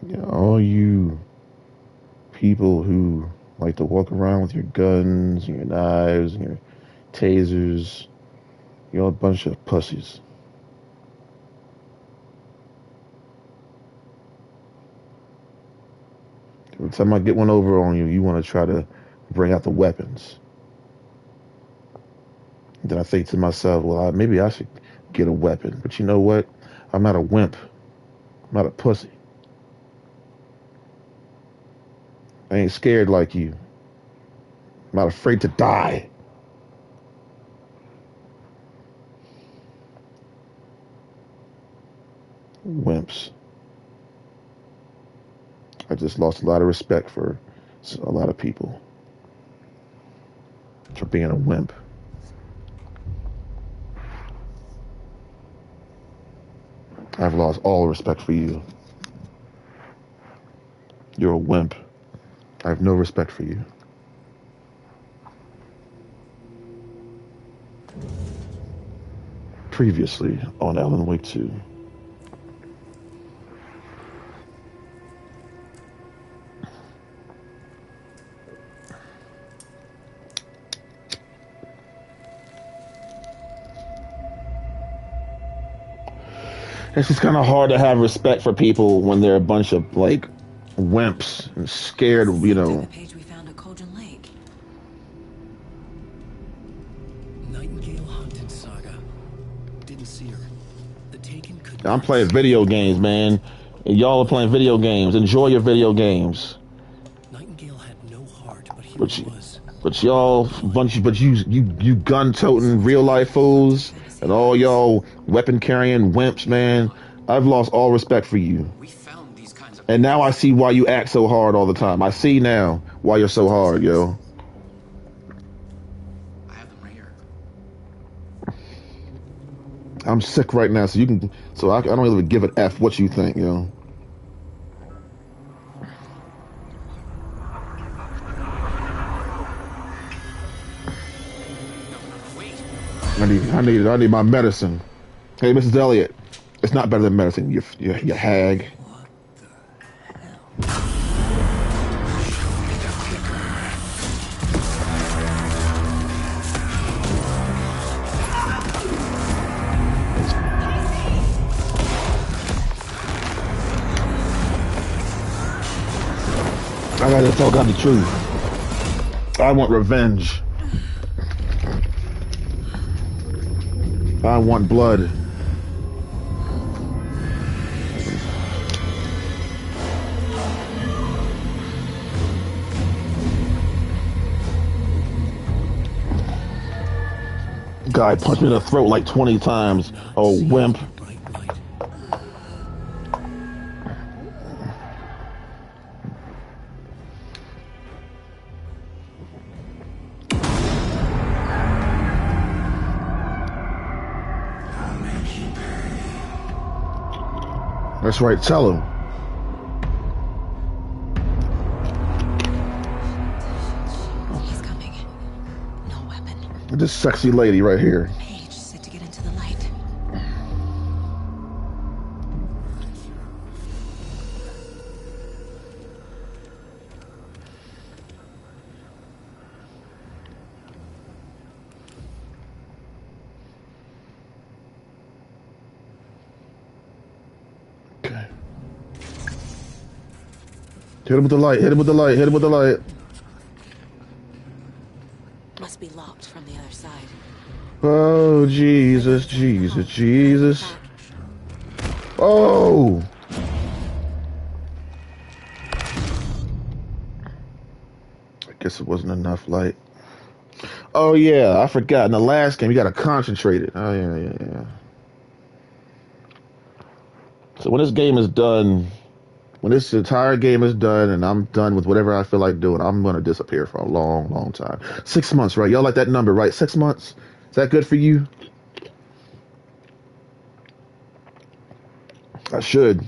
You know, all you people who like to walk around with your guns and your knives and your tasers, you're a bunch of pussies. Every time I get one over on you, you want to try to bring out the weapons. Then I think to myself, well, maybe I should get a weapon. But you know what? I'm not a wimp. I'm not a pussy. I ain't scared like you. I'm not afraid to die. Wimps. I just lost a lot of respect for a lot of people for being a wimp. I've lost all respect for you. You're a wimp. I have no respect for you. Previously on Alan Wake 2. It's just kind of hard to have respect for people when they're a bunch of like wimps and scared, you know. The page we found at Cauldron Lake. Nightingale hunted Saga. Didn't see her. The Taken could. I'm playing video games, man. And y'all are playing video games. Enjoy your video games. Nightingale had no heart, but he But was. y'all but you gun toting real life fools and all y'all weapon carrying wimps, man. I've lost all respect for you. We found these kinds of. And now I see why you act so hard all the time. I see now why you're so hard, yo. I have them right here. I'm sick right now, so I don't even give an F what you think, yo. I need my medicine. Hey, Mrs. Elliott, it's not better than medicine. You hag. What the hell? I gotta tell God the truth. I want revenge. I want blood. Guy punched me in the throat like 20 times. Oh, wimp. That's right, tell him. He's coming. No weapon. This sexy lady right here. Page said to get into the light. Okay. Hit him with the light, hit him with the light, hit him with the light. Must be locked from the other side. Oh, Jesus, Jesus, Jesus. Oh! I guess it wasn't enough light. Oh, yeah, I forgot. In the last game, you gotta concentrate it. Oh, yeah. So when this game is done, when this entire game is done and I'm done with whatever I feel like doing, I'm gonna disappear for a long, long time. 6 months, right? Y'all like that number, right? 6 months? Is that good for you? I should.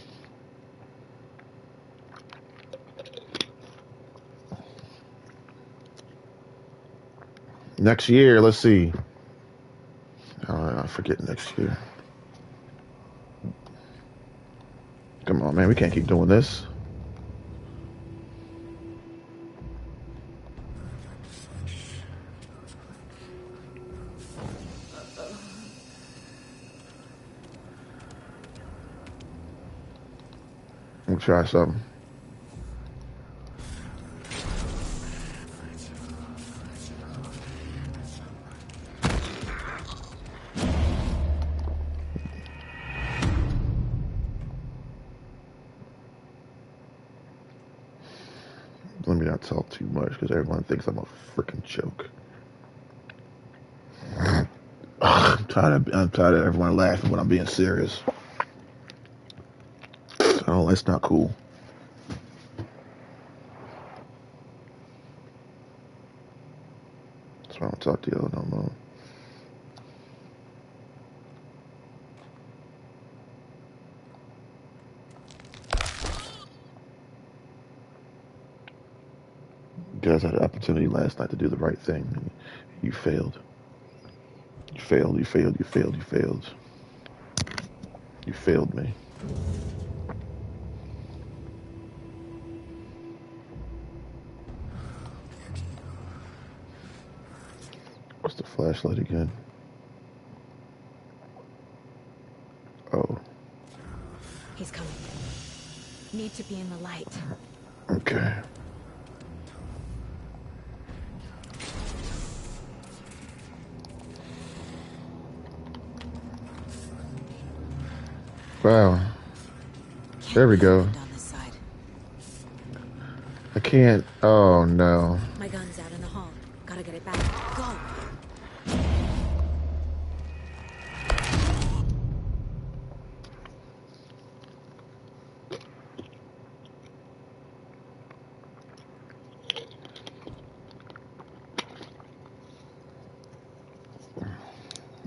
Next year, let's see. I forget next year. Come on, man. We can't keep doing this. gonna try something. Let me not talk too much because everyone thinks I'm a freaking joke. I'm tired of everyone laughing when I'm being serious. Oh, that's not cool. That's why I don't talk to y'all no more. You guys had an opportunity last night to do the right thing. You failed. You failed. You failed. You failed. You failed. You failed me. What's the flashlight again? Oh. He's coming. Need to be in the light. Okay. Wow. There we go. I can't. Oh no. My gun's out in the hall. Gotta get it back. Go.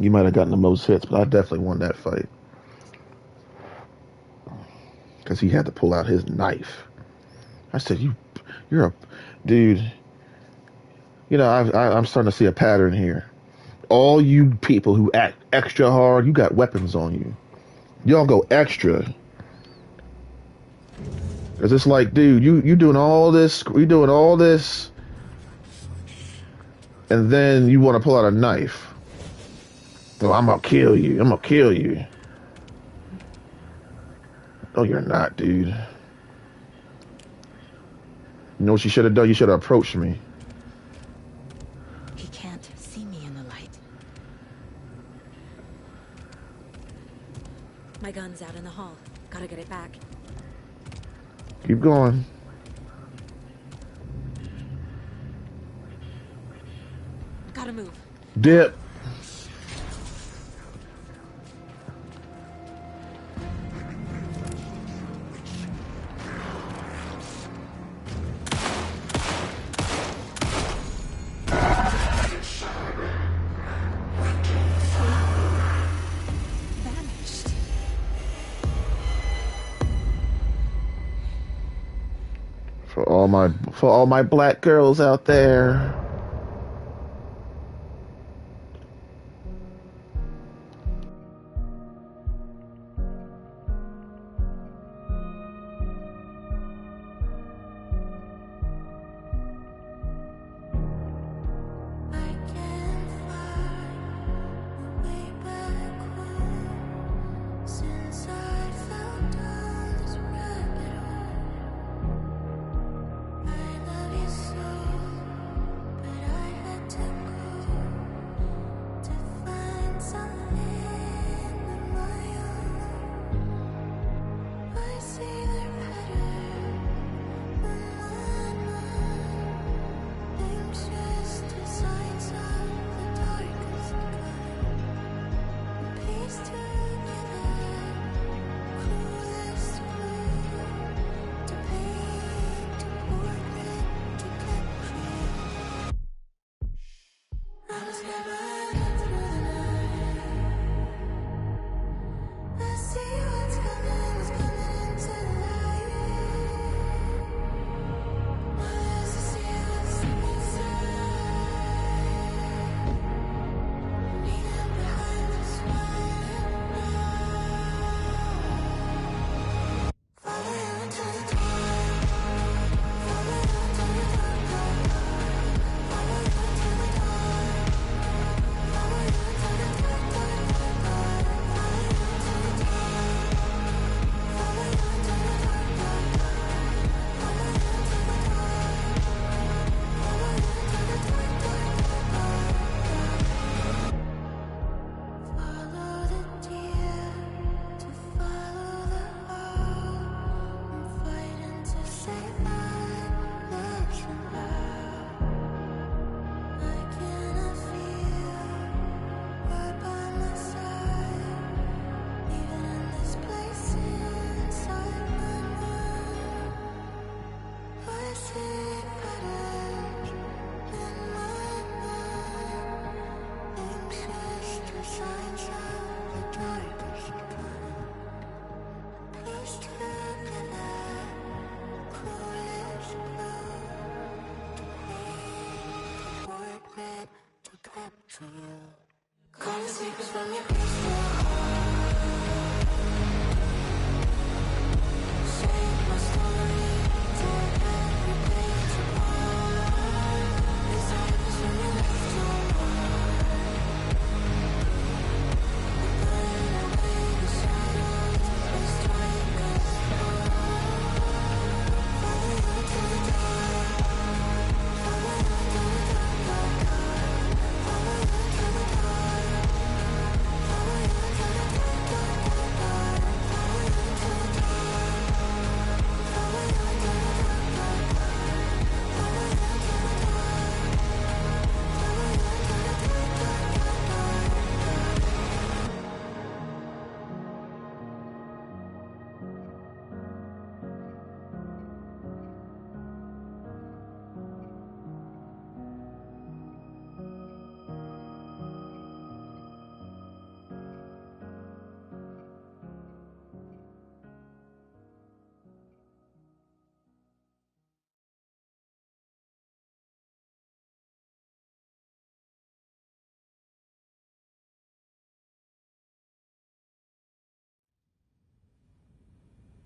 You might have gotten the most hits, but I definitely won that fight. Because he had to pull out his knife. I said, you're a dude. You know, I'm starting to see a pattern here. All you people who act extra hard, you got weapons on you. Y'all go extra. Cause it's like, dude, you doing all this, and then you want to pull out a knife. Oh, I'm gonna kill you. I'm gonna kill you. No, you're not, dude. You know what you should have done? You should have approached me. He can't see me in the light. My gun's out in the hall. Gotta get it back. Keep going. Gotta move. Dip. For all my black girls out there.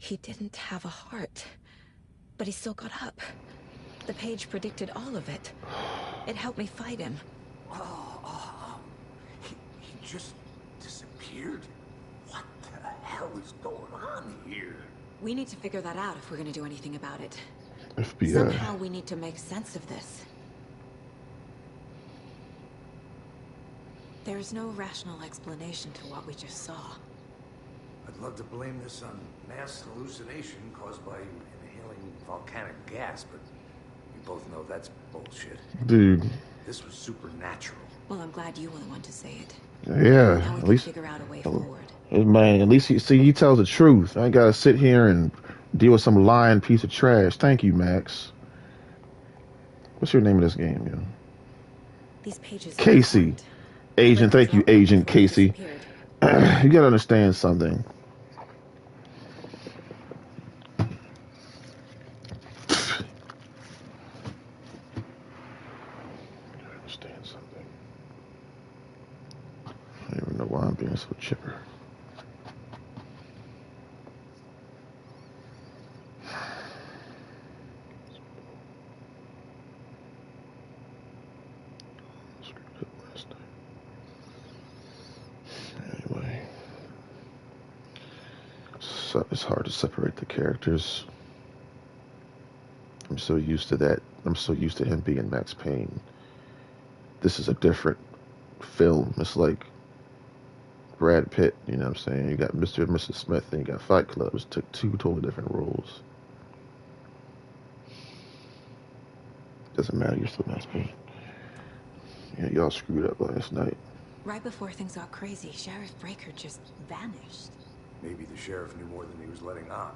He didn't have a heart, but he still got up. The page predicted all of it. It helped me fight him. He just disappeared? What the hell is going on here? We need to figure that out if we're gonna do anything about it. FBI. Somehow we need to make sense of this. There's no rational explanation to what we just saw. I'd love to blame this on mass hallucination caused by inhaling volcanic gas, but we both know that's bullshit. Dude. This was supernatural. Well, I'm glad you were the one to say it. Yeah, Now we at can least figure out a way forward. man, at least he tells the truth. I ain't gotta sit here and deal with some lying piece of trash. Thank you, Max. What's your name of this game, yo? These pages. Casey. Agent, thank you, Agent Casey. You gotta understand something. I don't even know why I'm being so chipper. Anyway, so it's hard to separate the characters. I'm so used to that. I'm so used to him being Max Payne. This is a different film. It's like Brad Pitt, you know what I'm saying? You got Mr. and Mrs. Smith, and you got Fight Club. It took two totally different roles. Doesn't matter, you're still Max Payne. Yeah, y'all screwed up last night. Right before things got crazy, Sheriff Breaker just vanished. Maybe the sheriff knew more than he was letting on.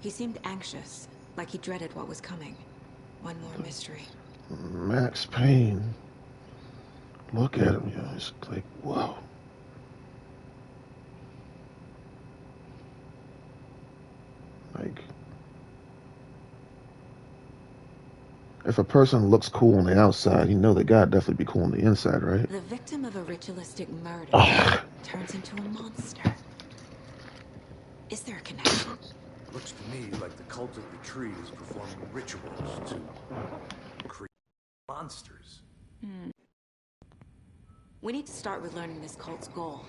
He seemed anxious, like he dreaded what was coming. One more mystery. Max Payne. Look at him, yo. It's like, whoa. Like, if a person looks cool on the outside, you know they gotta definitely be cool on the inside, right? The victim of a ritualistic murder turns into a monster. Is there a connection? Looks to me like the cult of the tree is performing rituals to create monsters. We need to start with learning this cult's goal,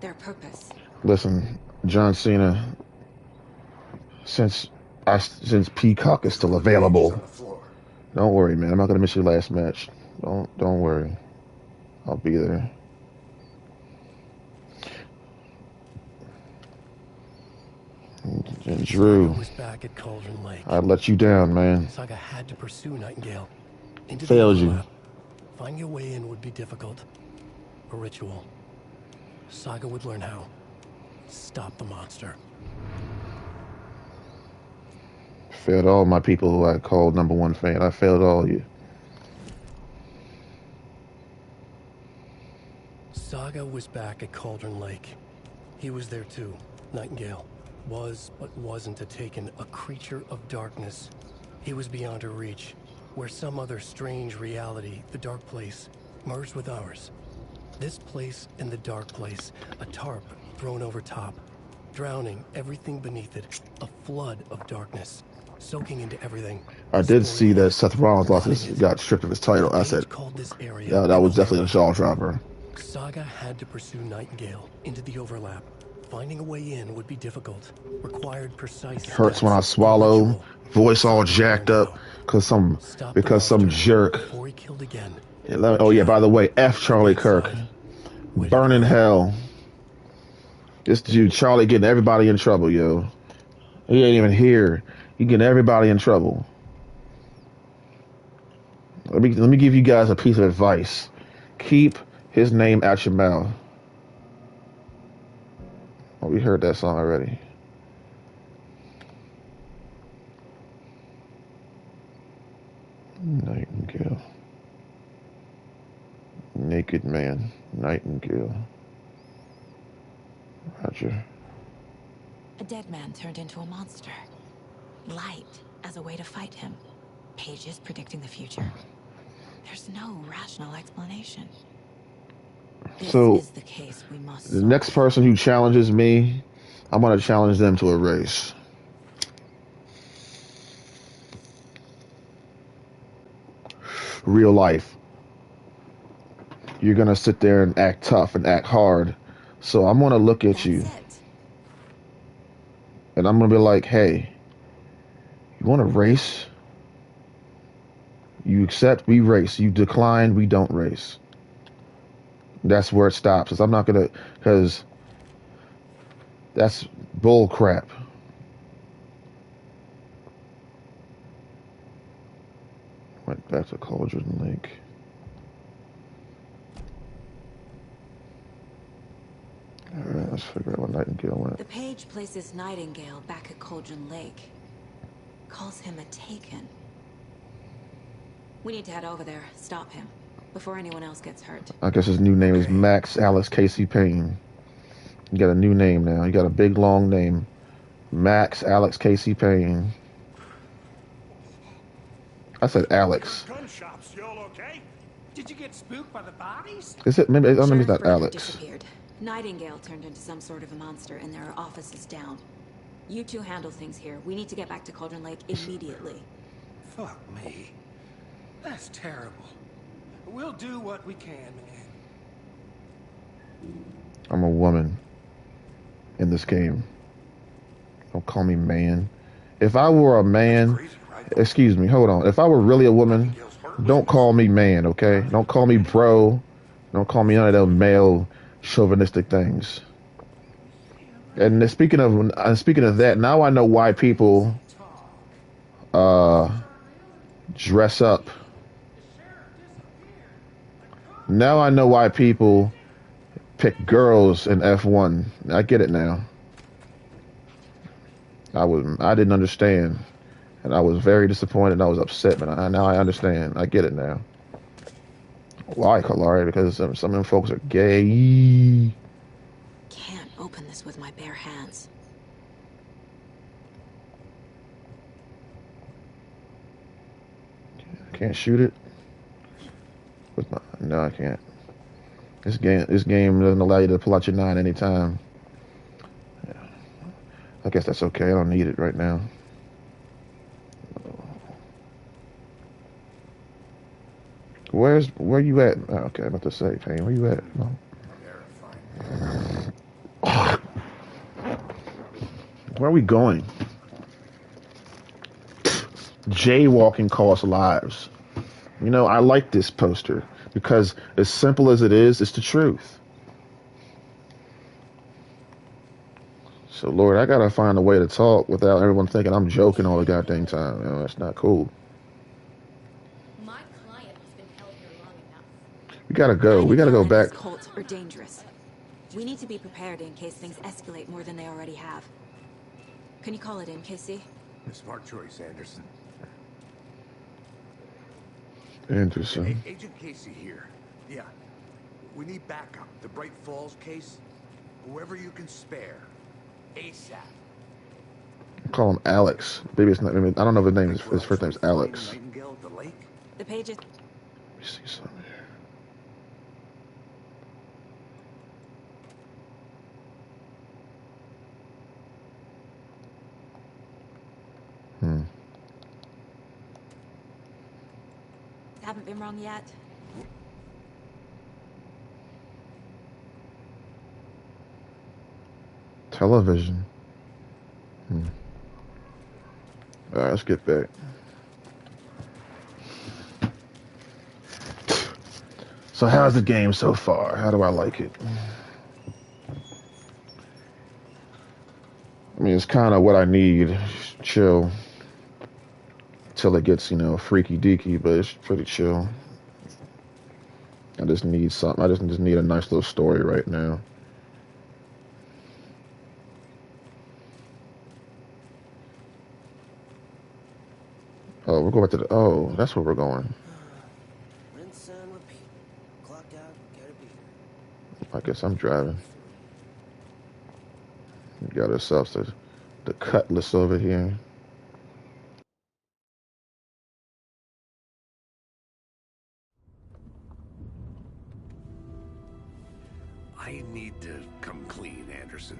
their purpose. Listen, John Cena, since Peacock is still available, don't worry, man. I'm not gonna miss your last match. Don't worry. I'll be there. And Drew, was back at Cauldron Lake. I let you down, man. Saga had to pursue Nightingale. Into Failed the you. overlap. Finding a way in would be difficult. A ritual. Saga would learn how. Stop the monster. Failed all my people who I called #1 fan. I failed all you. Saga was back at Cauldron Lake. He was there too. Nightingale. Was, but wasn't a Taken, a creature of darkness. He was beyond her reach, where some other strange reality, the dark place, merged with ours. This place and the dark place, a tarp thrown over top, drowning everything beneath it, a flood of darkness, soaking into everything. I did see that Seth Rollins got stripped of his title. I said, Called this area yeah, that was definitely a jaw dropper. Saga had to pursue Nightingale into the overlap. Finding a way in would be difficult. Required precise Hurts when I swallow. Voice all jacked up because some jerk. Before he killed again. Oh yeah, by the way, F Charlie Kirk. Burn in hell. This dude Charlie getting everybody in trouble, yo. He ain't even here. He getting everybody in trouble. Let me give you guys a piece of advice. Keep his name out your mouth. Oh, we heard that song already. Nightingale. Naked man. Nightingale. Roger. A dead man turned into a monster. Light as a way to fight him. Pages predicting the future. There's no rational explanation. This is the case we must solve. The next person who challenges me, I'm going to challenge them to a race. Real life. You're going to sit there and act tough and act hard. So I'm going to look at you. And I'm going to be like, hey, you want to race? You accept, we race. You decline, we don't race. That's where it stops. I'm not going to, because that's bull crap. Went back to Cauldron Lake. Alright, let's figure out what Nightingale went. The page places Nightingale back at Cauldron Lake. Calls him a Taken. We need to head over there, stop him, before anyone else gets hurt. I guess his new name is Max Alex Casey Payne. You got a new name now. You got a big, long name. Max Alex Casey Payne. I said Alex. Gun shops, y'all okay? Did you get spooked by the bodies? Is it? Maybe it's not Alex. Disappeared. Nightingale turned into some sort of a monster, and there are offices down. You two handle things here. We need to get back to Cauldron Lake immediately. Fuck me. That's terrible. We'll do what we can, man. I'm a woman in this game. Don't call me man. If I were a man, excuse me, hold on. If I were really a woman, don't call me man, okay? Don't call me bro. Don't call me none of those male chauvinistic things. And speaking of that, now I know why people dress up. Now I know why people pick girls in F1. I get it now. I didn't understand, and I was very disappointed. And I was upset, but now I understand. I get it now. Why, Kalari? Because some of them folks are gay. Can't open this with my bare hands. Can't shoot it. No, I can't. This game doesn't allow you to pull out your 9 anytime. Yeah. I guess that's okay. I don't need it right now. Where you at? Oh, okay, I'm about to say, Payne, where you at? No. Where are we going? Jaywalking costs lives. You know, I like this poster because as simple as it is, it's the truth. So, Lord, I gotta find a way to talk without everyone thinking I'm joking all the goddamn time. You know, that's not cool. My client has been held here long enough. We gotta go. We gotta go back. Cults are dangerous. We need to be prepared in case things escalate more than they already have. Can you call it in, Casey? A smart choice, Anderson. Interesting. Hey, Agent Casey here. Yeah. We need backup. The Bright Falls case. Whoever you can spare. ASAP. Call him Alex. Maybe it's not. I don't know if his first name's Alex. Nightingale at the lake? The pages. Let me see something here. haven't been wrong yet. Television. All right, let's get back. So how's the game so far? How do I like it? I mean, it's kind of what I need. Just chill till it gets, freaky deaky, but it's pretty chill. I just need something. I just need a nice little story right now. Oh, we're going to the. Oh, that's where we're going. Rinse and repeat. Clock out, get a beer. I guess I'm driving. We got ourselves the cutlass over here. I need to come clean, Anderson.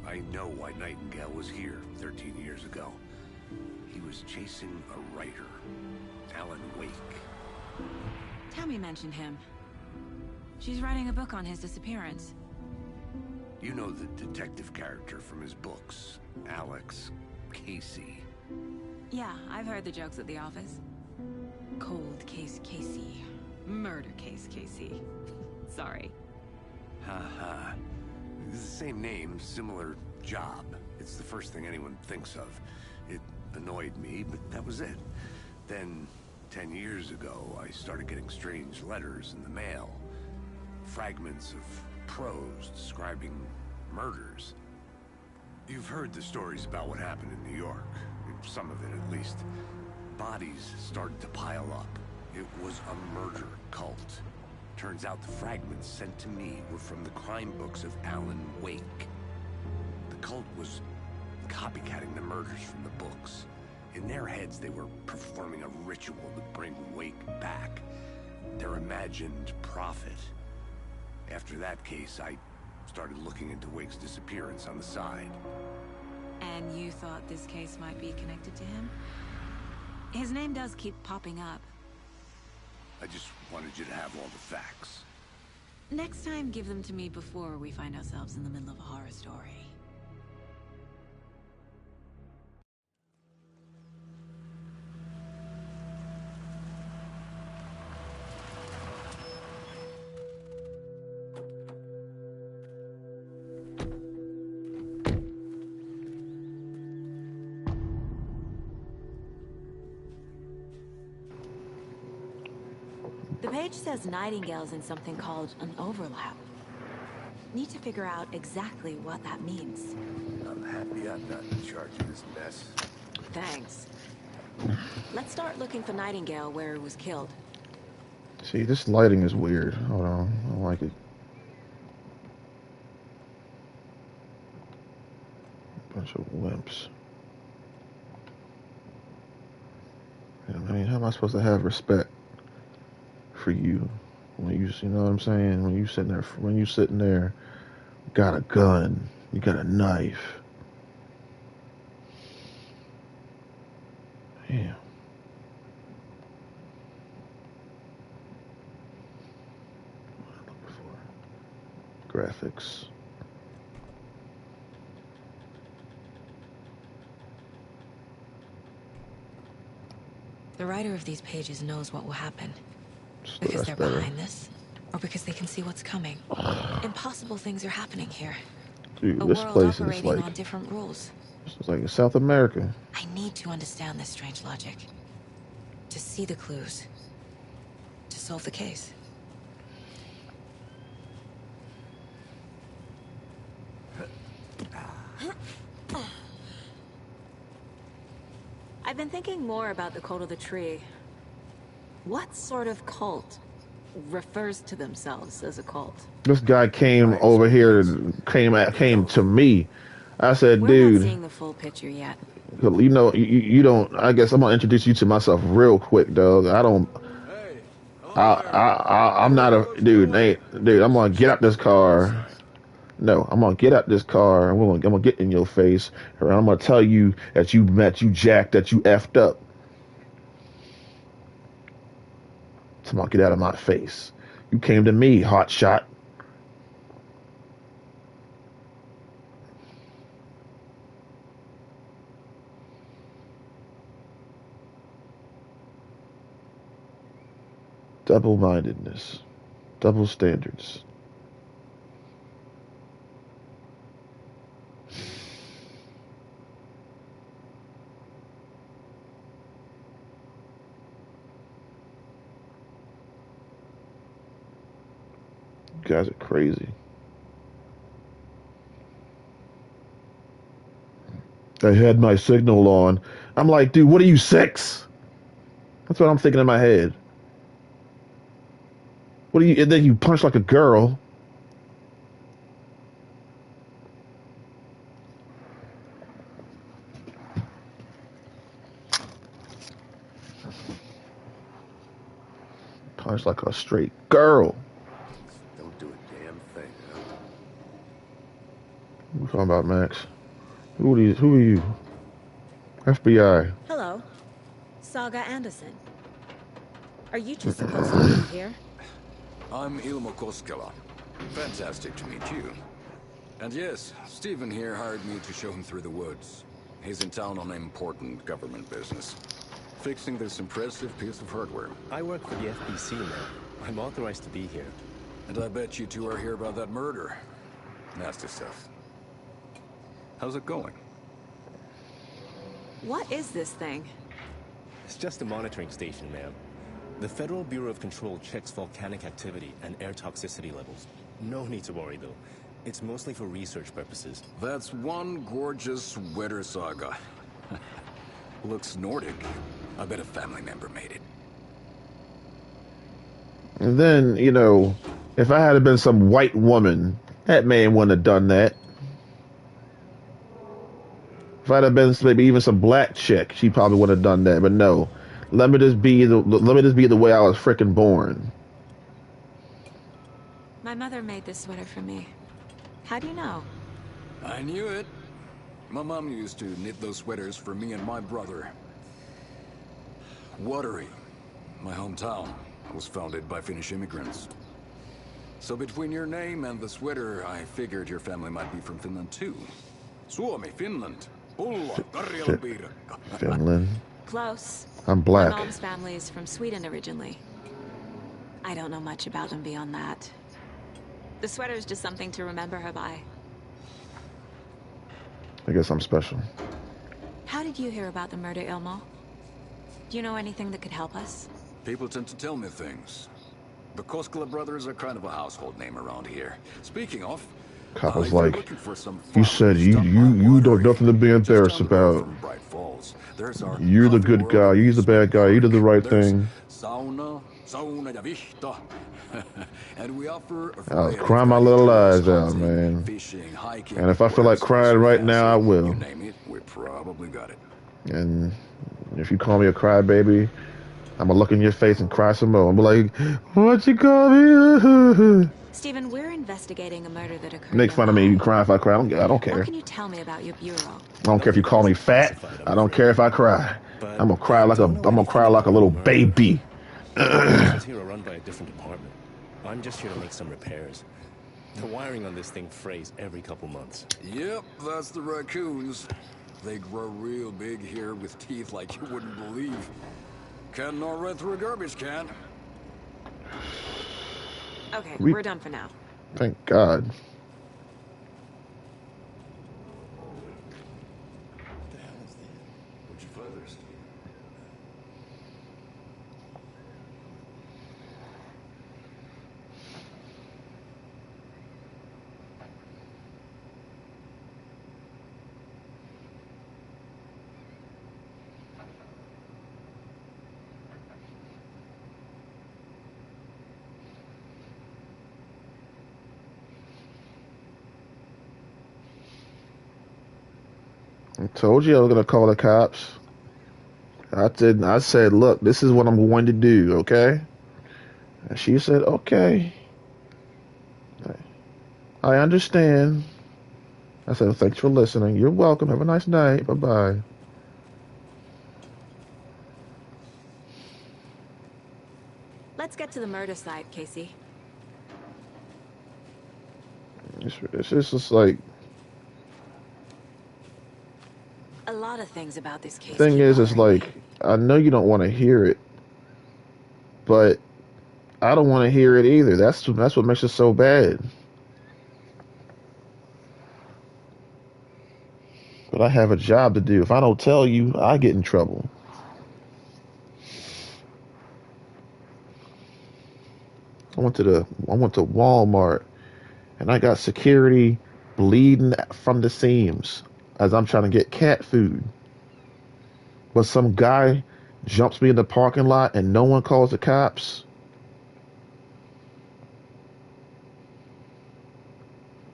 I know why Nightingale was here 13 years ago. He was chasing a writer, Alan Wake. Tammy mentioned him. She's writing a book on his disappearance. You know the detective character from his books, Alex Casey. Yeah, I've heard the jokes at the office. Cold case Casey. Murder case Casey. Sorry. Haha. It's the same name, similar job. It's the first thing anyone thinks of. It annoyed me, but that was it. Then, 10 years ago, I started getting strange letters in the mail. Fragments of prose describing murders. You've heard the stories about what happened in New York. Some of it, at least. Bodies started to pile up. It was a murder cult. Turns out the fragments sent to me were from the crime books of Alan Wake. The cult was copycatting the murders from the books. In their heads, they were performing a ritual to bring Wake back. Their imagined prophet. After that case, I started looking into Wake's disappearance on the side. And you thought this case might be connected to him? His name does keep popping up. I just wanted you to have all the facts. Next time, give them to me before we find ourselves in the middle of a horror story. The page says Nightingale's in something called an overlap. Need to figure out exactly what that means. I'm happy I'm not in charge of this mess. Thanks. Let's start looking for Nightingale where he was killed. See, this lighting is weird. Hold on, I don't like it. Bunch of wimps. I mean, how am I supposed to have respect for you when you know what I'm saying? When you sitting there, got a gun, you got a knife. Damn. What am I looking for? Graphics. The writer of these pages knows what will happen. So Because that's they're better. behind this, or because they can see what's coming. Impossible things are happening here. Dude, A this world place is operating like on different rules. it's like in South America. I need to understand this strange logic. To see the clues. To solve the case. I've been thinking more about the cult of the tree. What sort of cult refers to themselves as a cult? This guy came over here, came to me. I said, We're dude, not seeing the full picture yet. you don't. I guess I'm gonna introduce you to myself real quick, dog. I'm not a dude. Hey, dude, I'm gonna get out this car. No, I'm gonna get out this car. I'm gonna get in your face, and I'm gonna tell you that you jacked, that you effed up. Come on, get out of my face. You came to me, hot shot. Double-mindedness. Double standards. You guys are crazy. I had my signal on. I'm like, dude, what are you, 6? That's what I'm thinking in my head. What are you? And then you punch like a girl. Punch like a straight girl. Don't do a damn thing, huh? What are you talking about, Max? Who are you? FBI. Hello. Saga Anderson. Are you two supposed to be here? I'm Ilmo Koskela. Fantastic to meet you. And yes, Stephen here hired me to show him through the woods. He's in town on important government business. Fixing this impressive piece of hardware. I work for the FBC now. I'm authorized to be here. And I bet you two are here about that murder. Nasty stuff. How's it going? What is this thing? It's just a monitoring station, ma'am. The Federal Bureau of Control checks volcanic activity and air toxicity levels. No need to worry, though. It's mostly for research purposes. That's one gorgeous sweater, Saga. Looks Nordic. I bet a family member made it. And then, if I had been some white woman, that man wouldn't have done that. If I'd have been maybe even some black chick, she probably would have done that. But no, let me just be the way I was freaking born. My mother made this sweater for me. How do you know? I knew it. My mom used to knit those sweaters for me and my brother. Watery, my hometown, was founded by Finnish immigrants. So between your name and the sweater, I figured your family might be from Finland too. Suomi, Finland. Pulla, Karjalan piirakka. Finland. Close. I'm black. My mom's family is from Sweden originally. I don't know much about them beyond that. The sweater is just something to remember her by. I guess I'm special. How did you hear about the murder, Ilmo? Do you know anything that could help us? People tend to tell me things. The Koskela brothers are kind of a household name around here. Speaking of, Cop was if you're like, looking for some you fun, said you stop by don't Watery. nothing to be Just embarrassed down the road about. from Bright Falls. There's our You're the coffee good world guy. and You're the bad guy. You did the right There's thing. Sauna ja vihta. And we offer a I was variety of crying my guided little tours, eyes out, hunting, man. fishing, hiking, And if I feel like wherever crying space right you now, I fancy. will. You name it, we probably got it. And if you call me a crybaby, I'm gonna look in your face and cry some more. I'm like, what you call me? Stephen, we're investigating a murder that occurred. Make fun of me. You cry if I cry. I don't What care. can you tell me about your bureau? I don't care if you call me fat. I don't care if I cry. I'm gonna cry like a little baby. Operations here are run by a different department. I'm just here to make some repairs. The wiring on this thing frays every couple months. Yep, that's the raccoons. They grow real big here with teeth like you wouldn't believe. Can't gnaw right through a garbage can. Okay, we're done for now. Thank God. What the hell is that? What'd you find there, Steve? I told you I was gonna call the cops. I did. I said, look, this is what I'm going to do, okay? And she said, okay. I understand. I said, well, thanks for listening. You're welcome. Have a nice night. Bye-bye. Let's get to the murder site, Casey. It's just like, A lot of things about this case thing keep is, it's bothering me. like, I know you don't want to hear it, but I don't want to hear it either. That's what makes it so bad. But I have a job to do. If I don't tell you, I get in trouble. I went to Walmart and I got security bleeding from the seams as I'm trying to get cat food. But some guy jumps me in the parking lot and no one calls the cops.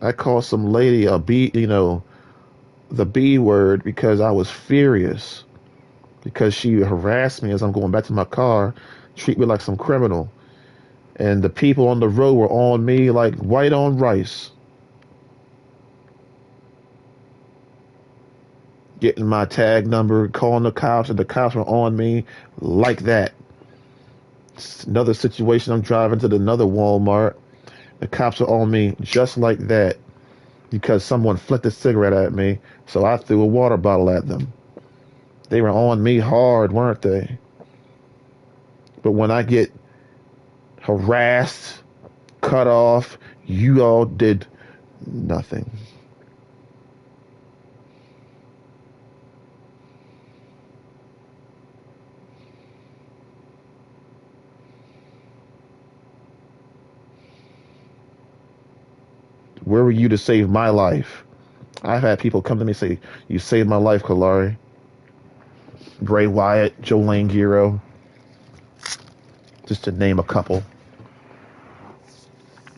I called some lady a B, the B word because I was furious because she harassed me as I'm going back to my car, treat me like some criminal. And the people on the road were on me like white on rice. Getting my tag number, calling the cops, and the cops were on me like that. Another situation, I'm driving to another Walmart. The cops are on me just like that because someone flicked a cigarette at me, so I threw a water bottle at them. They were on me hard, weren't they? But when I get harassed, cut off, you all did nothing. Where were you to save my life? I've had people come to me and say, "You saved my life, Kalari." Bray Wyatt, Joe Langiro, just to name a couple.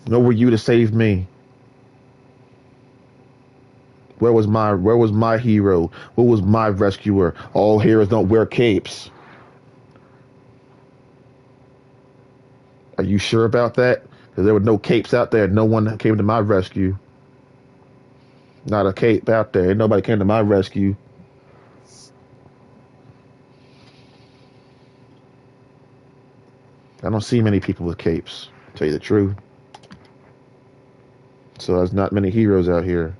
Where were you to save me? Where was my hero? Who was my rescuer? All heroes don't wear capes. Are you sure about that? Because there were no capes out there. No one came to my rescue. Not a cape out there. Nobody came to my rescue. I don't see many people with capes, to tell you the truth. So there's not many heroes out here.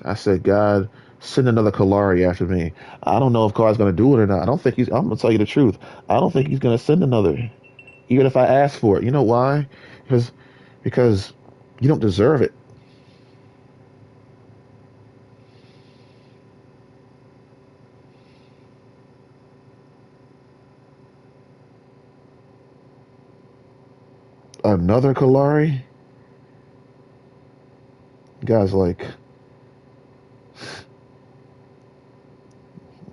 I said, God, send another Kalari after me. I don't know if Kari's going to do it or not. I don't think I'm going to tell you the truth. I don't think he's going to send another, even if I ask for it. You know why? Because you don't deserve it. Another Kalari? Guys, like,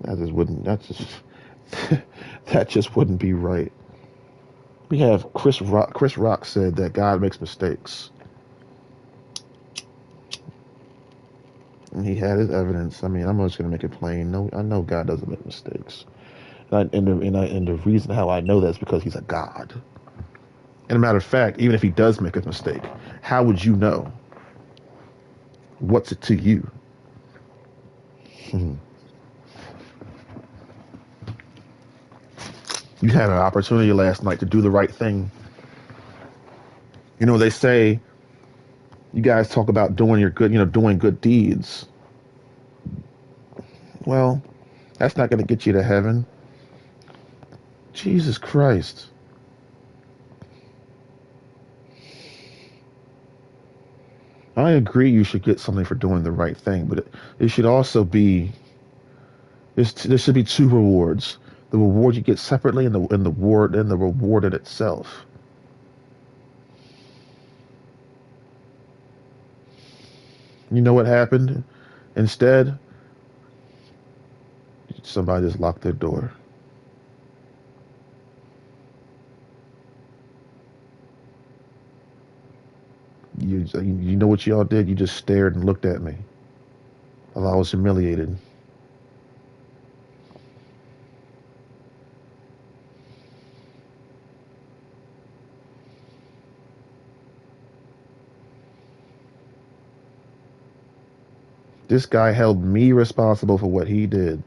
that just wouldn't be right. We have Chris Rock. Chris Rock said that God makes mistakes. And he had his evidence. I mean, I'm just going to make it plain. No, I know God doesn't make mistakes. And the reason how I know that is because he's a God. And a matter of fact, even if he does make a mistake, how would you know? What's it to you? Hmm. You had an opportunity last night to do the right thing. You know, they say, you guys talk about doing your good, doing good deeds. Well, that's not going to get you to heaven. Jesus Christ. I agree you should get something for doing the right thing, but it should also be, there should be two rewards. The reward you get separately and the reward in itself. You know what happened? Instead, somebody just locked their door. You know what y'all did? You just stared and looked at me while I was humiliated. This guy held me responsible for what he did.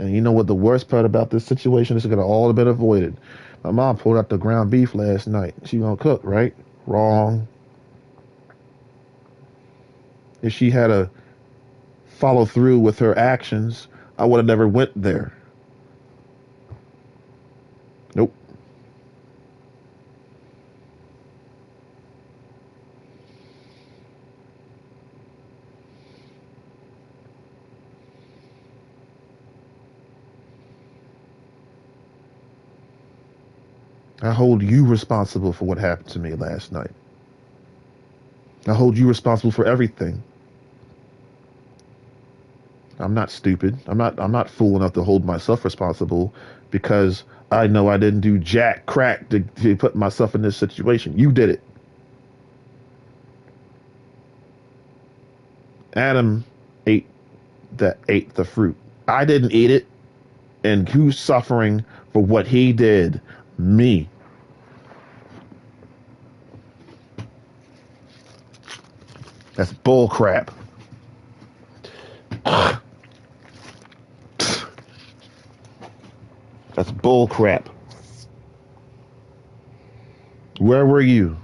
And you know what the worst part about this situation is? It could have all been avoided. My mom pulled out the ground beef last night. She gonna cook, right? Wrong. If she had a follow through with her actions, I would have never went there. Nope. I hold you responsible for what happened to me last night. I hold you responsible for everything. I'm not stupid. I'm not fool enough to hold myself responsible because I know I didn't do jack crack to put myself in this situation. You did it. Adam ate ate the fruit. I didn't eat it. And who's suffering for what he did? Me. That's bull crap. That's bull crap. Where were you?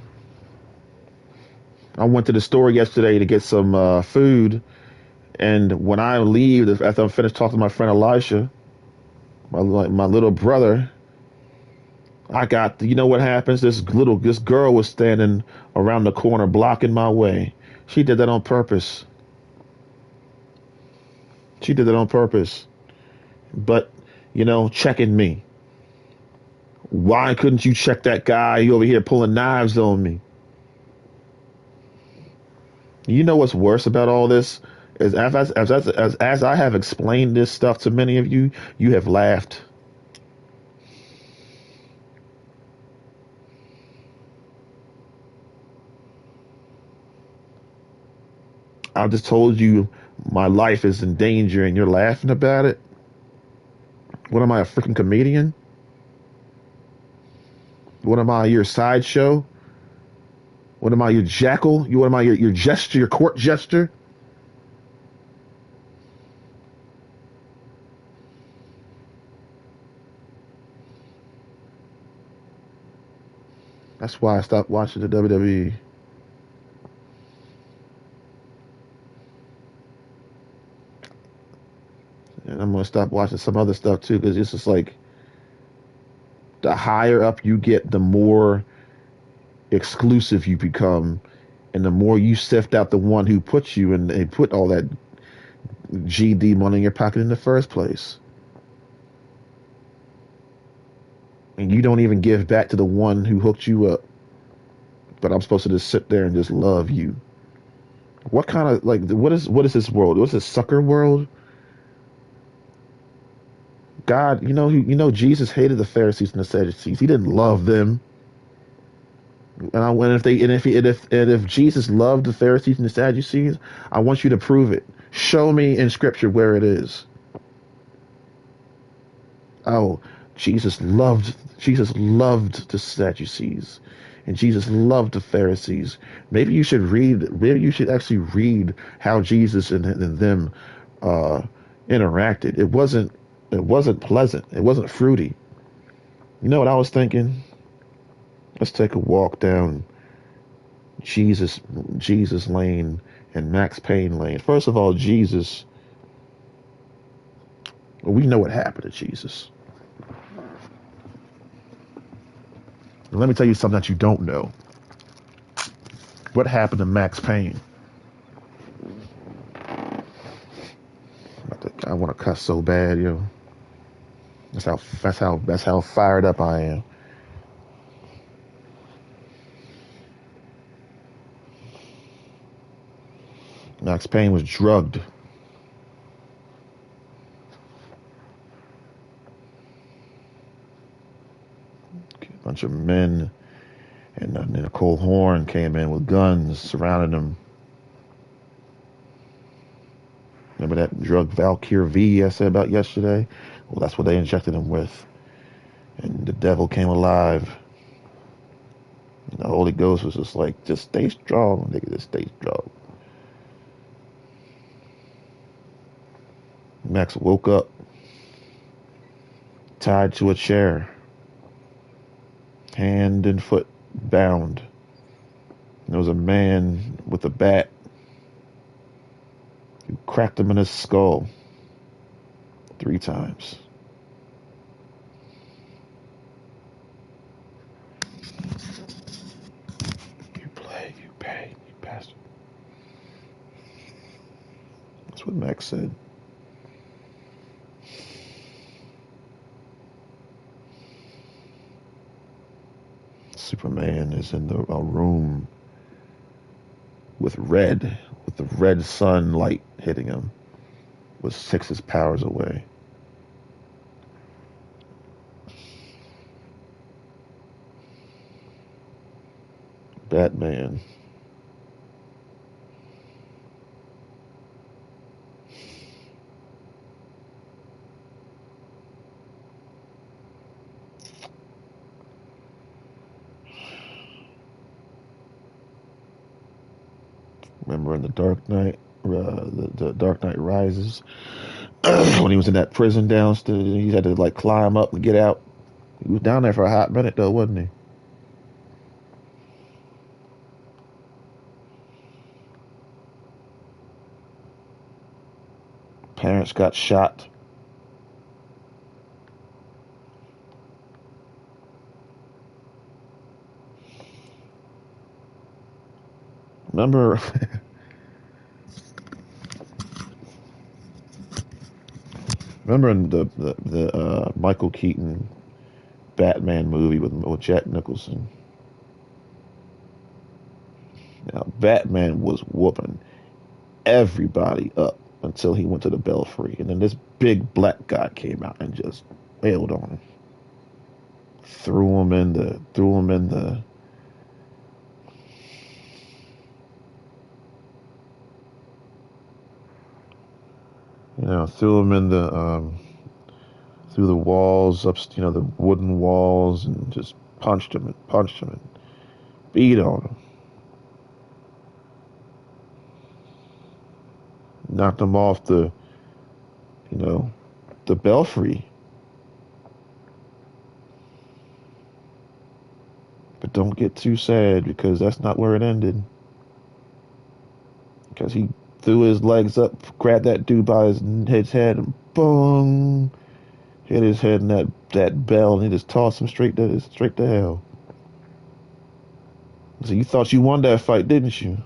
I went to the store yesterday to get some food, and when I leave, after I'm finished talking to my friend Elisha, my little brother, I got, you know what happens? This girl was standing around the corner blocking my way. She did that on purpose. She did that on purpose. But, checking me. Why couldn't you check that guy? You over here pulling knives on me. You know what's worse about all this? Is as I have explained this stuff to many of you, you have laughed. I just told you my life is in danger and you're laughing about it. What am I, a freaking comedian? What am I, your sideshow? What am I, your jackal? What am I, your gesture, your court jester? That's why I stopped watching the WWE. And I'm going to stop watching some other stuff too, because it's just like the higher up you get, the more exclusive you become, and the more you sift out the one who put you and they put all that GD money in your pocket in the first place. And you don't even give back to the one who hooked you up. But I'm supposed to just sit there and just love you. What kind of what is this world? What's this sucker world? God, Jesus hated the Pharisees and the Sadducees. He didn't love them. And if Jesus loved the Pharisees and the Sadducees, I want you to prove it. Show me in Scripture where it is. Oh, Jesus loved the Sadducees, and Jesus loved the Pharisees. Maybe you should read. Maybe you should actually read how Jesus and them interacted. It wasn't pleasant. It wasn't fruity. You know what I was thinking? Let's take a walk down Jesus lane and Max Payne lane. First of all, Jesus. We know what happened to Jesus. And let me tell you something that you don't know. What happened to Max Payne? I want to cuss so bad, yo. That's how fired up I am. Max Payne was drugged. A bunch of men and Nicole Horn came in with guns, surrounding him. Remember that drug Valkyr V I said about yesterday? Well, that's what they injected him with. And the devil came alive. And the Holy Ghost was just like, just stay strong, nigga, just stay strong. Max woke up. tied to a chair, hand and foot bound. There was a man with a bat who cracked him in his skull 3 times. You play, you pay, you bastard. That's what Max said. Superman is in a room with the red sunlight hitting him, with 6's powers away. Batman. Remember in the Dark Knight, the Dark Knight Rises, when he was in that prison downstairs, he had to like climb up and get out. He was down there for a hot minute though, wasn't he? Parents got shot. Remember, remember in the Michael Keaton Batman movie with Jack Nicholson. Now Batman was whooping everybody up until he went to the Belfry, and then this big black guy came out and just wailed on him, threw him in the. Threw him in the through the walls, up, the wooden walls, and just punched him and beat on him. Knocked him off the Belfry. But don't get too sad, because that's not where it ended. Because he threw his legs up, grabbed that dude by his head, and boom, hit his head in that bell, and he just tossed him straight to hell. So you thought you won that fight, didn't you?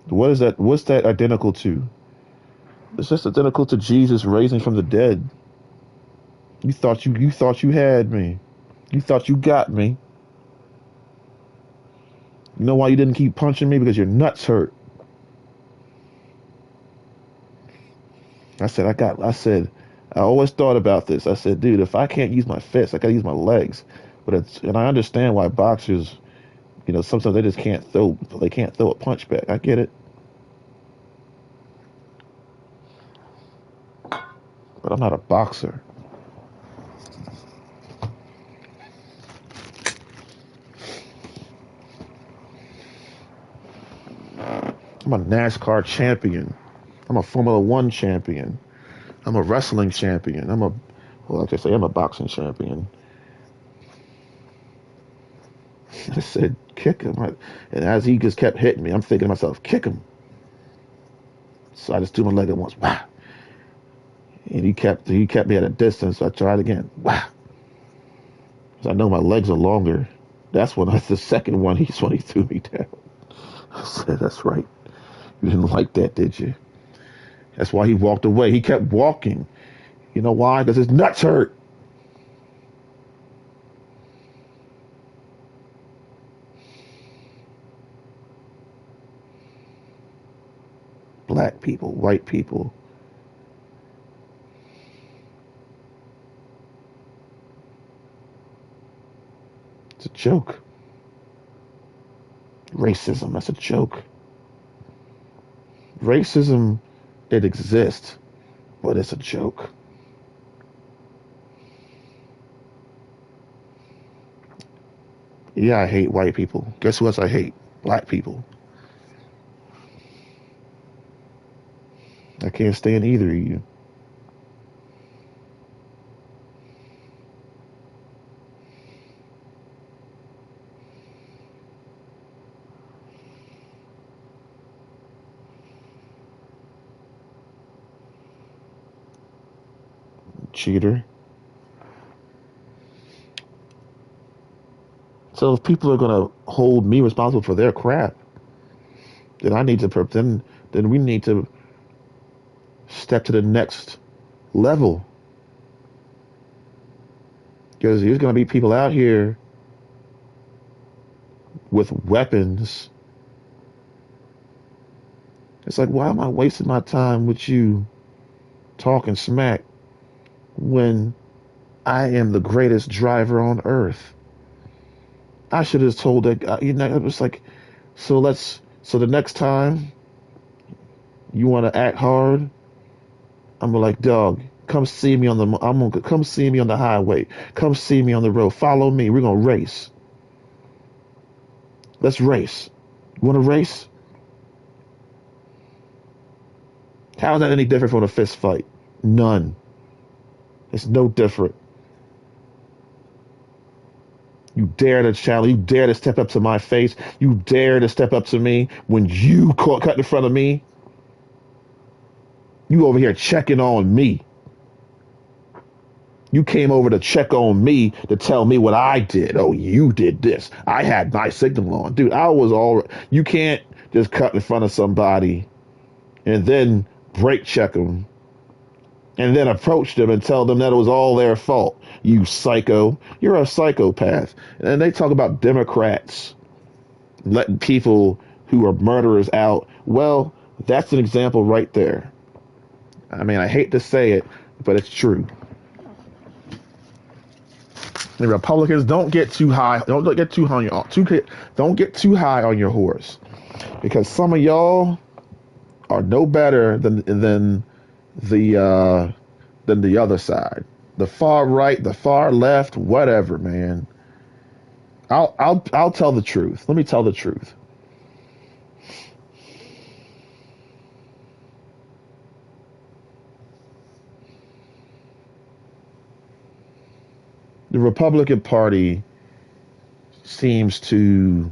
What is that? What's that identical to? It's just identical to Jesus raising from the dead. You thought you had me. You thought you got me. You know why you didn't keep punching me? Because your nuts hurt. I always thought about this. I said, dude, if I can't use my fists, I gotta use my legs. And I understand why boxers, sometimes they just can't throw a punch back. I get it. But I'm not a boxer. I'm a NASCAR champion. I'm a Formula One champion. I'm a wrestling champion. I'm a boxing champion. I said, kick him. And as he just kept hitting me, I'm thinking to myself, kick him. So I just threw my leg at once. Wow. And he kept me at a distance. So I tried again. Wow. Because I know my legs are longer. That's the second one. He's when he threw me down. I said, that's right. You didn't like that, did you? That's why he walked away. He kept walking. You know why? Because his nuts hurt. Black people, white people. It's a joke. Racism, that's a joke. Racism, it exists, but it's a joke. Yeah, I hate white people. Guess who else I hate? Black people. I can't stand either of you. Cheater. So if people are gonna hold me responsible for their crap, then I need to then we need to step to the next level. Because there's gonna be people out here with weapons. It's like, why am I wasting my time with you talking smack when I am the greatest driver on earth? I should have told that guy, it was like, so the next time you want to act hard, I'm like, dog, come see me come see me on the highway. Come see me on the road. Follow me. We're going to race. Let's race. You want to race? How is that any different from a fist fight? None. It's no different. You dare to challenge, you dare to step up to my face, you dare to step up to me when you cut in front of me. You over here checking on me. You came over to check on me to tell me what I did. Oh, you did this. I had my signal on. Dude, you can't just cut in front of somebody and then brake check them and then approach them and tell them that it was all their fault. You psycho. You're a psychopath. And they talk about Democrats letting people who are murderers out. Well, that's an example right there. I mean, I hate to say it, but it's true. The Republicans don't get too high. Don't get too high on your don't get too high on your horse, because some of y'all are no better than the other side, the far right, the far left, whatever. Man, I'll tell the truth. Let me tell the truth. The Republican Party seems to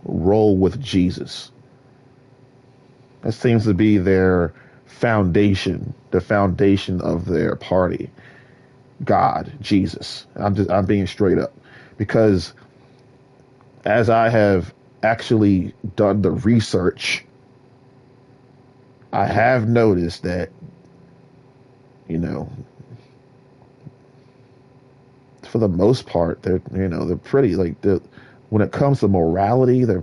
roll with Jesus. That seems to be their foundation, the foundation of their party. God, Jesus. I'm being straight up, because as I have actually done the research, I have noticed that, for the most part, they're pretty, like, when it comes to morality, they're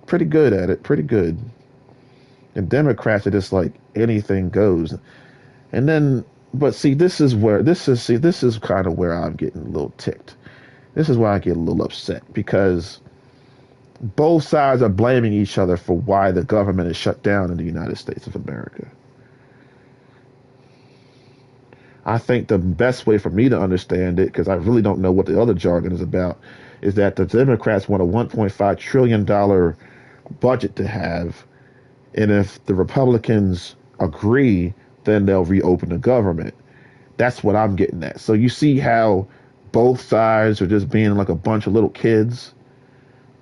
pretty good at it, pretty good. And Democrats are just like anything goes. And then, but see, this is kind of where I'm getting a little ticked. This is where I get a little upset, because both sides are blaming each other for why the government is shut down in the United States of America. I think the best way for me to understand it, because I really don't know what the other jargon is about, is that the Democrats want a $1.5 trillion budget to have, and if the Republicans agree, then they'll reopen the government. That's what I'm getting at. So you see how both sides are just being like a bunch of little kids.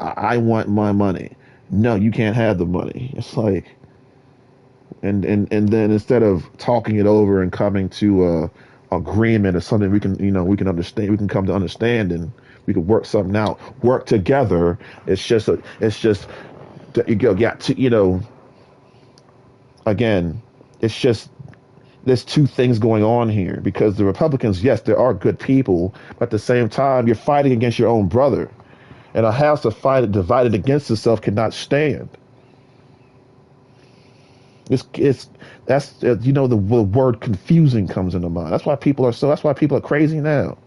I want my money. No, you can't have the money. It's like, and then instead of talking it over and coming to a agreement or something we can understand, we can come to understand, and we can work something out, work together. It's just that you got to, again, it's just, there's two things going on here, because the Republicans, yes, there are good people, but at the same time, you're fighting against your own brother, and a house divided against itself cannot stand. That's the word confusing comes into mind. That's why people are crazy now.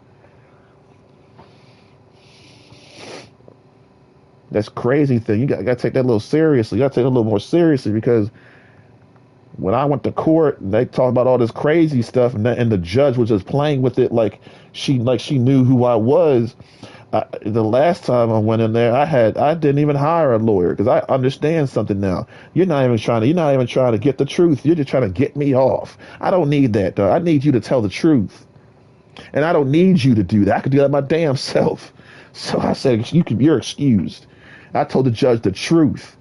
That's crazy thing. You got to take that a little seriously. You got to take it a little more seriously, because when I went to court, they talked about all this crazy stuff, and the judge was just playing with it like she knew who I was. The last time I went in there, I didn't even hire a lawyer because I understand something now. You're not even trying to get the truth. You're just trying to get me off. I don't need that, though. I need you to tell the truth, and I don't need you to do that. I could do that my damn self. So I said, you're excused. I told the judge the truth.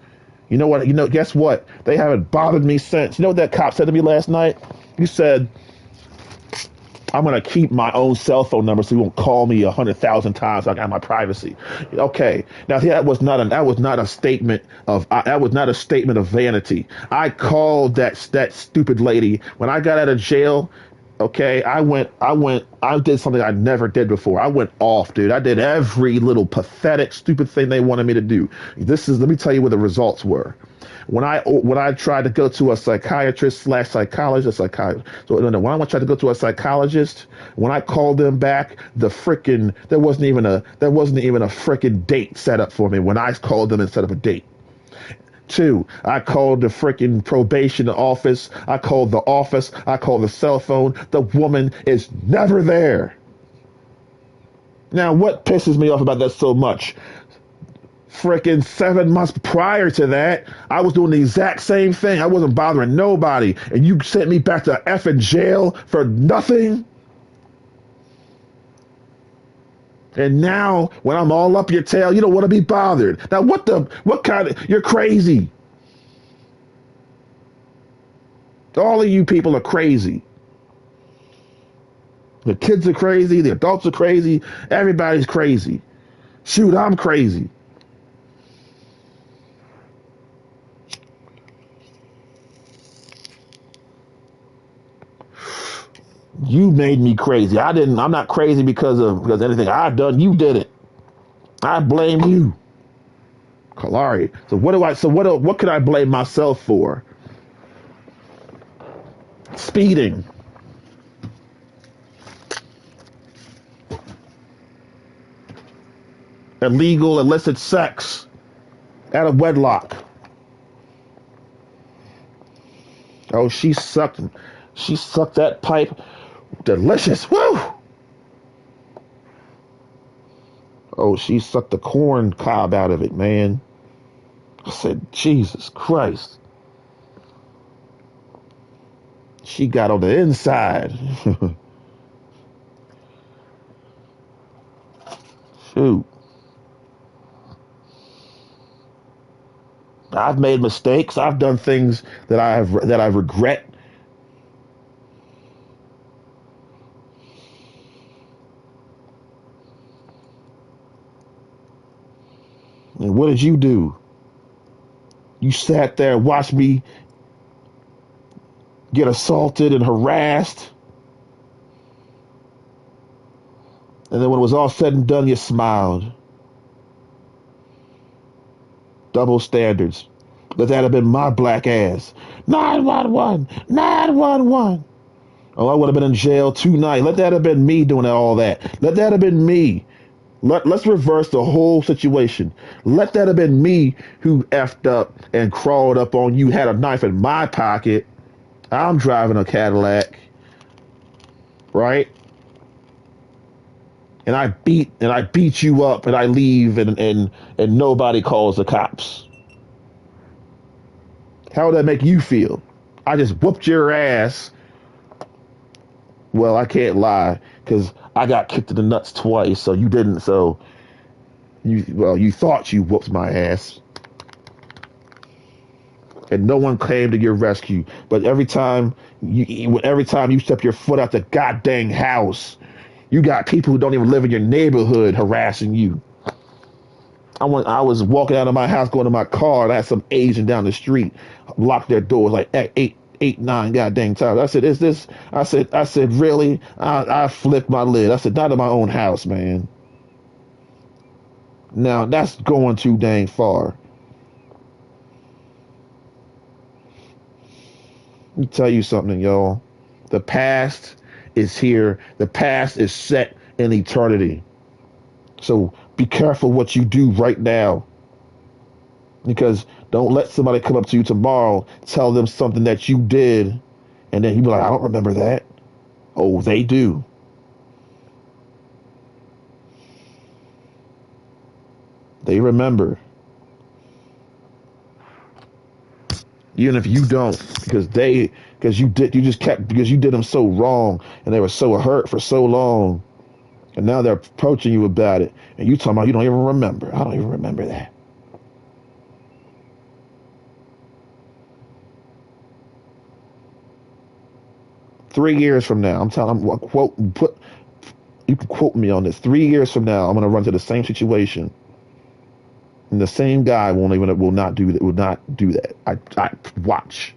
You know what? Guess what? They haven't bothered me since. You know what that cop said to me last night? He said, I'm gonna keep my own cell phone number so you won't call me 100,000 times. So I got my privacy. Okay. Now that was not a statement of vanity. I called that stupid lady when I got out of jail. Okay, I did something I never did before. I went off, dude. I did every little pathetic, stupid thing they wanted me to do. Let me tell you what the results were. When I tried to go to a psychiatrist / psychologist, when I tried to go to a psychologist, when I called them back, there wasn't even a frickin' date set up for me when I called them and set up a date. Two, I called the freaking probation office. I called the office. I called the cell phone. The woman is never there. Now, what pisses me off about that so much? Freaking 7 months prior to that, I was doing the exact same thing. I wasn't bothering nobody. And you sent me back to effing jail for nothing? And now, when I'm all up your tail, you don't want to be bothered. Now, you're crazy. All of you people are crazy. The kids are crazy. The adults are crazy. Everybody's crazy. Shoot, I'm crazy. You made me crazy. I'm not crazy because anything I've done. You did it. I blame you. Kalari. What could I blame myself for? Speeding. Illegal, illicit sex. Out of wedlock. Oh, she sucked that pipe. Delicious. Woo! Oh, she sucked the corn cob out of it, man. I said, Jesus Christ. She got on the inside. Shoot. I've made mistakes. I've done things that I regret. And what did you do? You sat there and watched me get assaulted and harassed. And then when it was all said and done, you smiled. Double standards. Let that have been my black ass. 911! 911! Oh, I would have been in jail tonight. Let that have been me doing all that. Let that have been me. Let's reverse the whole situation. Let that have been me who effed up and crawled up on you, had a knife in my pocket. I'm driving a Cadillac, right? And I beat you up, and I leave, and nobody calls the cops. How would that make you feel? I just whooped your ass. Well, I can't lie, because I got kicked in the nuts twice, so you didn't. So you thought you whooped my ass, and no one came to your rescue. But every time you step your foot out the goddamn house, you got people who don't even live in your neighborhood harassing you. I was walking out of my house, going to my car, and I had some Asian down the street lock their doors like 9 goddamn times. I said, "Is this?" I said, "Really?" I flipped my lid. I said, "Not in my own house, man." Now that's going too dang far. Let me tell you something, y'all. The past is here. The past is set in eternity. So be careful what you do right now. Because don't let somebody come up to you tomorrow, tell them something that you did, and then you be like, "I don't remember that." Oh, they do. They remember. Even if you don't, because you did them so wrong and they were so hurt for so long, and now they're approaching you about it, and you talking about you don't even remember. I don't even remember that. $3 years from now, you can quote me on this. 3 years from now, I'm gonna run to the same situation, and the same guy will not do that. I watch,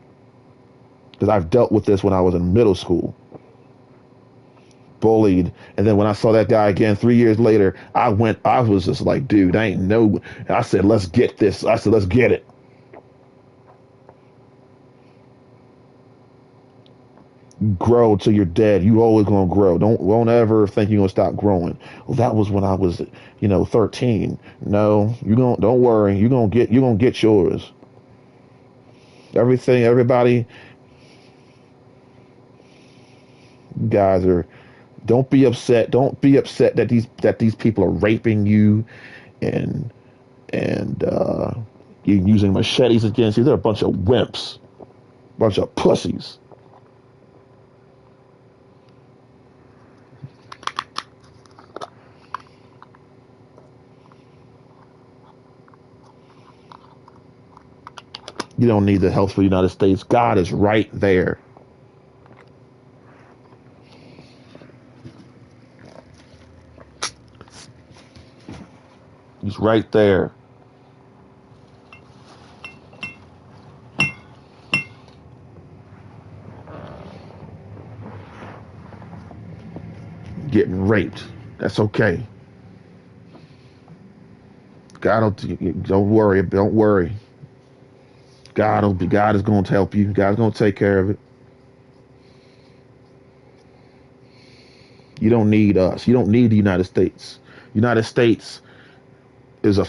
because I've dealt with this when I was in middle school. Bullied, and then when I saw that guy again 3 years later, I was just like, dude, I ain't no. I said, let's get this. I said, let's get it. Grow till you're dead. You always gonna grow. Won't ever think you're gonna stop growing. Well, that was when I was 13. No, don't worry, you're gonna get yours. Everybody, guys are. Don't be upset. Don't be upset that these people are raping you and you're using machetes against you. They're a bunch of wimps, bunch of pussies. You don't need the help for the United States. God is right there. He's right there. Getting raped. That's okay. Don't worry. Don't worry. God is going to help you. God's going to take care of it. You don't need us. You don't need the United States. United States is a.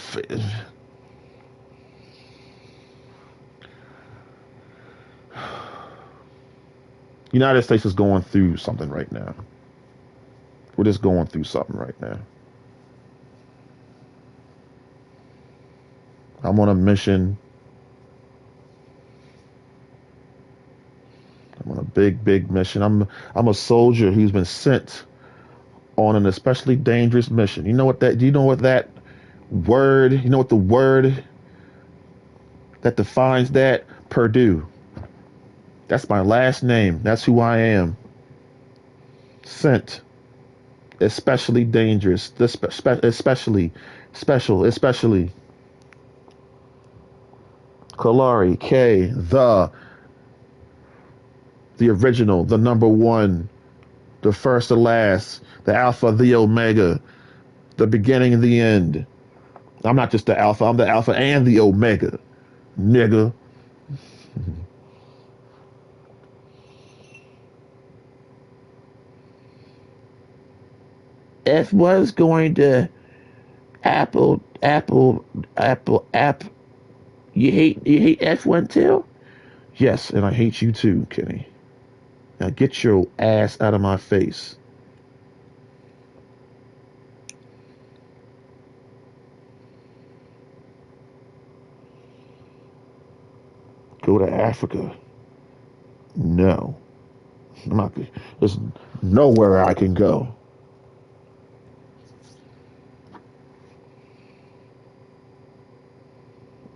United States is going through something right now. We're just going through something right now. I'm on a mission. I'm on a big mission. I'm a soldier who's been sent on an especially dangerous mission. Do you know what that word, what the word that defines that? Purdue. That's my last name. That's who I am. Sent. Especially dangerous. Especially special. Especially. Kalari. K. The original. The number one. The first, the last. The alpha, the omega. The beginning and the end. I'm not just the alpha. I'm the alpha and the omega. Nigga. F was going to Apple. You hate F1 too? Yes, and I hate you too, Kenny. Now get your ass out of my face. Go to Africa. No. I'm not. There's nowhere I can go.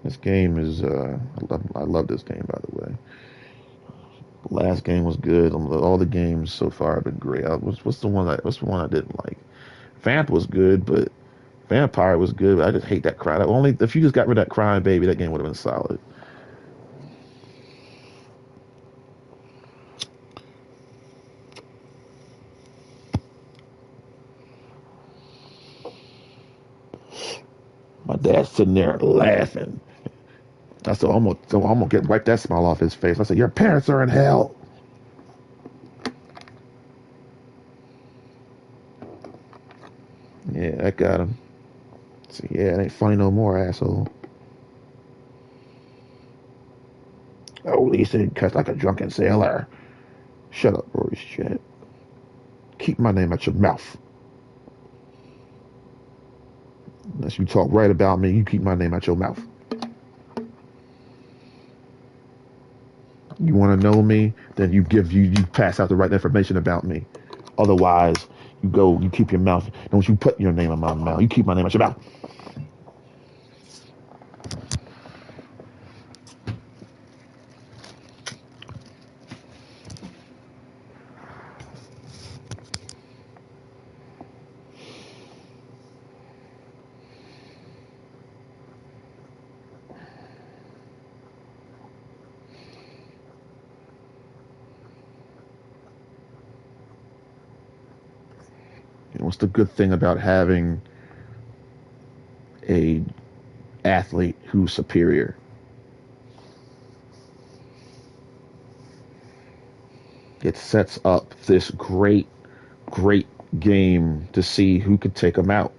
This game is. I love this game, by the way. The last game was good. All the games so far have been great. What's the one I didn't like? Vamp was good, but Vampire was good. But I just hate that cry. Only if you just got rid of that crying baby, that game would have been solid. My dad's sitting there laughing. I said, I'm gonna wipe that smile off his face. I said, your parents are in hell. Yeah, that got him. See, yeah, it ain't funny no more, asshole. Oh, Lisa cussed like a drunken sailor. Shut up, Rory's chat. Keep my name out your mouth. Unless you talk right about me, you keep my name out your mouth. You want to know me, then you pass out the right information about me. Otherwise, you keep your mouth. Don't you put your name in my mouth. You keep my name out your mouth. What's the good thing about having a athlete who's superior? It sets up this great game to see who could take them out.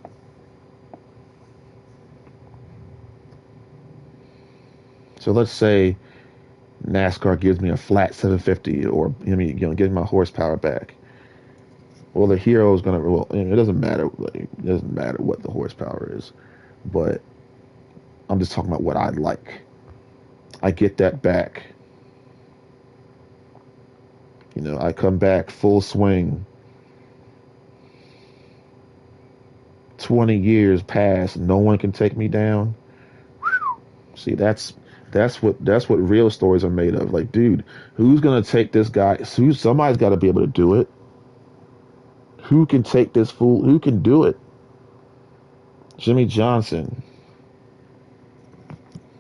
So let's say NASCAR gives me a flat 750, or gives my horsepower back. Well, the hero is gonna. Well, it doesn't matter. It doesn't matter what the horsepower is, but I'm just talking about what I like. I get that back. I come back full swing. 20 years pass, no one can take me down. See, that's what real stories are made of. Like, dude, who's gonna take this guy? Somebody's got to be able to do it. Who can take this fool? Who can do it? Jimmy Johnson.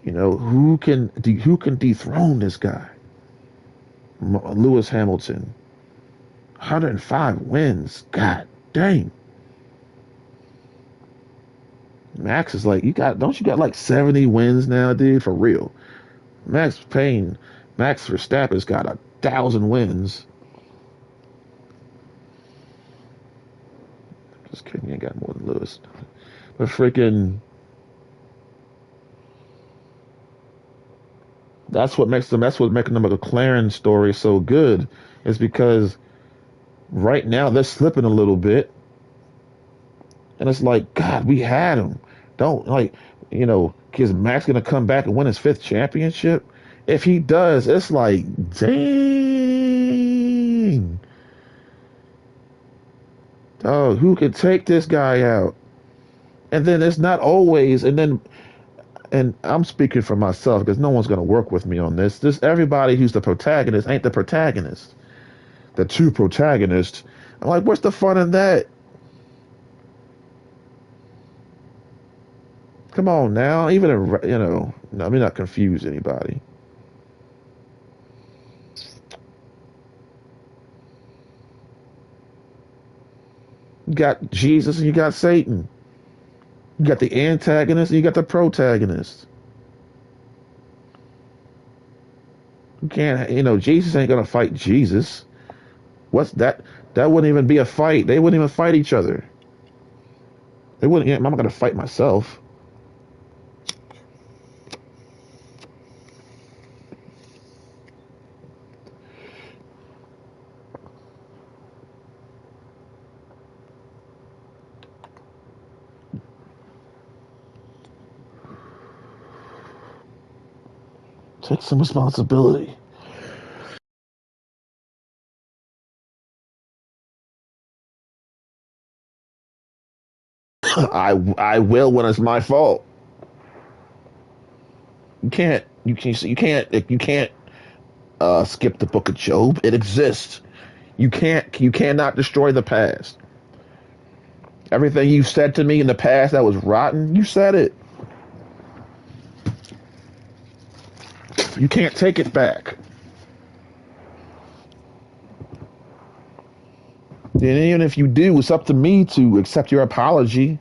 Who can dethrone this guy? Lewis Hamilton. 105 wins. God dang. Max is like, don't you got like 70 wins now, dude? For real. Max Verstappen's got 1,000 wins. Just kidding, he ain't got more than Lewis. But freaking, that's what makes the McLaren story so good, is because right now they're slipping a little bit. And it's like, God, we had him. Don't, is Max going to come back and win his 5th championship? If he does, it's like, dang. Dog, who can take this guy out? And then it's not always, and I'm speaking for myself because no one's going to work with me on this. Everybody who's the protagonist ain't the protagonist. The two protagonists. I'm like, what's the fun in that? Come on now, even let me not confuse anybody. You got Jesus and you got Satan. You got the antagonist and you got the protagonist. You can't, Jesus ain't gonna fight Jesus. What's that? That wouldn't even be a fight. They wouldn't even fight each other. They wouldn't. I'm not gonna fight myself. Take some responsibility. I will when it's my fault. You can't skip the book of Job. It exists. You cannot destroy the past. Everything you said to me in the past that was rotten, you said it. You can't take it back. And even if you do, it's up to me to accept your apology.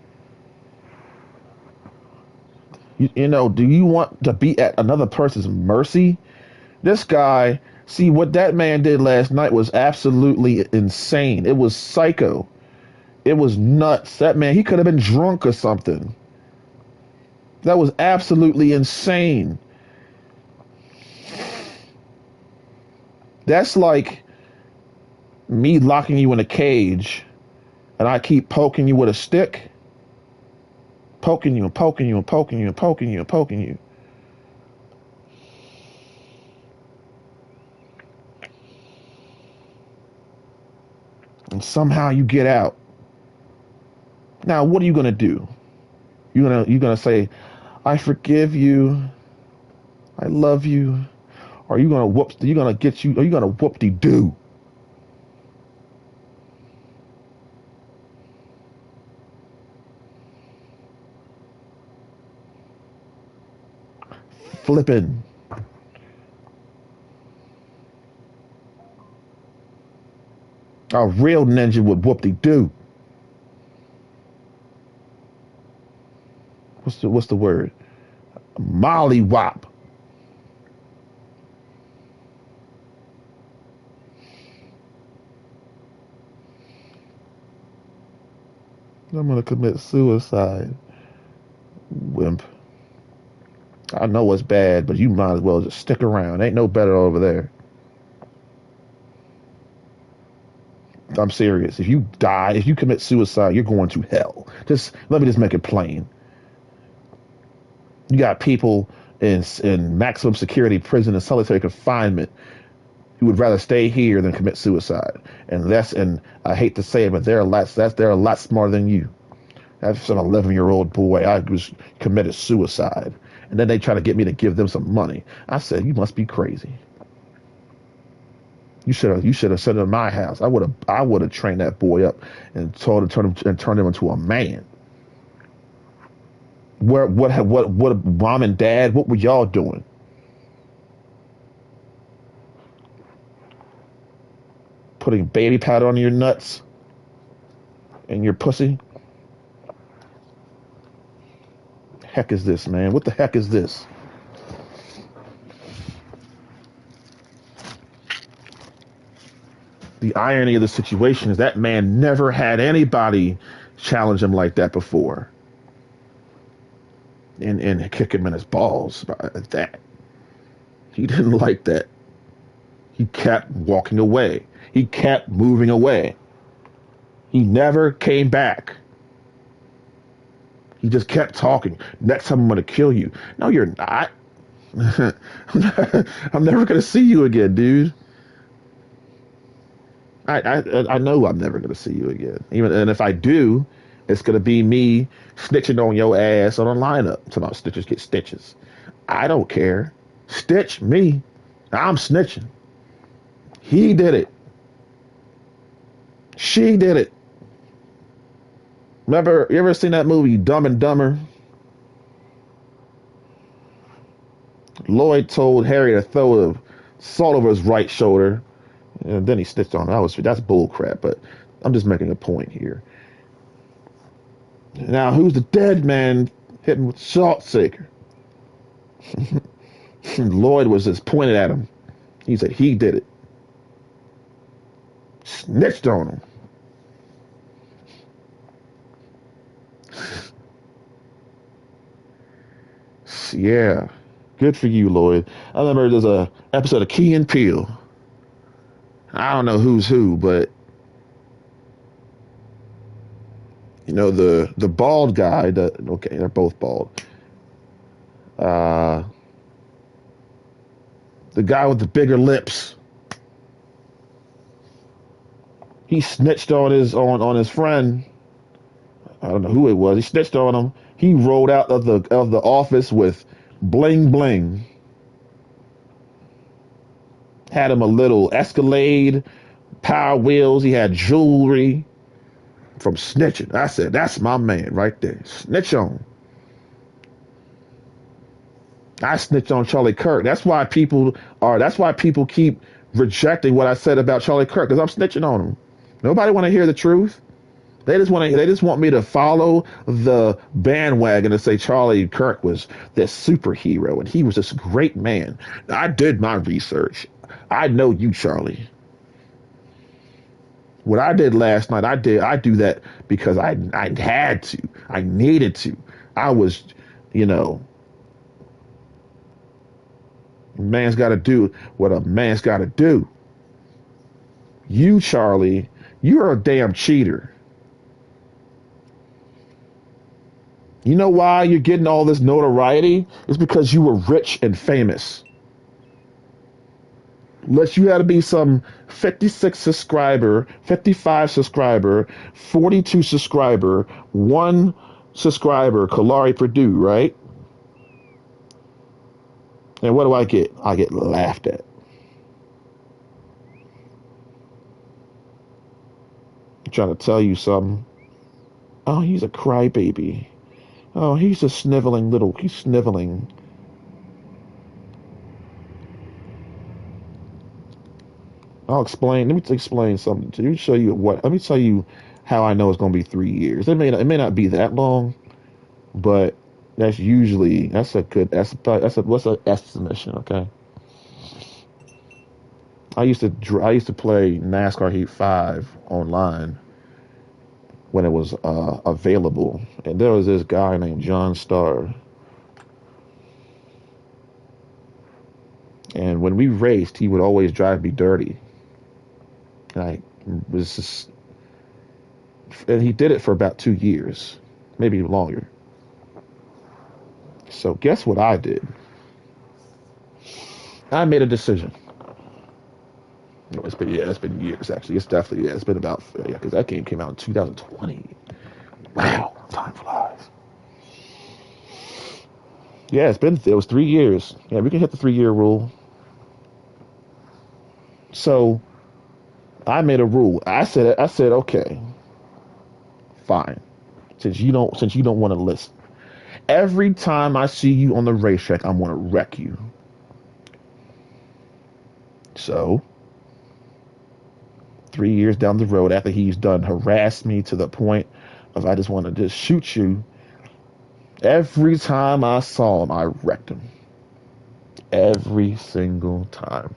Do you want to be at another person's mercy? This guy, see, what that man did last night was absolutely insane. It was psycho. It was nuts. That man, he could have been drunk or something. That was absolutely insane. That's like me locking you in a cage and I keep poking you with a stick. poking you and poking you and poking you and poking you and poking you. And somehow you get out. Now, what are you gonna do? You're gonna say, I forgive you, I love you, or are you gonna whoop-de-doo? Flipping. A real ninja would whoop-de-doo. What's the word? Molly wop. I'm gonna commit suicide. Wimp. I know it's bad, but you might as well just stick around. Ain't no better over there. I'm serious. If you commit suicide, you're going to hell. Let me just make it plain. You got people in maximum security prison and solitary confinement who would rather stay here than commit suicide. And I hate to say it, but they're a lot smarter than you. That's some 11-year-old boy. I was committed suicide, and then they try to get me to give them some money. I said, you must be crazy. You should have sent him to my house. I would have trained that boy up and turned him into a man. What mom and dad, what were y'all doing? Putting baby powder on your nuts and your pussy? Heck is this, man? What the heck is this? The irony of the situation is that man never had anybody challenge him like that before. And kick him in his balls about that. He didn't like that. He kept walking away. He kept moving away. He never came back. He just kept talking. Next time I'm going to kill you. No, you're not. I'm never going to see you again, dude. I know I'm never going to see you again. And if I do, it's going to be me snitching on your ass on a lineup. Talking about stitches get stitches. I don't care. Stitch me. I'm snitching. He did it. She did it. Remember, you ever seen that movie Dumb and Dumber? Lloyd told Harry to throw a salt over his right shoulder, and then he snitched on him. That's bull crap, but I'm just making a point here. Now, who's the dead man hitting with salt shaker? Lloyd was just pointed at him. He said he did it. Snitched on him. Yeah. Good for you, Lloyd. I remember there's a episode of Key and Peele. I don't know who's who, but you know the bald guy. Okay, they're both bald. The guy with the bigger lips. He snitched on his friend. I don't know who it was. He snitched on him. He rolled out of the office with bling bling. Had him a little Escalade, Power Wheels. He had jewelry from snitching. I said, that's my man right there. Snitch on. I snitched on Charlie Kirk. That's why people keep rejecting what I said about Charlie Kirk, because I'm snitching on him. Nobody want to hear the truth. They just want me to follow the bandwagon and say Charlie Kirk was this superhero and he was this great man. I did my research. I know you, Charlie. What I did last night, I do that because I had to. I needed to. I was, man's got to do what a man's got to do. You, Charlie, you're a damn cheater. You know why you're getting all this notoriety? It's because you were rich and famous. Unless you had to be some 56 subscriber, 55 subscriber, 42 subscriber, 1 subscriber, Kalari Purdue, right? And what do I get? I get laughed at. I'm trying to tell you something. Oh, he's a crybaby. Oh, he's a sniveling little. He's sniveling. I'll explain. Let me explain something to you. Show you what. Let me tell you how I know it's going to be 3 years. It may not be that long, but that's a good. What's an estimation? Okay. I used to play NASCAR Heat 5 online when it was available, and there was this guy named John Starr, and when we raced, he would always drive me dirty. And I was just, and he did it for about 2 years, maybe longer. So guess what I did? I made a decision. No, it's been years actually. It's definitely it's been about because that game came out in 2020. Wow, time flies. Yeah, it was 3 years. Yeah, we can hit the 3 year rule. So I made a rule. I said okay, fine. Since you don't want to listen. Every time I see you on the racetrack, I'm gonna wreck you. So 3 years down the road, after he's done harassed me to the point of I just want to just shoot you, every time I saw him, I wrecked him. Every single time.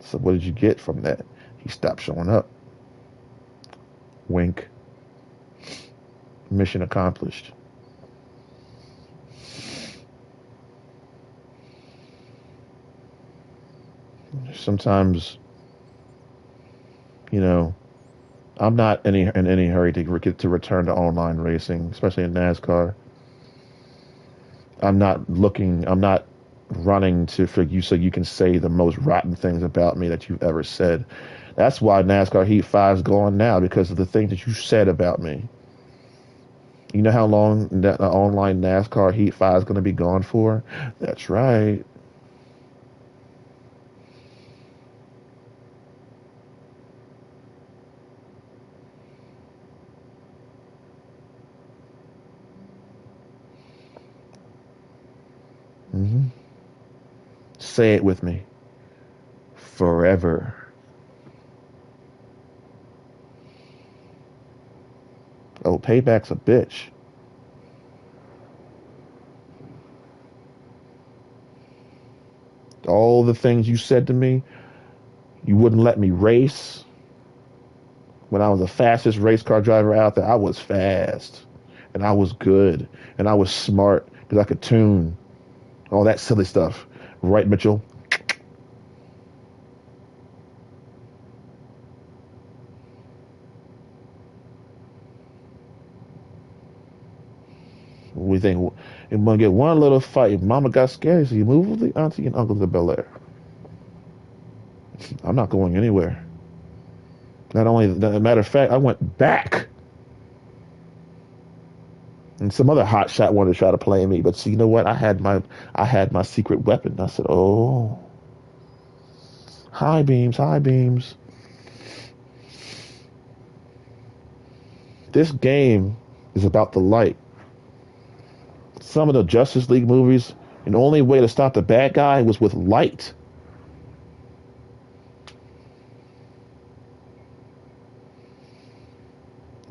So what did you get from that? He stopped showing up. Wink. Mission accomplished. Sometimes, you know, I'm not in any hurry to return to online racing, especially in NASCAR. I'm not running for you so you can say the most rotten things about me that you've ever said. That's why NASCAR Heat 5 is going now, because of the things that you said about me. You know how long that online NASCAR Heat 5 is going to be gone for? That's right. hmm Say it with me. Forever. Oh, payback's a bitch. All the things you said to me, you wouldn't let me race. When I was the fastest race car driver out there, I was fast. And I was good. And I was smart because I could tune. All that silly stuff. Right, Mitchell? We think you're going to get one little fight. Mama got scared, so you move with the auntie and uncle to Bel Air. I'm not going anywhere. Not only, as a matter of fact, I went back. And some other hot shot wanted to try to play me, but see, you know what? I had my secret weapon. I said, "Oh, high beams, high beams." This game is about the light. Some of the Justice League movies, and the only way to stop the bad guy was with light.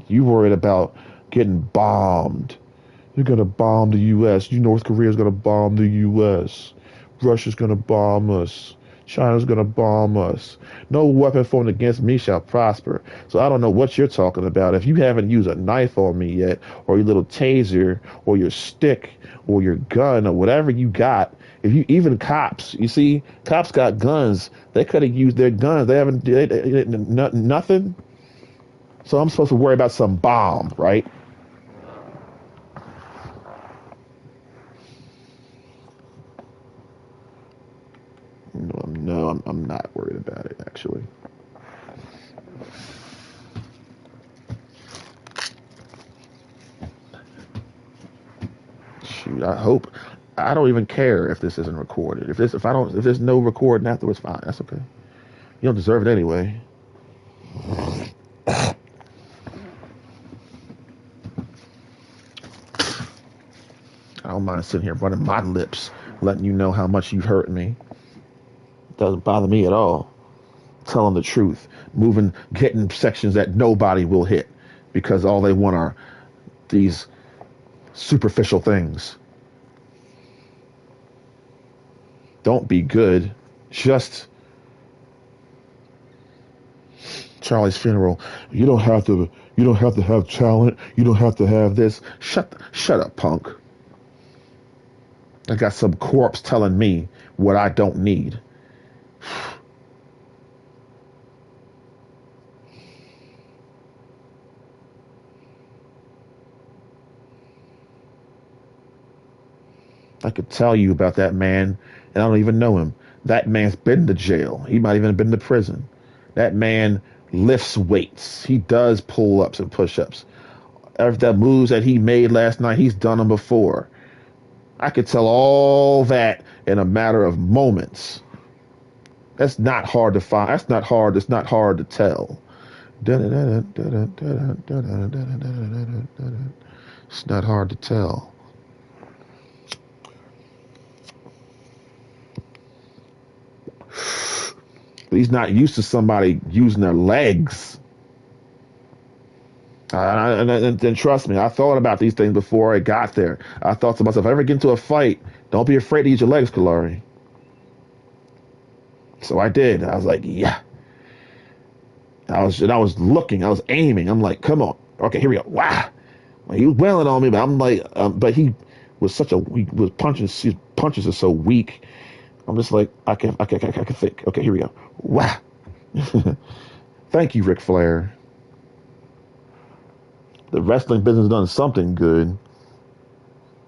You worried about getting bombed. You're gonna bomb the U.S. North Korea's gonna bomb the U.S. Russia's gonna bomb us. China's gonna bomb us. No weapon formed against me shall prosper. So I don't know what you're talking about. If you haven't used a knife on me yet, or your little taser, or your stick, or your gun, or whatever you got, if you even cops, you see, cops got guns. They could have used their guns. They haven't nothing. So I'm supposed to worry about some bomb, right? No, I'm not worried about it, actually. Shoot, I hope. I don't even care if this isn't recorded. If there's no recording afterwards, fine. That's okay. You don't deserve it anyway. I don't mind sitting here running my lips, letting you know how much you've hurt me. It doesn't bother me at all. Telling the truth, getting sections that nobody will hit because all they want are these superficial things. Don't be good. Just Charlie's funeral. You don't have to. You don't have to have talent. You don't have to have this. Shut up, punk. I got some corpse telling me what I don't need. I could tell you about that man, and I don't even know him. That man's been to jail. He might even have been to prison. That man lifts weights. He does pull-ups and push-ups. The moves that he made last night, he's done them before. I could tell all that in a matter of moments. That's not hard to find. That's not hard. It's not hard to tell. It's not hard to tell. But he's not used to somebody using their legs. And trust me, I thought about these things before I got there. I thought to myself, if I ever get into a fight, don't be afraid to use your legs, Kalari. So I did. I was like, yeah. I was looking, I was aiming. I'm like, come on. Okay, here we go. Wow. He was wailing on me, but I'm like, but he was such a weak, was punching, his punches are so weak. I'm just like, I can think. Okay, here we go. Wow. Thank you, Ric Flair. The wrestling business done something good.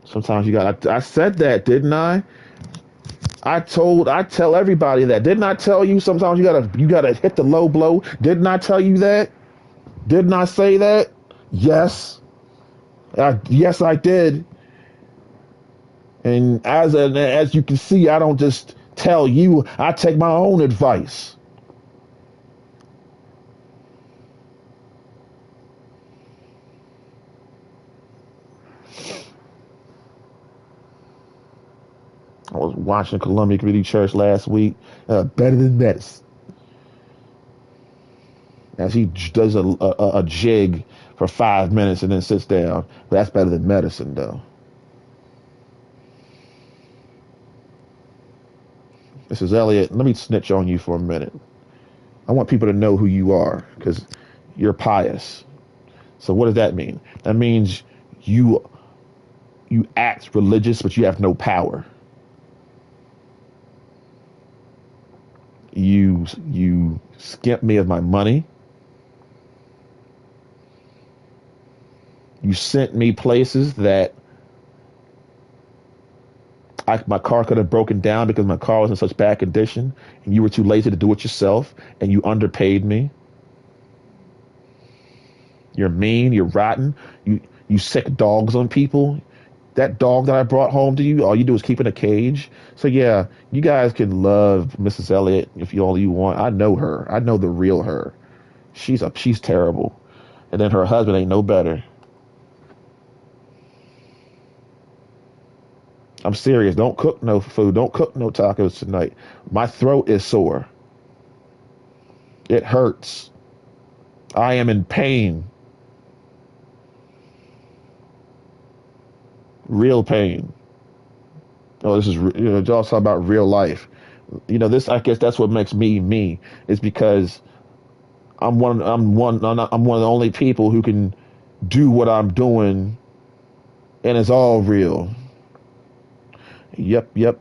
Sometimes you got. I said that, didn't I? I tell everybody that. Didn't I tell you? Sometimes you gotta hit the low blow. Didn't I tell you that? Didn't I say that? Yes. Yes, I did. And as you can see, I don't just tell you. I take my own advice. I was watching Columbia Community Church last week. Better than medicine. As he does a jig for 5 minutes and then sits down. That's better than medicine, though. Mrs. Elliott, let me snitch on you for a minute. I want people to know who you are because you're pious. So what does that mean? That means you act religious, but you have no power. You skimp me of my money. You sent me places that my car could have broken down because my car was in such bad condition, and you were too lazy to do it yourself, and you underpaid me. You're mean. You're rotten. You sick dogs on people. That dog that I brought home to you, all you do is keep in a cage. So yeah, you guys can love Mrs. Elliott if all you want. I know her. I know the real her. She's terrible. And then her husband ain't no better. I'm serious. Don't cook no food. Don't cook no tacos tonight. My throat is sore. It hurts. I am in pain. Real pain. Oh, this is y'all talk about real life. This. I guess that's what makes me me. Is because I'm one of the only people who can do what I'm doing, and it's all real. Yep.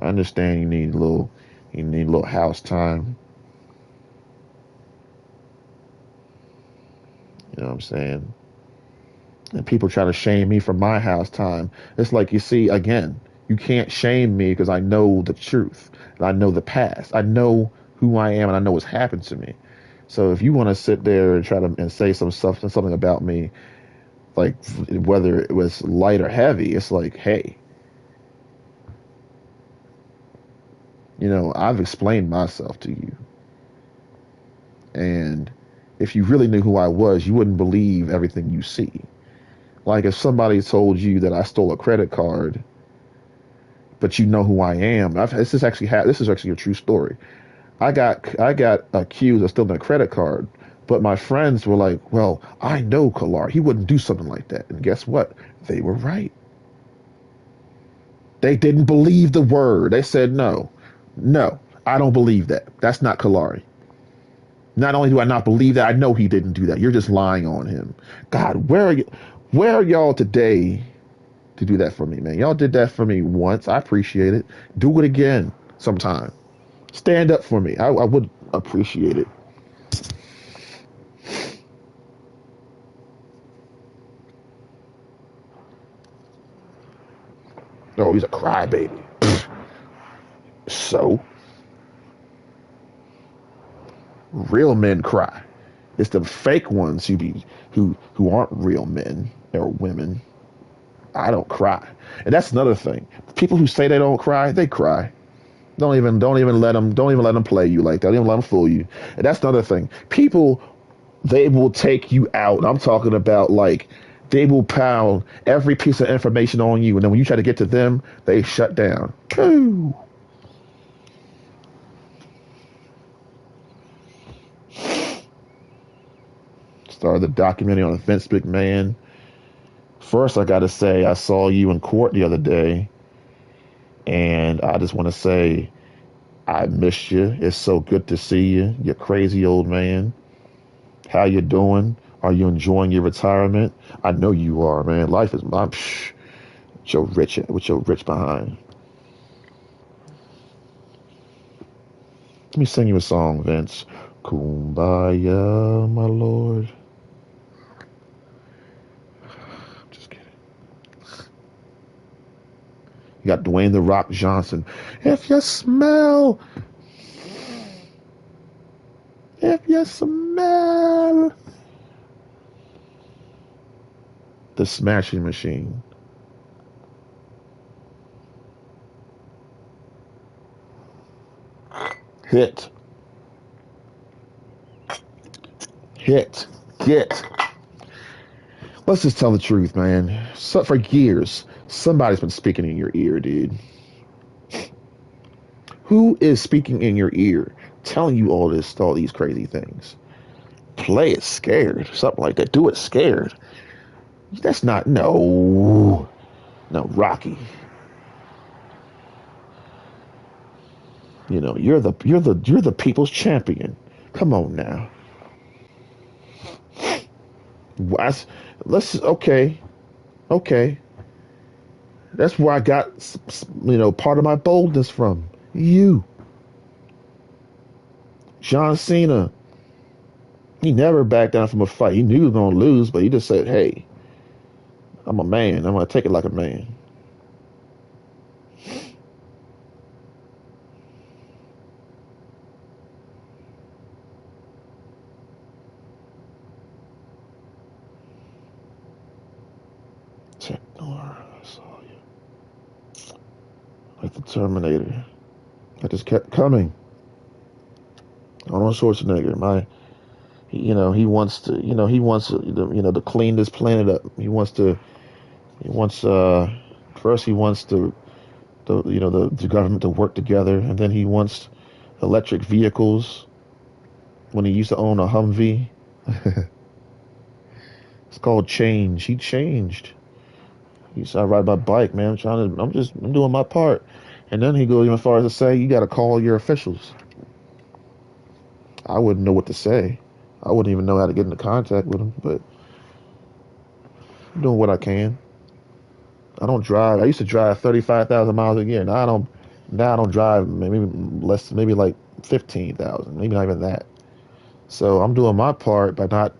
I understand you need a little house time. You know what I'm saying? And people try to shame me for my house time. It's like, you see, again, you can't shame me because I know the truth. And I know the past. I know who I am and I know what's happened to me. So if you want to sit there and try to and say some stuff, something about me, like whether it was light or heavy, it's like, hey, I've explained myself to you. And if you really knew who I was, you wouldn't believe everything you see. Like if somebody told you that I stole a credit card, but you know who I am. This is actually a true story. I got accused of stealing a credit card, but my friends were like, "Well, I know Kalar. He wouldn't do something like that." And guess what? They were right. They didn't believe the word. They said, "No, no, I don't believe that. That's not Kalari. Not only do I not believe that, I know he didn't do that. You're just lying on him." God, where are you? Where are y'all today to do that for me, man? Y'all did that for me once. I appreciate it. Do it again sometime. Stand up for me. I would appreciate it. Oh, he's a crybaby. So, real men cry. It's the fake ones who aren't real men or women. I don't cry, and that's another thing. People who say they don't cry, they cry. Don't even let them play you like that. Don't even let them fool you. And that's another thing. People, they will take you out. I'm talking about like they will pound every piece of information on you, and then when you try to get to them, they shut down. Pooh. Started the documentary on Vince McMahon. First, I got to say, I saw you in court the other day, and I just want to say I missed you. It's so good to see you. You crazy old man. How you doing? Are you enjoying your retirement? I know you are, man. Life is my with your rich behind. Let me sing you a song, Vince. Kumbaya, my lord. Just kidding. You got Dwayne the Rock Johnson. If you smell the Smashing Machine. Hit, hit, get. Let's just tell the truth, man. So, for years, somebody's been speaking in your ear, dude. Who is speaking in your ear, telling you all these crazy things? Play it scared, something like that. Do it scared. That's not no Rocky. You're the people's champion. Come on now. Let's okay. That's where I got part of my boldness from. You, John Cena. He never backed down from a fight. He knew he was gonna lose, but he just said, "Hey, I'm a man. I'm gonna take it like a man." Check Nora, I saw you. Like the Terminator. I just kept coming. Arnold Schwarzenegger, he wants to clean this planet up. First he wants the government to work together, and then he wants electric vehicles. When he used to own a Humvee, it's called change. He changed. He said, "I ride my bike, man. I'm doing my part." And then he goes even far as to say, "You got to call your officials." I wouldn't know what to say. I wouldn't even know how to get into contact with him, but I'm doing what I can. I don't drive. I used to drive 35,000 miles a year. Now I don't. Now I don't drive maybe less, maybe like 15,000, maybe not even that. So I'm doing my part by not,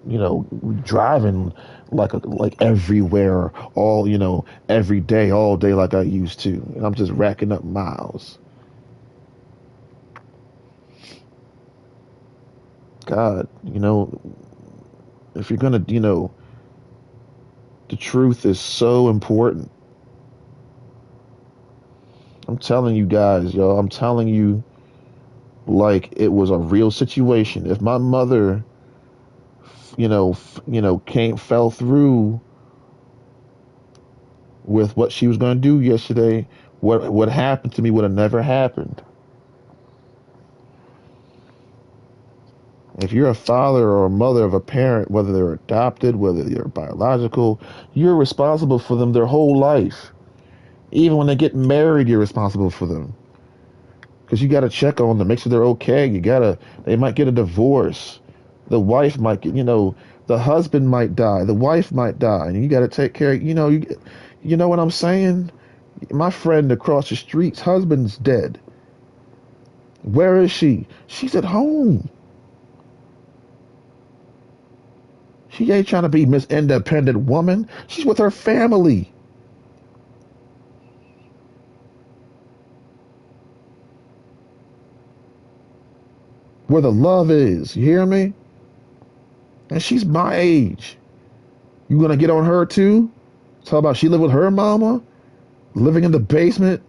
driving like everywhere, all, every day, all day like I used to. And I'm just racking up miles. God, if you're gonna, the truth is so important. I'm telling you guys, yo, I'm telling you like it was a real situation. If my mother, came fell through with what she was going to do yesterday, what happened to me would have never happened. If you're a father or a mother of a parent, whether they're adopted, whether they're biological, you're responsible for them their whole life. Even when they get married, you're responsible for them. Because you got to check on them, make sure they're okay. They might get a divorce. The wife might get, the husband might die. The wife might die. And you got to take care, you know what I'm saying? My friend across the street's husband's dead. Where is she? She's at home. She ain't trying to be Miss Independent Woman. She's with her family. Where the love is. You hear me? And she's my age. You gonna get on her too? Talk about she live with her mama? Living in the basement?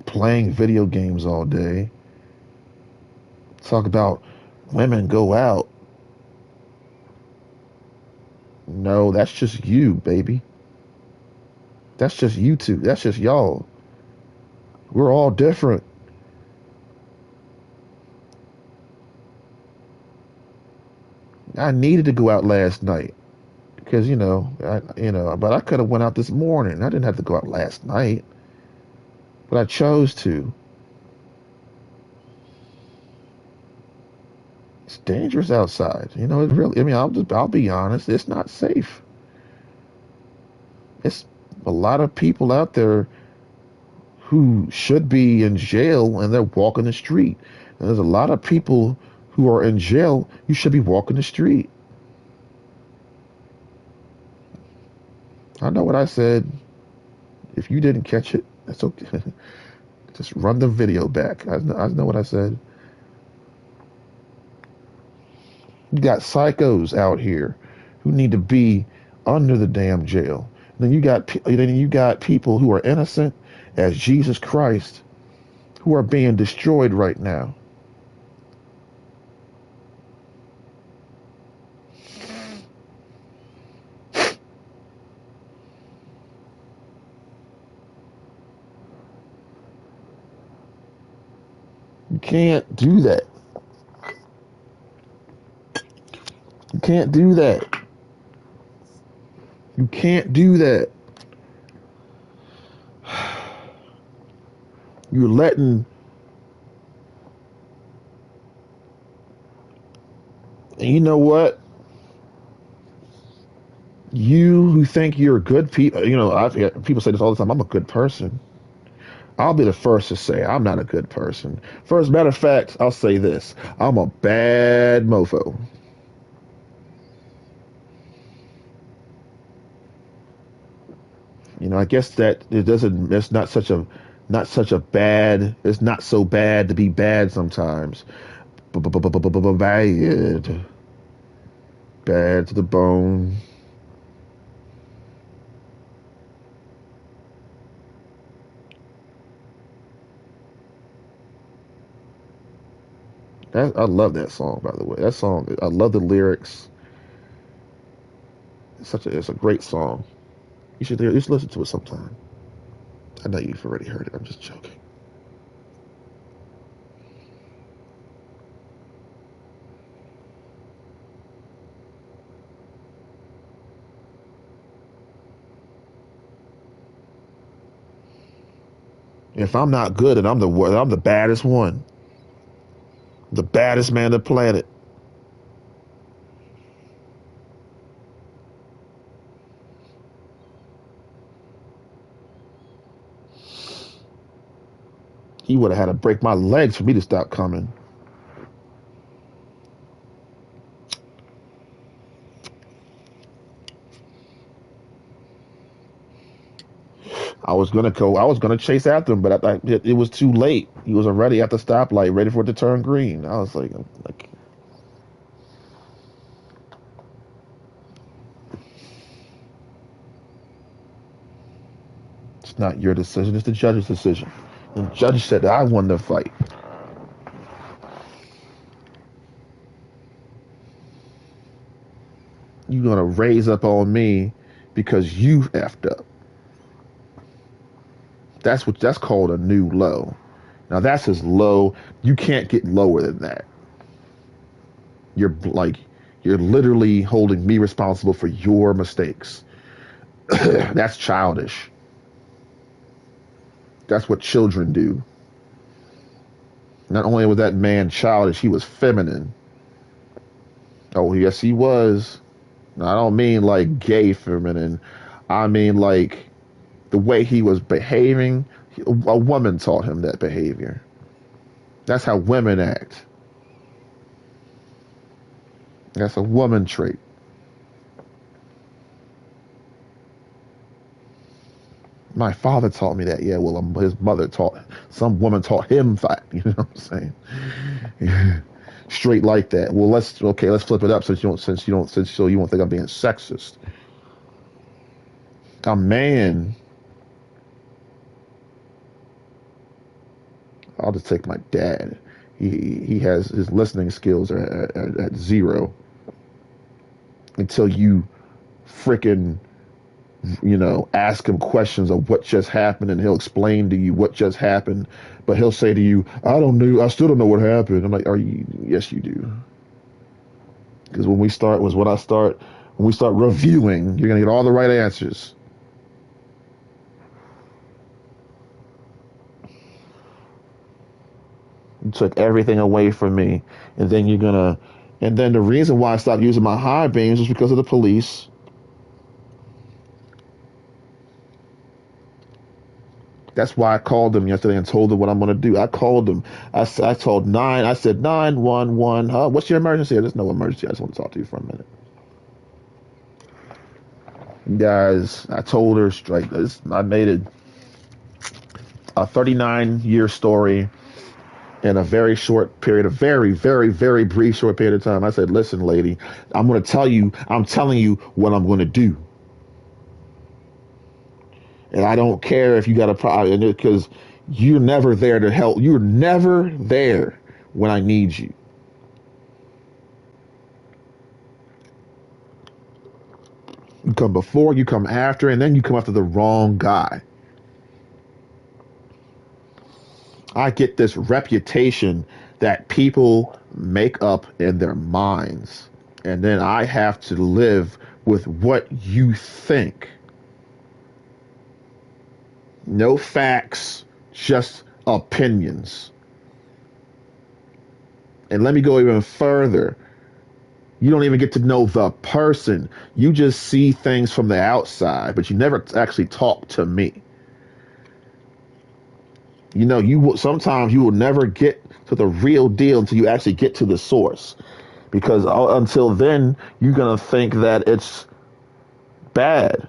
Playing video games all day. Talk about women go out. No, that's just you, baby. That's just you two. That's just y'all. We're all different. I needed to go out last night because but I could have went out this morning. I didn't have to go out last night, but I chose to. It's dangerous outside. It really. I mean, I'll be honest. It's not safe. It's a lot of people out there who should be in jail and they're walking the street. And there's a lot of people who are in jail. You should be walking the street. I know what I said. If you didn't catch it, that's okay. Just run the video back. I know what I said. You got psychos out here who need to be under the damn jail. Then you got people who are innocent as Jesus Christ who are being destroyed right now. You can't do that. You can't do that. You can't do that. You're letting and you know what? You who think you're good people, people say this all the time. I'm a good person. I'll be the first to say I'm not a good person. First matter of fact, I'll say this: I'm a bad mofo. I guess that it doesn't. It's not such a bad. It's not so bad to be bad sometimes. Bad, bad to the bone. I love that song, by the way. That song, I love the lyrics. It's a great song. You should listen to it sometime. I know you've already heard it. I'm just joking. If I'm not good and I'm the baddest one, the baddest man on the planet. He would have had to break my legs for me to stop coming. I was gonna go. I was gonna chase after him, but it was too late. He was already at the stoplight, ready for it to turn green. I was like, it's not your decision. It's the judge's decision. The judge said that I won the fight. You're gonna raise up on me because you effed up. That's called a new low. Now that's as low. You can't get lower than that. You're literally holding me responsible for your mistakes. That's childish. That's what children do. Not only was that man childish, he was feminine. Oh, yes, he was. I don't mean like gay feminine. I mean like the way he was behaving. A woman taught him that behavior. That's how women act. That's a woman trait. My father taught me that. Yeah, well, his mother taught, some woman taught him that. You know what I'm saying? Yeah. Straight like that. Well, let's flip it up since you won't think I'm being sexist. A man, I'll just take my dad. He has his listening skills are at zero until you frickin' ask him questions of what just happened, and he'll explain to you what just happened. But he'll say to you, I still don't know what happened. I'm like, yes, you do. Because when we start reviewing, you're going to get all the right answers. You took everything away from me. And then the reason why I stopped using my high beams was because of the police. That's why I called them yesterday and told them what I'm going to do. I called them. I told I said 911. Huh? What's your emergency? There's no emergency. I just want to talk to you for a minute. Guys, I told her straight. I made it a 39-year story in a very short period, a very, very, very brief short period of time. I said, listen, lady, I'm telling you what I'm going to do. And I don't care if you got a problem, because you're never there to help. You're never there when I need you. You come before, you come after, and then you come after the wrong guy. I get this reputation that people make up in their minds. And then I have to live with what you think. No facts, just opinions. And let me go even further. You don't even get to know the person. You just see things from the outside, but you never actually talk to me. Sometimes you will never get to the real deal until you actually get to the source. Because until then, you're going to think that it's bad.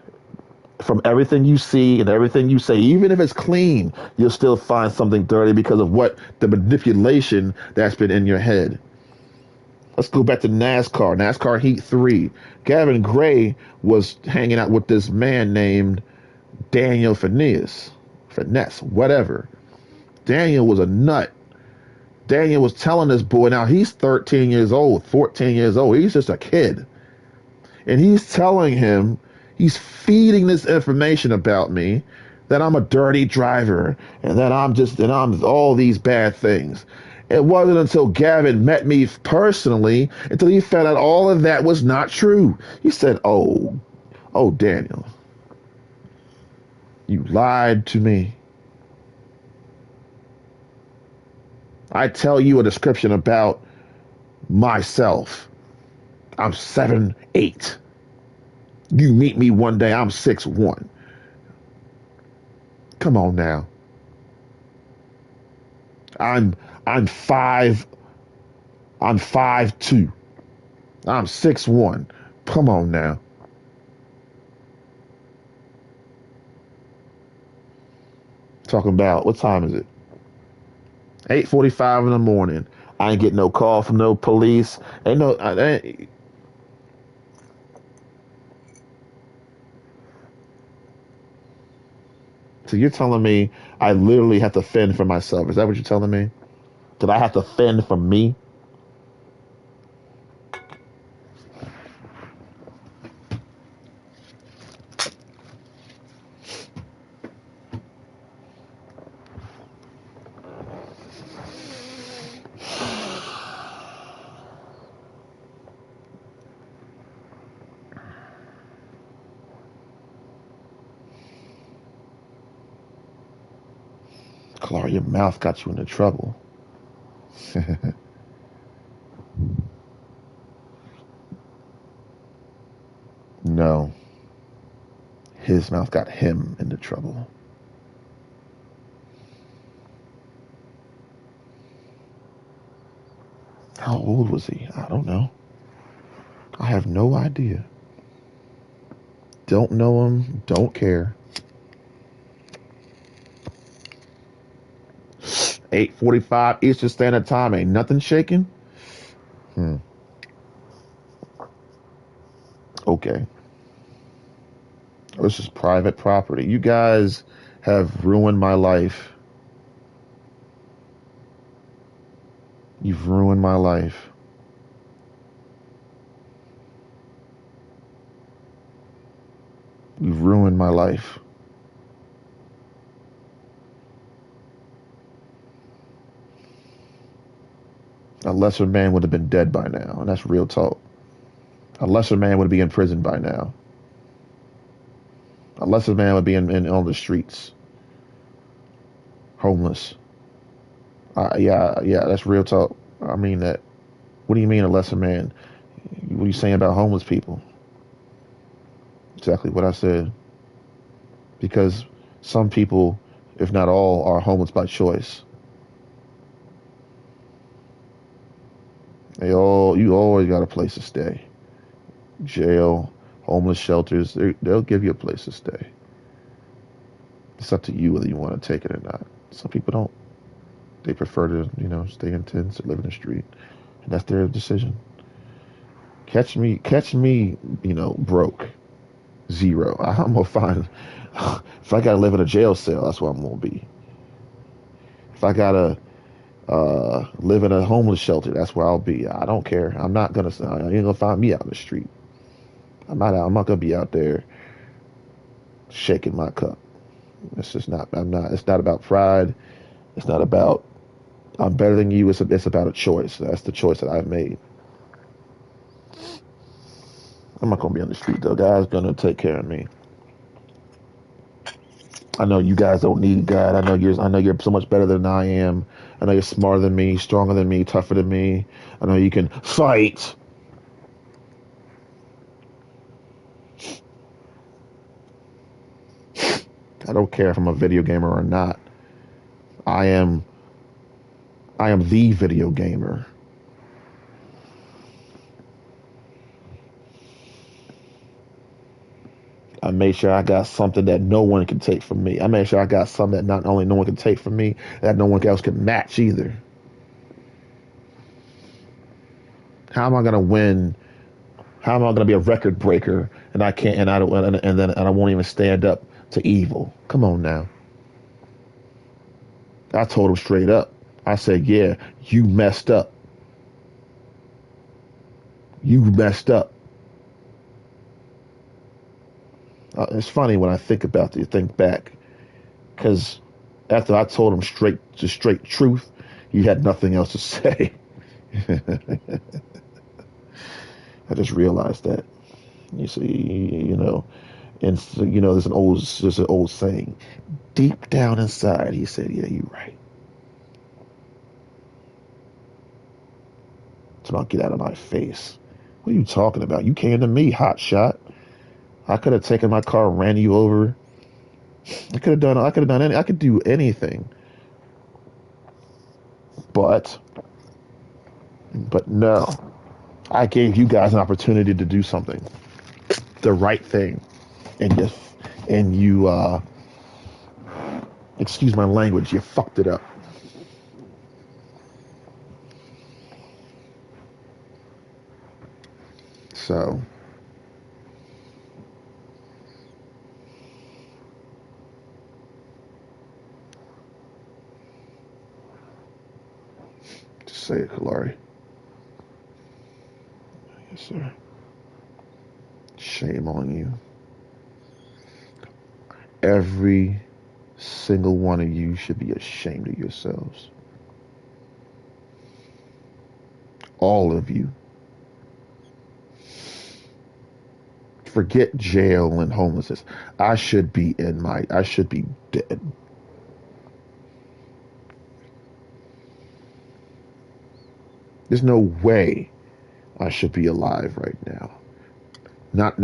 From everything you see and everything you say, even if it's clean, you'll still find something dirty because of the manipulation that's been in your head. Let's go back to NASCAR Heat 3. Gavin Gray was hanging out with this man named Daniel Finesse, whatever. Daniel was a nut. Daniel was telling this boy, now he's 13 years old, 14 years old. He's just a kid. And he's telling him, he's feeding this information about me, that I'm a dirty driver and that I'm all these bad things. It wasn't until Gavin met me personally until he found out all of that was not true. He said, oh, Daniel, you lied to me. I tell you a description about myself. I'm 7'8". You meet me one day, I'm 6'1". Come on now. I'm I'm five I'm 5'2". I'm 6'1". Come on now. Talking about what time is it? 8:45 in the morning. I ain't getting no call from no police. Ain't no. So you're telling me I literally have to fend for myself? Is that what you're telling me? That I have to fend for me? Clara, your mouth got you into trouble. No, his mouth got him into trouble. How old was he? I don't know. I have no idea. Don't know him. Don't care. 8:45 Eastern Standard Time. Ain't nothing shaking. Okay. This is private property. You guys have ruined my life. You've ruined my life. You've ruined my life. A lesser man would have been dead by now, and that's real talk. A lesser man would be in prison by now. A lesser man would be on the streets, homeless. Yeah, that's real talk. I mean that. What do you mean a lesser man? What are you saying about homeless people? Exactly what I said. Because some people, if not all, are homeless by choice. You always got a place to stay. Jail, homeless shelters, they'll give you a place to stay. It's up to you whether you want to take it or not. Some people don't. They prefer to, stay in tents or live in the street, and that's their decision. Catch me, broke, zero. I'm gonna find. If I gotta live in a jail cell, that's what I'm gonna be. If I gotta live in a homeless shelter, that's where I'll be. I don't care. I'm not gonna. You ain't gonna find me out in the street. I'm not gonna be out there shaking my cup. It's just not. I'm not. It's not about pride. It's not about I'm better than you. It's about a choice. That's the choice that I've made. I'm not gonna be on the street though. God's gonna take care of me. I know you guys don't need God. I know you're so much better than I am. I know you're smarter than me, stronger than me, tougher than me. I know you can fight. I don't care if I'm a video gamer or not. I am the video gamer. I made sure I got something that no one can take from me. I made sure I got something that not only no one can take from me, that no one else can match either. How am I gonna win? How am I gonna be a record breaker and I can't and I don't and I won't even stand up to evil? Come on now. I told him straight up. I said, "Yeah, you messed up. You messed up." It's funny when I think back, because after I told him straight truth, he had nothing else to say. I just realized that. You see, and so, there's an old saying. Deep down inside, he said, "Yeah, you're right." So I'll get out of my face. What are you talking about? You came to me, hot shot. I could have taken my car and ran you over. I could have done any. I could do anything. But no, I gave you guys an opportunity to do something, the right thing, and you excuse my language, you fucked it up. So just say it, Kalari. Yes, sir. Shame on you. Every single one of you should be ashamed of yourselves. All of you. Forget jail and homelessness. I should be dead. There's no way I should be alive right now. Not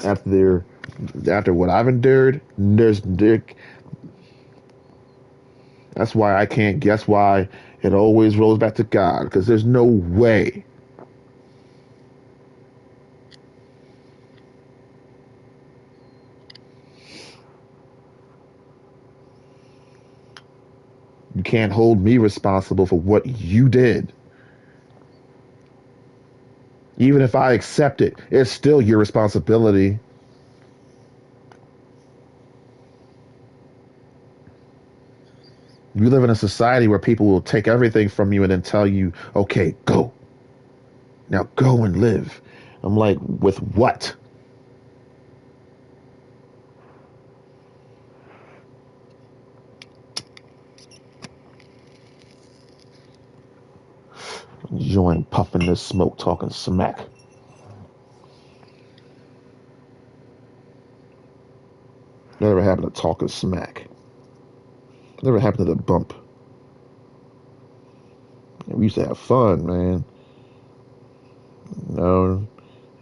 after what I've endured. That's why I can't guess why it always rolls back to God, because there's no way. You can't hold me responsible for what you did. Even if I accept it, it's still your responsibility. We live in a society where people will take everything from you and then tell you, okay, go. Now go and live. I'm like, with what? Enjoying puffing this smoke, talking smack. Never happened to talking smack. Never happened to the bump. We used to have fun, man. No,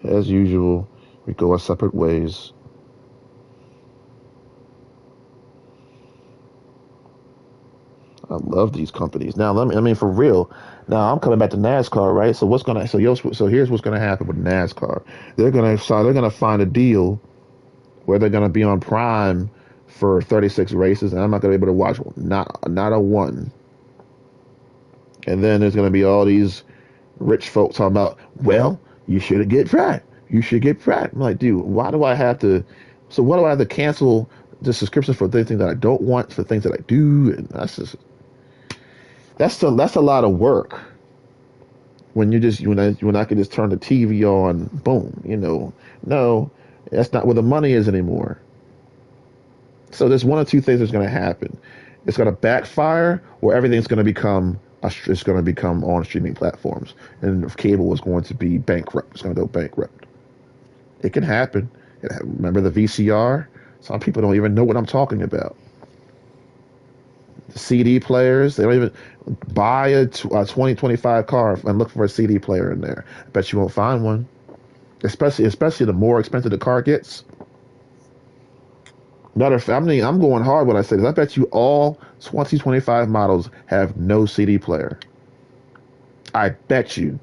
as usual, we go our separate ways. I love these companies. Now, I mean, for real. Now, I'm coming back to NASCAR, right? So here's what's gonna happen with NASCAR. They're gonna find a deal where they're gonna be on Prime for 36 races, and I'm not gonna be able to watch not a one. And then there's gonna be all these rich folks talking about, well, you should get Pratt. You should get Pratt. I'm like, dude, why do I have to? So why do I have to cancel the subscription for things that I don't want for things that I do? And that's a lot of work. When I can just turn the TV on, boom, no, that's not where the money is anymore. So there's one or two things that's going to happen. It's going to backfire, or everything's going to become it's going to become on streaming platforms, and cable is going to be bankrupt. It's going to go bankrupt. It can happen. Remember the VCR? Some people don't even know what I'm talking about. The CD players, they don't even buy a 2025 car and look for a CD player in there. I bet you won't find one. Especially the more expensive the car gets. Matter of fact, I'm going hard when I say this. I bet you all 2025 models have no CD player. I bet you.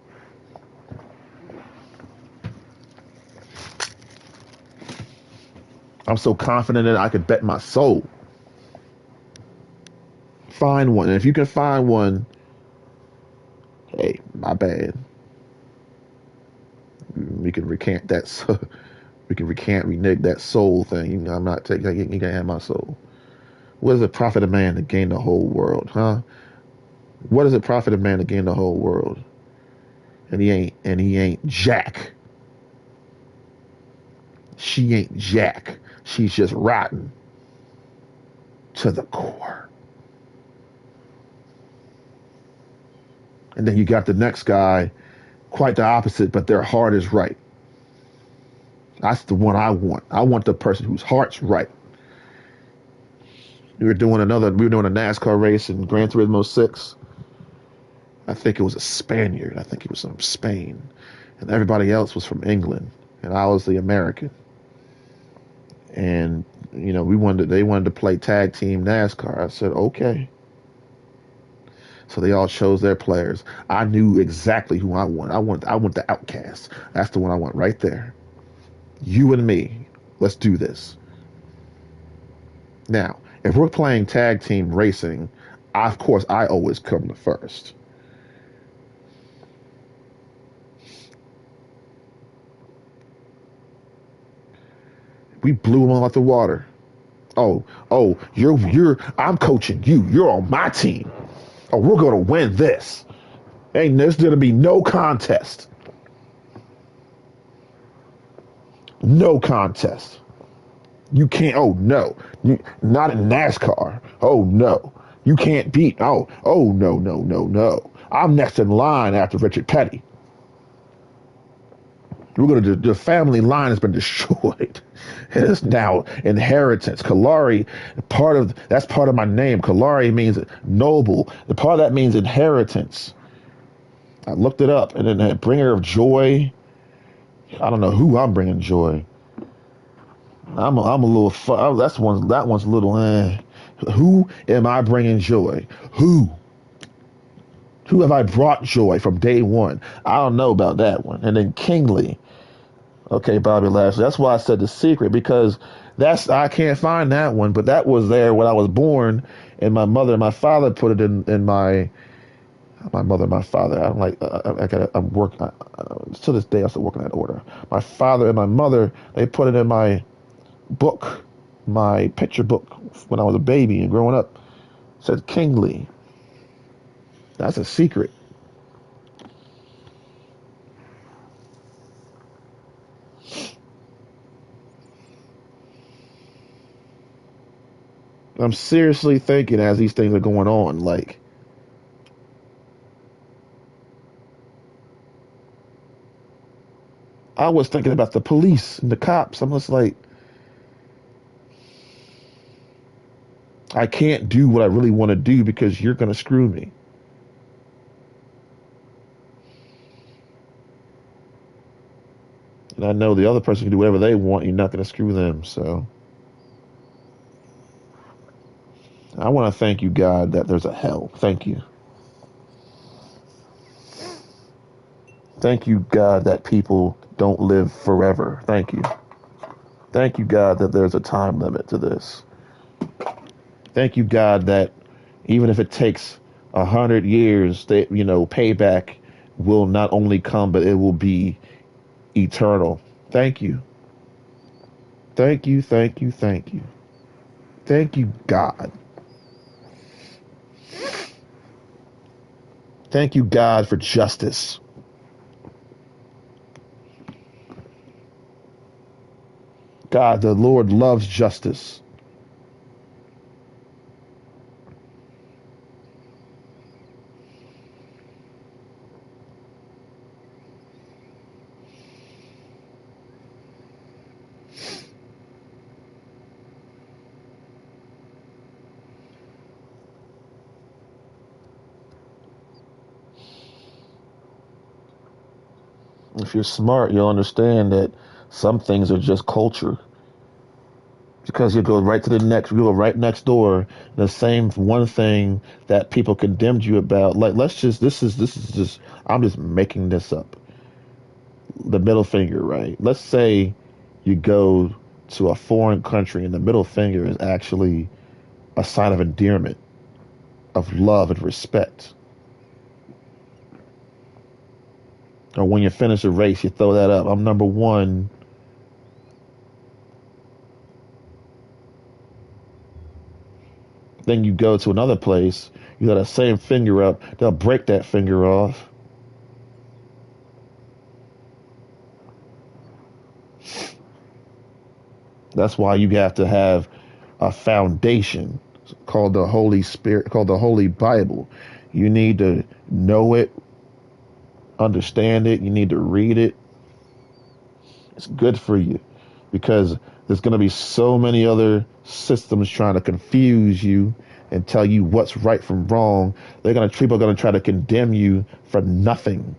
I'm so confident that I could bet my soul. Find one. And if you can find one, hey, my bad. We can recant that. We can renege that soul thing. I'm not taking. You can't have my soul. What does it profit a man to gain the whole world, huh? What does it profit a man to gain the whole world? And he ain't Jack. She ain't Jack. She's just rotten to the core. And then you got the next guy, quite the opposite, but their heart is right. That's the one I want. I want the person whose heart's right. We were doing a NASCAR race in Gran Turismo 6. I think it was a Spaniard. I think he was from Spain. And everybody else was from England. And I was the American. And, they wanted to play tag team NASCAR. I said, okay. So they all chose their players. I knew exactly who I want. I want the outcast. That's the one I want right there. You and me. Let's do this. Now, if we're playing tag team racing, of course I always come to first. We blew them all out the water. Oh, I'm coaching you. You're on my team. Oh, we're gonna win this. Ain't there's gonna be no contest. No contest. You can't. Oh no, not in NASCAR. Oh no, you can't beat. Oh no. I'm next in line after Richard Petty. We're gonna. The family line has been destroyed. It is now inheritance. Kalari, that's part of my name. Kalari means noble. The part of that means inheritance. I looked it up, and then bringer of joy. I don't know who I'm bringing joy. I'm a little. That one's a little. Who am I bringing joy? Who? Who have I brought joy from day one? I don't know about that one. And then Kingly. Okay, Bobby Lashley. That's why I said the secret, because I can't find that one, but that was there when I was born, and my mother and my father put it in my mother and my father. I'm like I'm working to this day. I'm still working that order. My father and my mother, they put it in my book, my picture book when I was a baby and growing up. It said Kingly. That's a secret. I'm seriously thinking as these things are going on, like, I was thinking about the police and the cops. I'm just like, I can't do what I really want to do because you're going to screw me. And I know the other person can do whatever they want. You're not going to screw them. So I want to thank you, God, that there's a hell. Thank you. Thank you, God, that people don't live forever. Thank you. Thank you, God, that there's a time limit to this. Thank you, God, that even if it takes 100 years, that payback will not only come, but it will be eternal. Thank you. Thank you, thank you, thank you. Thank you, God. Thank you, God, for justice. God, the Lord loves justice. If you're smart, you'll understand that some things are just culture. Because you go right to you go right next door, the same one thing that people condemned you about. Like, this is just, I'm just making this up. The middle finger, right? Let's say you go to a foreign country and the middle finger is actually a sign of endearment, of love and respect. Or when you finish a race, you throw that up. I'm number one. Then you go to another place, you got that same finger up, they'll break that finger off. That's why you have to have a foundation called the Holy Spirit, called the Holy Bible. You need to know it, understand it, you need to read it. It's good for you because there's going to be so many other systems trying to confuse you and tell you what's right from wrong. People are going to try to condemn you for nothing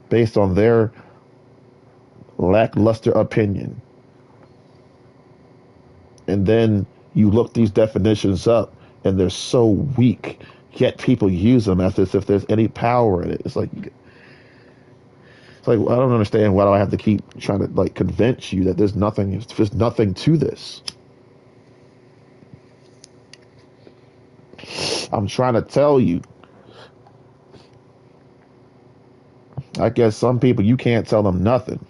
based on their lackluster opinion. And then you look these definitions up and they're so weak Yet people use them as if there's any power in it. It's like I don't understand why do I have to keep trying to like convince you that there's nothing to this. I'm trying to tell you. I guess some people you can't tell them nothing.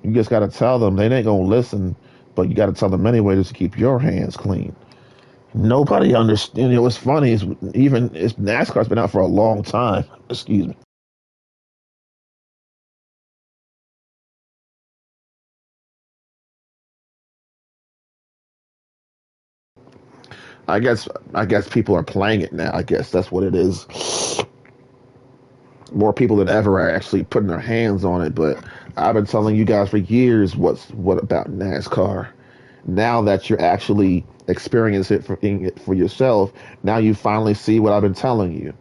You just got to tell them they ain't gonna listen, but you got to tell them anyway just to keep your hands clean. Nobody understands. What's funny is NASCAR's been out for a long time. Excuse me. I guess people are playing it now. I guess that's what it is. More people than ever are actually putting their hands on it. But I've been telling you guys for years what about NASCAR. Now that you're actually experiencing it for yourself, now you finally see what I've been telling you.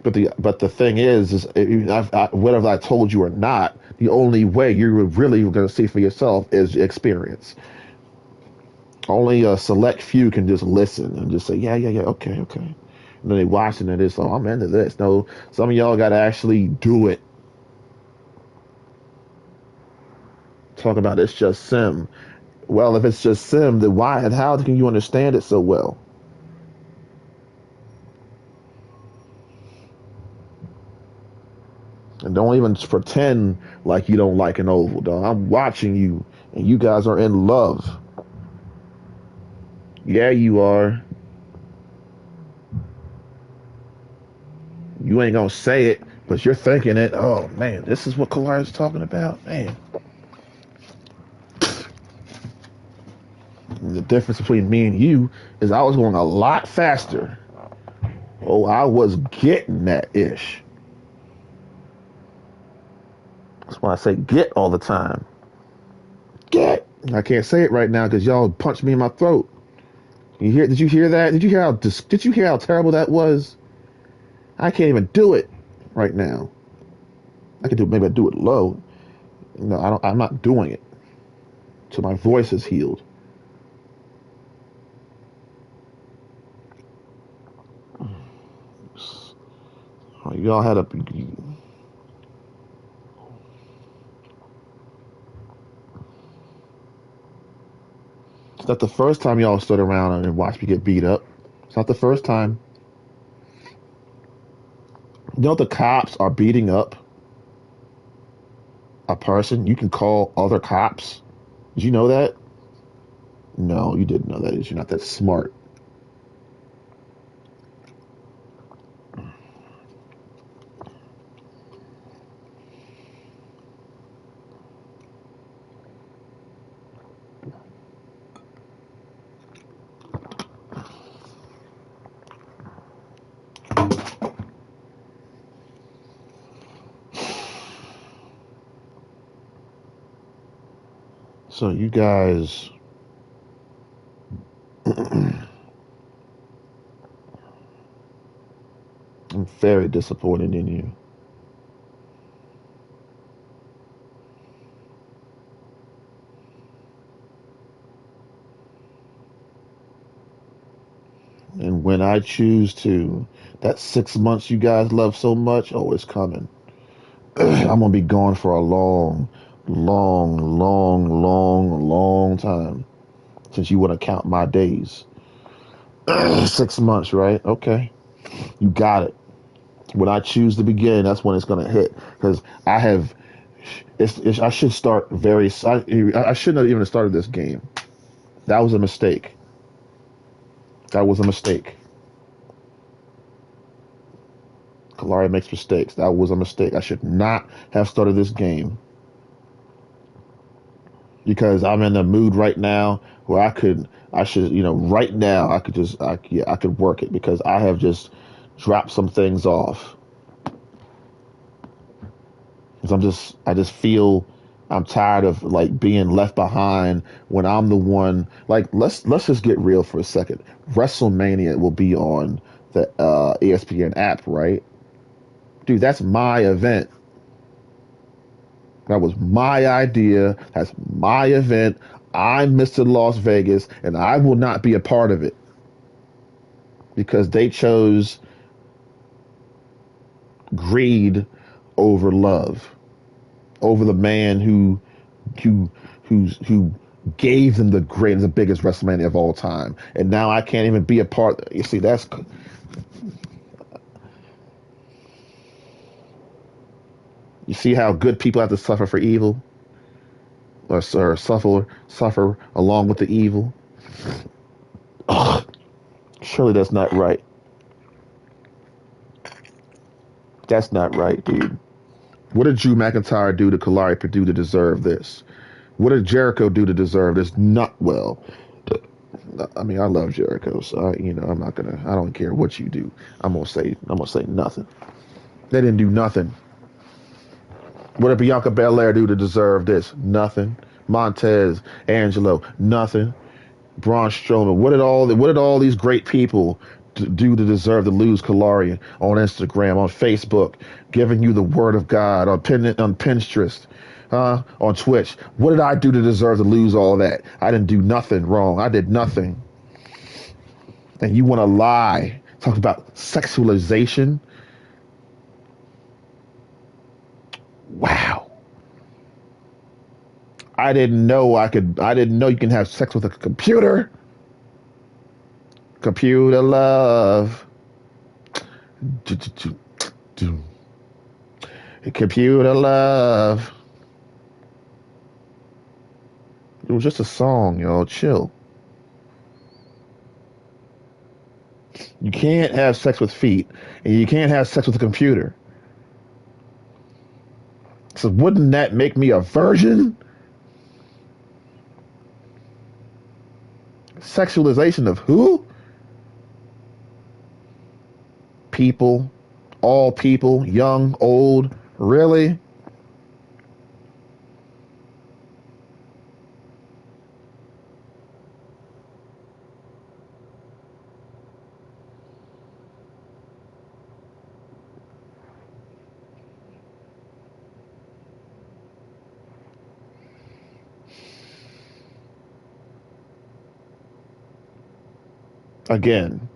But the thing is whether I told you or not, the only way you're really going to see for yourself is experience. Only a select few can just listen and just say, yeah, yeah, yeah, okay, okay. And then they watching it, it's like, I'm into this. No, some of y'all got to actually do it. Talk about it's just sim. Well, if it's just sim, then why and how can you understand it so well? And don't even pretend like you don't like an oval, dog. I'm watching you, and you guys are in love. Yeah, you are. You ain't gonna say it, but you're thinking it. Oh man, this is what Kalar's talking about, man. And the difference between me and you is I was going a lot faster. Oh, I was getting that ish. That's why I say get all the time. Get. I can't say it right now because y'all punched me in my throat. Did you hear that? Did you hear how terrible that was? I can't even do it right now. I could do maybe I do it low. No, I don't. I'm not doing it. So my voice is healed. Y'all had a. It's not the first time y'all stood around and watched me get beat up. It's not the first time. You know the cops are beating up a person. You can call other cops. Did you know that? No, you didn't know that. You're not that smart. So you guys, I'm very disappointed in you. And when I choose to, that 6 months you guys love so much, oh, it's coming. I'm gonna be gone for a long, long, long, long, long time. Since you want to count my days. 6 months, right? Okay. You got it. When I choose to begin, that's when it's gonna hit. Because I have I should start I shouldn't have even started this game. That was a mistake. That was a mistake. Kalari makes mistakes. That was a mistake. I should not have started this game because I'm in a mood right now where I should, right now I could just, yeah, I could work it because I have just dropped some things off. Because I just feel I'm tired of like being left behind when I'm the one. Like let's just get real for a second. WrestleMania will be on the ESPN app, right? Dude, that's my event. That was my idea. That's my event. I'm Mr. Las Vegas, and I will not be a part of it. because they chose greed over love, over the man who who gave them the greatest, the biggest WrestleMania of all time. And now I can't even be a part. You see, that's you see how good people have to suffer for evil, or suffer along with the evil. Ugh, surely that's not right. That's not right, dude. What did Drew McIntyre do to Kalari Purdue to deserve this? What did Jericho do to deserve this? Not well. I mean, I love Jericho, so I'm not gonna. I don't care what you do. I'm gonna say nothing. They didn't do nothing. What did Bianca Belair do to deserve this? Nothing. Montez, Angelo, nothing. Braun Strowman. What did all these great people do to deserve to lose Kalarian on Instagram, on Facebook, giving you the word of God on Pinterest, on Twitch? What did I do to deserve to lose all that? I didn't do nothing wrong. I did nothing. And you want to lie? Talk about sexualization? Wow. I didn't know I could. I didn't know you can have sex with a computer. Computer love. Computer love. It was just a song, y'all. Chill. You can't have sex with feet, and you can't have sex with a computer. So wouldn't that make me a virgin? Sexualization of who? People. All people. Young, old. Really? Again.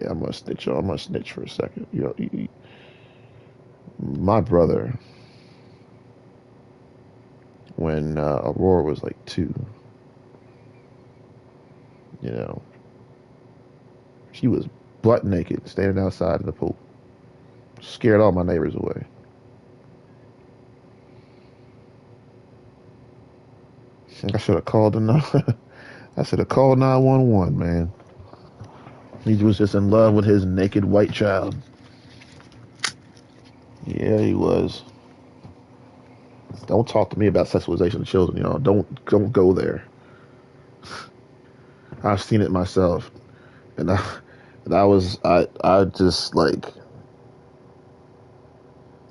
Yeah, I'm gonna snitch. I'm gonna snitch for a second. My brother, when Aurora was like 2, you know, she was butt naked, standing outside in the pool. Scared all my neighbors away. I should have called the I should have called 911, man. He was just in love with his naked white child. Yeah, he was. Don't talk to me about sexualization of children, y'all. Don't go there. I've seen it myself, and I just like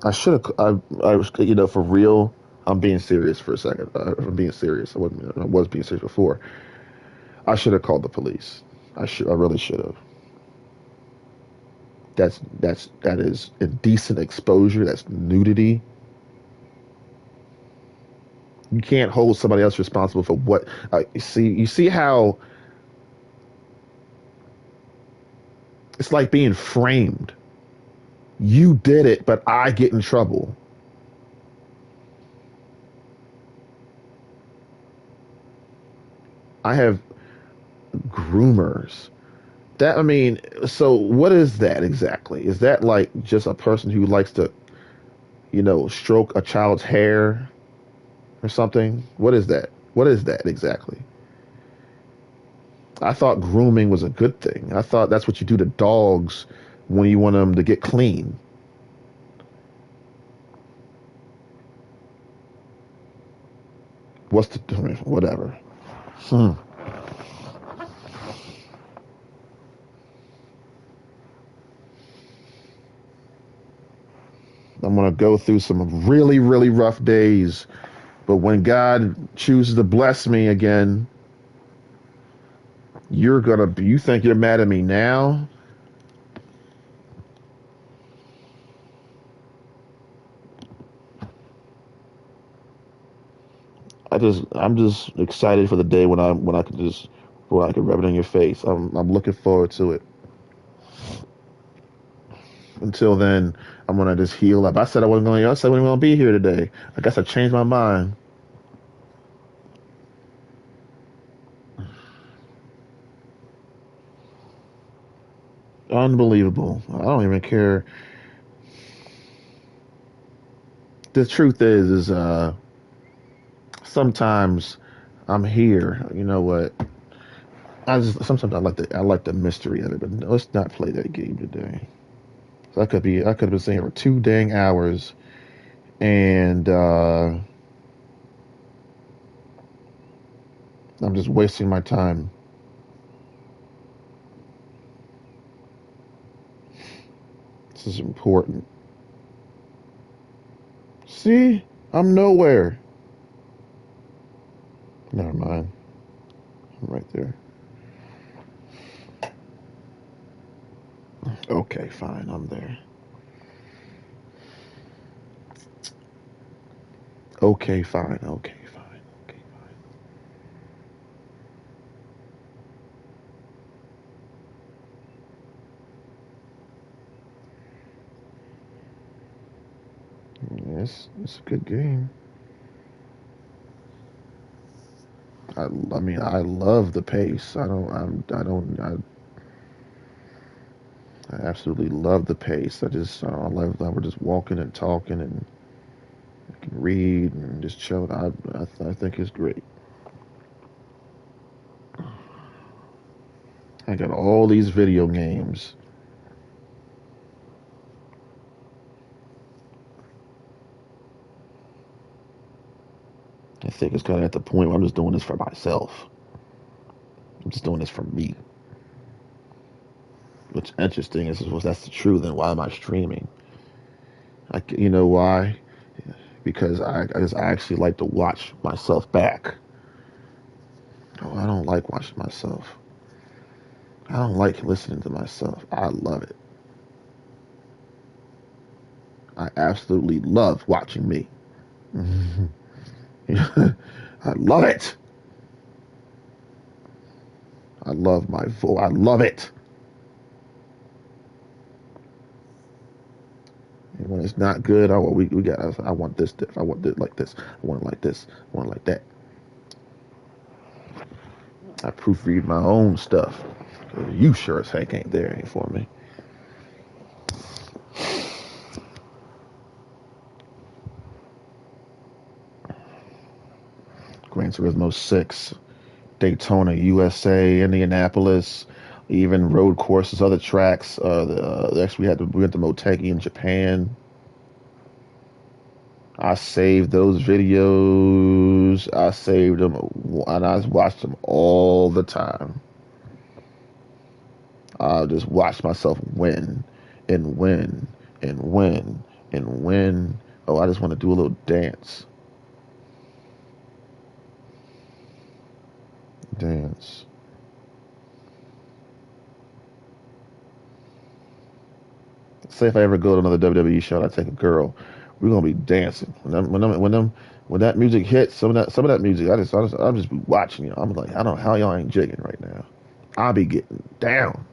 I should have I was for real. I'm being serious for a second. I'm being serious. I was being serious before. I should have called the police. I really should have. That is indecent exposure. That's nudity. You can't hold somebody else responsible for what. You see how it's like being framed. You did it, but I get in trouble. I have groomers. That I mean, so what is that exactly? Is that like just a person who likes to, stroke a child's hair or something? What is that? What is that exactly? I thought grooming was a good thing. I thought that's what you do to dogs when you want them to get clean. What's the whatever? Hmm. I'm gonna go through some really, really rough days, but when God chooses to bless me again, you think you're mad at me now? I'm just excited for the day when I can just where I can rub it in your face. I'm looking forward to it. Until then, I'm gonna just heal up. I said I wasn't going. I said I wasn't gonna be here today. I guess I changed my mind. Unbelievable. I don't even care. The truth is sometimes I'm here. You know what? Sometimes I like the mystery of it, but let's not play that game today. So I could have been sitting here for 2 dang hours, and I'm just wasting my time. This is important. See, I'm nowhere. Never mind. I'm right there. Okay, fine. I'm there. Okay, fine. Okay, fine. Okay, fine. Yes, it's a good game. I mean, I love the pace. I absolutely love the pace. I love that we're just walking and talking and I can read and just chill. I think it's great. I got all these video games. I think it's kind of at the point where I'm just doing this for myself. I'm just doing this for me. What's interesting is if that's the truth, then why am I streaming? You know why? Because I actually like to watch myself back. Oh, I don't like watching myself. I don't like listening to myself. I love it. I absolutely love watching me. I love it. I love my voice. I love it. And when it's not good, we got. I want this. I want this like this. I want it like this. I want it like that. I proofread my own stuff. You sure as heck ain't there ain't for me. Gran Turismo 6, Daytona, USA, Indianapolis, even road courses, other tracks. Actually, we went to Motegi in Japan. I saved those videos. I saved them, and I watched them all the time. I just watched myself win and win and win and win. Oh, I just want to do a little dance. Dance. Say if I ever go to another WWE show and I take a girl, we're gonna be dancing. When that music hits, some of that music, I'm just be watching you. I'm like, I don't know how y'all ain't jigging right now. I'll be getting down.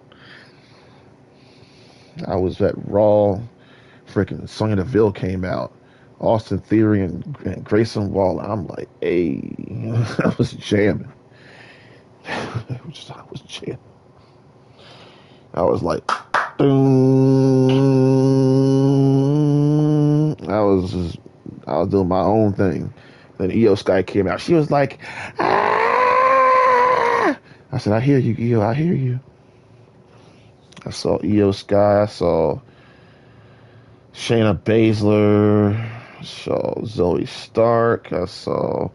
I was at Raw. Freaking Sonya Deville came out. Austin Theory and Grayson Waller. I'm like, hey, I was jamming. I was jamming. I was like, boom. I was doing my own thing. Then EO Sky came out. She was like, ah! I said, I hear you, EO. I hear you. I saw EO Sky. I saw Shayna Baszler. I saw Zoe Stark. I saw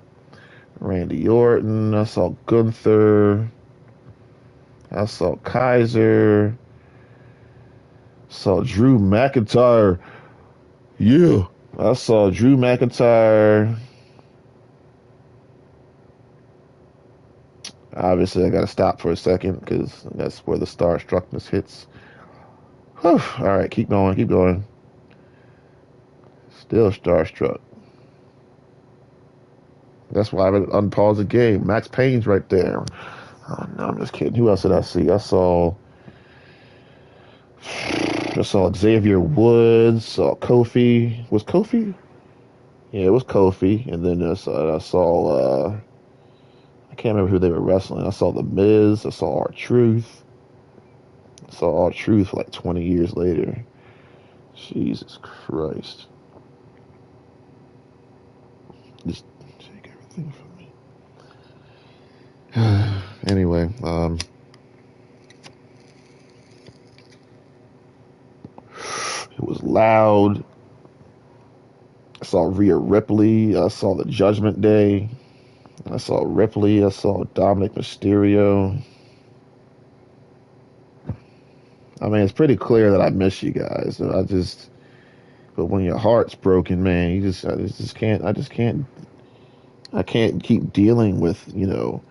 Randy Orton. I saw Gunther. I saw Kaiser. Saw Drew McIntyre. Yeah. I saw Drew McIntyre. Obviously, I got to stop for a second because that's where the starstruckness hits. Whew. All right, keep going, keep going. Still starstruck. That's why I would unpause the game. Max Payne's right there. Oh, no, I'm just kidding. Who else did I see? I saw Xavier Woods. Saw Kofi. Was Kofi? Yeah, it was Kofi. And then I saw I can't remember who they were wrestling. I saw The Miz. I saw R-Truth. I saw R-Truth like 20 years later. Jesus Christ. Just take everything from me. Anyway, it was loud. I saw Rhea Ripley. I saw the Judgment Day. I saw Ripley. I saw Dominic Mysterio. I mean, it's pretty clear that I miss you guys. But when your heart's broken, man, I can't keep dealing with, and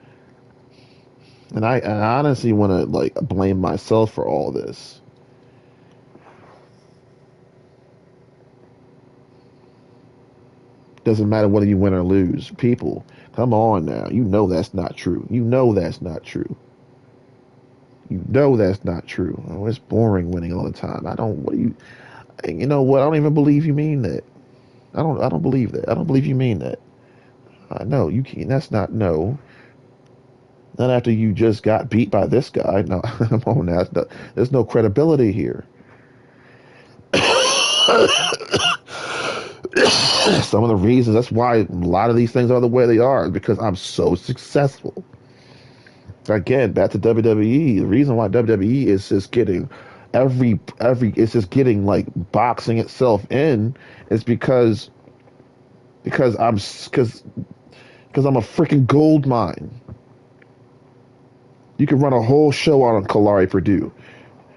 I honestly want to like blame myself for all this. Doesn't matter whether you win or lose. People, come on now. You know that's not true. You know that's not true. You know that's not true. Oh, it's boring winning all the time. I don't. What do you? You know what? I don't even believe you mean that. I don't believe that. I don't believe you mean that. I know you can't. That's not no. Not after you just got beat by this guy. No, come on now. There's no credibility here. Some of the reasons that's why a lot of these things are the way they are is because I'm so successful. Again, back to WWE. The reason why WWE is just getting every it's just getting like boxing itself in is because I'm a freaking gold mine. You can run a whole show on Kalari Purdue,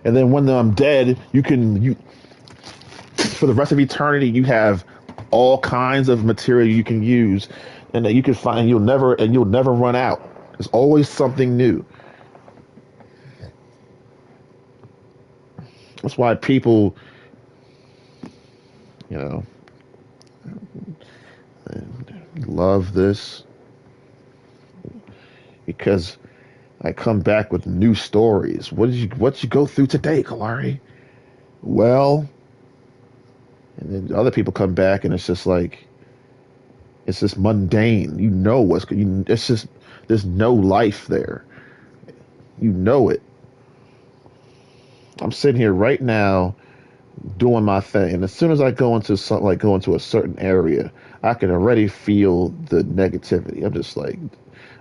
and then when I'm dead, you for the rest of eternity you have all kinds of material you can use, and that you can find. You'll never run out. There's always something new. That's why people, you know, love this because I come back with new stories. What you go through today, Kalari? Well, and then other people come back and it's just like it's just mundane. It's just there's no life there. You know it. I'm sitting here right now doing my thing, and as soon as I go into a certain area, I can already feel the negativity.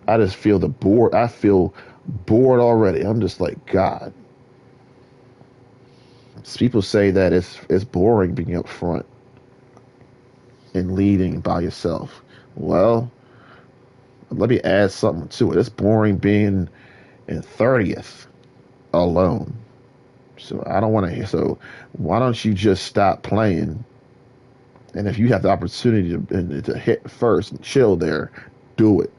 I just feel the bored. I feel bored already. I'm just like, God. People say that it's boring being up front and leading by yourself. Well, let me add something to it. It's boring being in 30th alone. So I don't want to. So why don't you just stop playing? And if you have the opportunity to hit first and chill there, do it.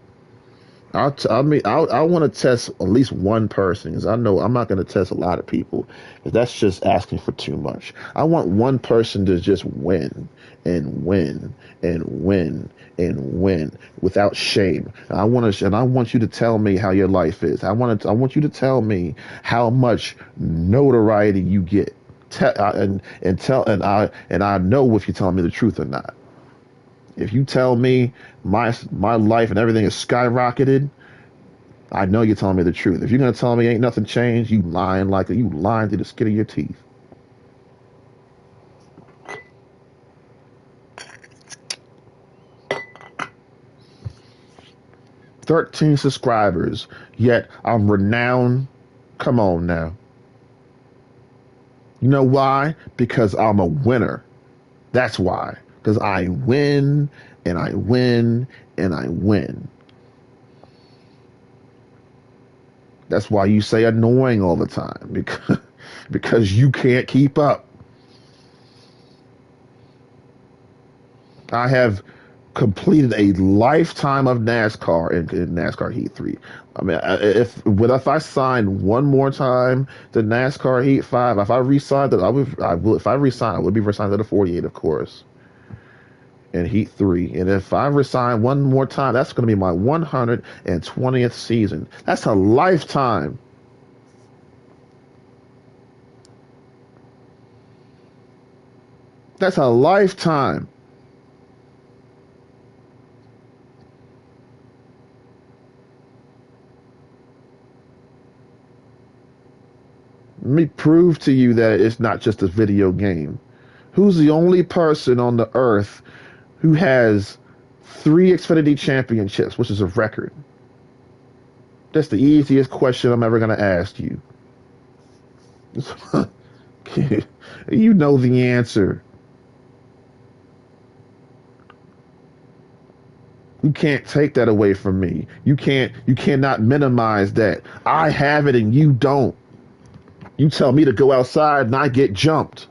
I want to test at least one person because I know I'm not going to test a lot of people because that's just asking for too much. I want one person to just win and win and win and win without shame. And I want you to tell me how your life is. I want you to tell me how much notoriety you get. I know if you're telling me the truth or not. If you tell me my life and everything is skyrocketed, I know you're telling me the truth. If you're gonna tell me ain't nothing changed, you lying through the skin of your teeth. "13 subscribers, yet I'm renowned." Come on now. You know why? Because I'm a winner. That's why. Because I win and I win and I win. That's why you say annoying all the time because you can't keep up. I have completed a lifetime of NASCAR in NASCAR Heat 3. I mean, if I sign one more time to NASCAR Heat 5, if I re-signed it, I will. If I re-sign, I would be re-signed to the 48, of course. and Heat 3. And if I resign one more time, that's going to be my 120th season. That's a lifetime. That's a lifetime. Let me prove to you that it's not just a video game. Who's the only person on the earth who has 3 Xfinity championships, which is a record? That's the easiest question I'm ever going to ask you. You know the answer. You can't take that away from me. You cannot minimize that. I have it and you don't. You tell me to go outside and I get jumped.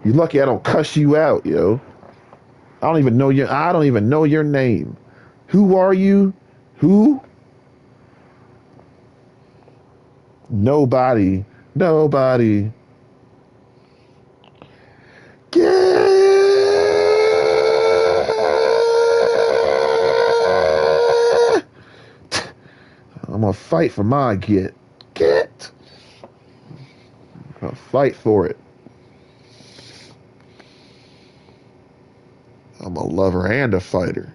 You're lucky I don't cuss you out, yo. I don't even know your name. Who are you? Who? Nobody. Nobody. I'm gonna fight for my get. I'm gonna fight for it. I'm a lover and a fighter.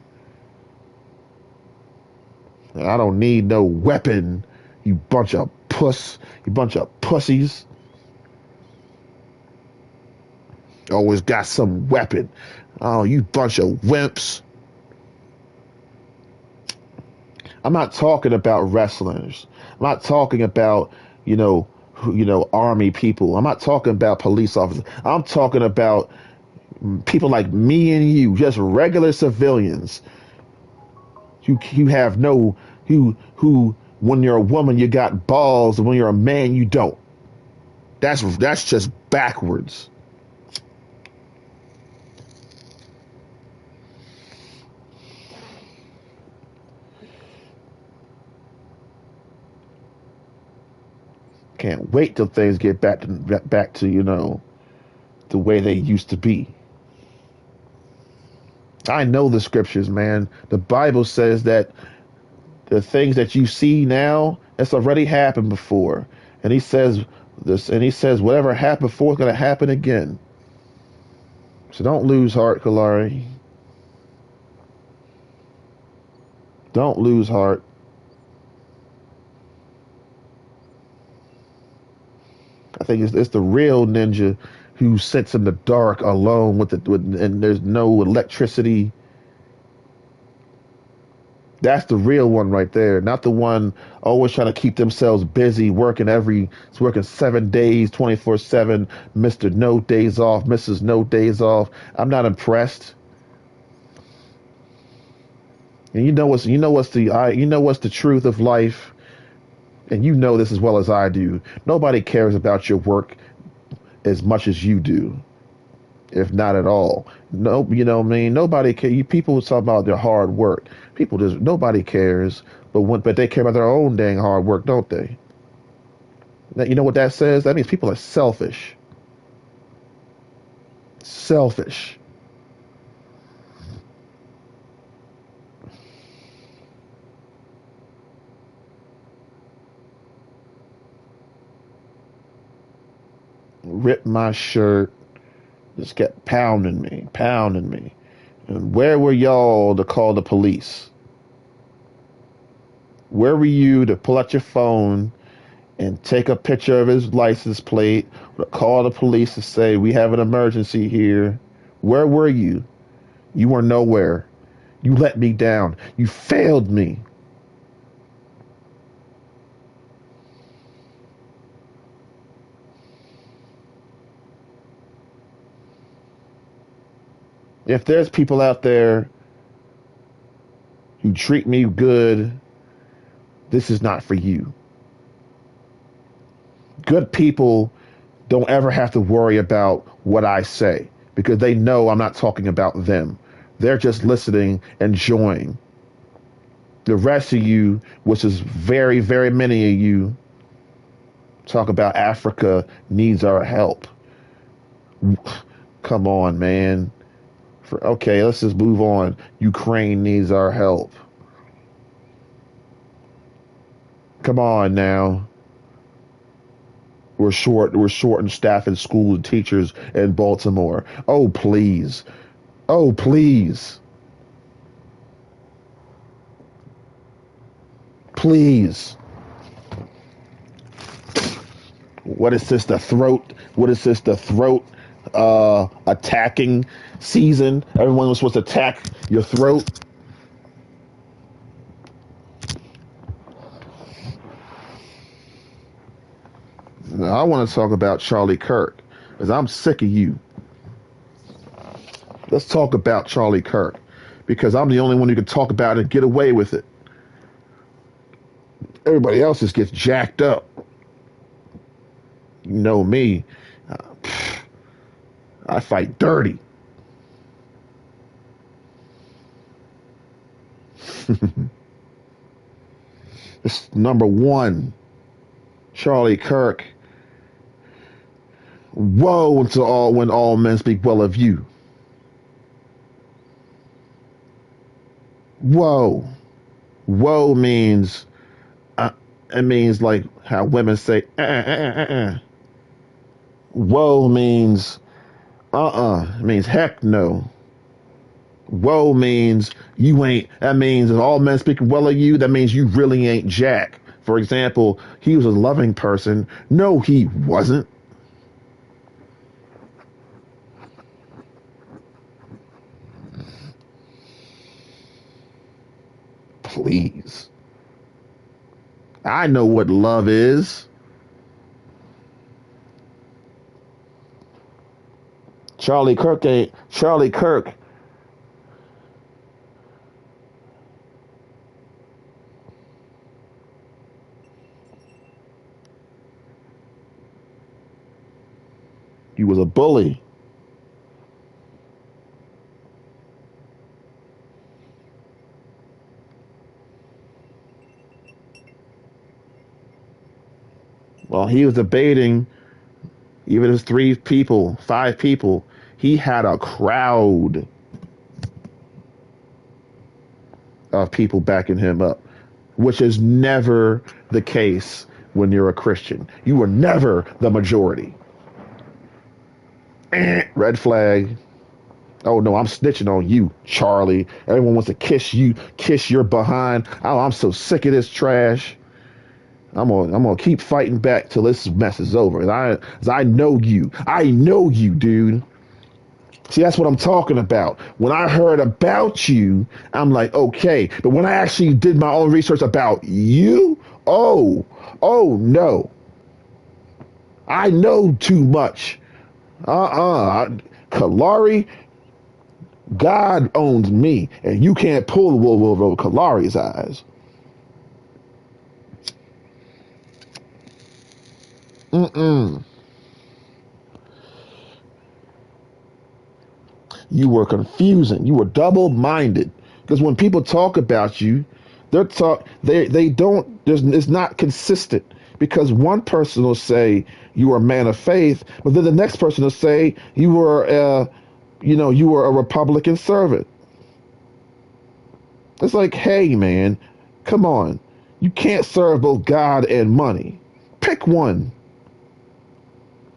I don't need no weapon, you bunch of pussies. Always got some weapon. Oh, you bunch of wimps. I'm not talking about wrestlers. I'm not talking about, army people. I'm not talking about police officers. I'm talking about people like me and you, just regular civilians. You have no who when you're a woman you got balls, and when you're a man you don't. That's just backwards. Can't wait till things get back to the way they used to be. I know the scriptures, man. The Bible says that the things that you see now, it's already happened before. And he says whatever happened before is going to happen again. So don't lose heart, Kalari. Don't lose heart. I think it's the real ninja who sits in the dark alone and there's no electricity. That's the real one right there, not the one always trying to keep themselves busy, working 7 days, 24/7, Mr. No Days Off, Mrs. No Days Off. I'm not impressed. And you know what's the truth of life, and you know this as well as I do. Nobody cares about your work as much as you do, if not at all. No, you know what I mean? Nobody care. People talk about their hard work. Nobody cares, but they care about their own dang hard work, don't they? Now, you know what that says? That means people are selfish. Selfish. Ripped my shirt, just kept pounding me. And where were y'all to call the police? Where were you to pull out your phone and take a picture of his license plate, or to call the police to say, we have an emergency here? Where were you? You were nowhere. You let me down. You failed me. If there's people out there who treat me good, this is not for you. Good people don't ever have to worry about what I say because they know I'm not talking about them. They're just listening, enjoying. The rest of you, which is very, very many of you, talk about Africa needs our help. Come on, man. Okay, let's just move on. Ukraine needs our help. Come on now. We're short in staff in school and teachers in Baltimore. Oh please. Oh please. Please. What is this? The throat? What is this? The throat attacking season? Everyone was supposed to attack your throat. Now, I want to talk about Charlie Kirk because I'm sick of you. Let's talk about Charlie Kirk because I'm the only one who can talk about it and get away with it. Everybody else just gets jacked up. You know me. Uh, I fight dirty. It's number one. Charlie Kirk. Woe unto all when all men speak well of you. Woe. Woe means it means like how women say Woe means It means heck no. Woe means you ain't. That means if all men speak well of you, that means you really ain't jack. For example, he was a loving person. No, he wasn't. Please. I know what love is. Charlie Kirk ain't. Charlie Kirk. He was a bully. Well, he was debating, even if it's 3 people, 5 people, he had a crowd of people backing him up, which is never the case when you're a Christian. You are never the majority. Red flag. Oh no, I'm snitching on you, Charlie. Everyone wants to kiss your behind. Oh, I'm so sick of this trash. I'm gonna keep fighting back till this mess is over. As I know you. I know you, dude. See, that's what I'm talking about. When I heard about you, I'm like, okay. But when I actually did my own research about you, oh no. I know too much. Kalari, God owns me, and you can't pull the wool over Kalari's eyes. Mm-mm. You were confusing. You were double-minded. Because when people talk about you, they don't. It's not consistent. Because one person will say you were a man of faith, but then the next person will say you were a Republican servant. It's like, hey man, come on. You can't serve both God and money. Pick one.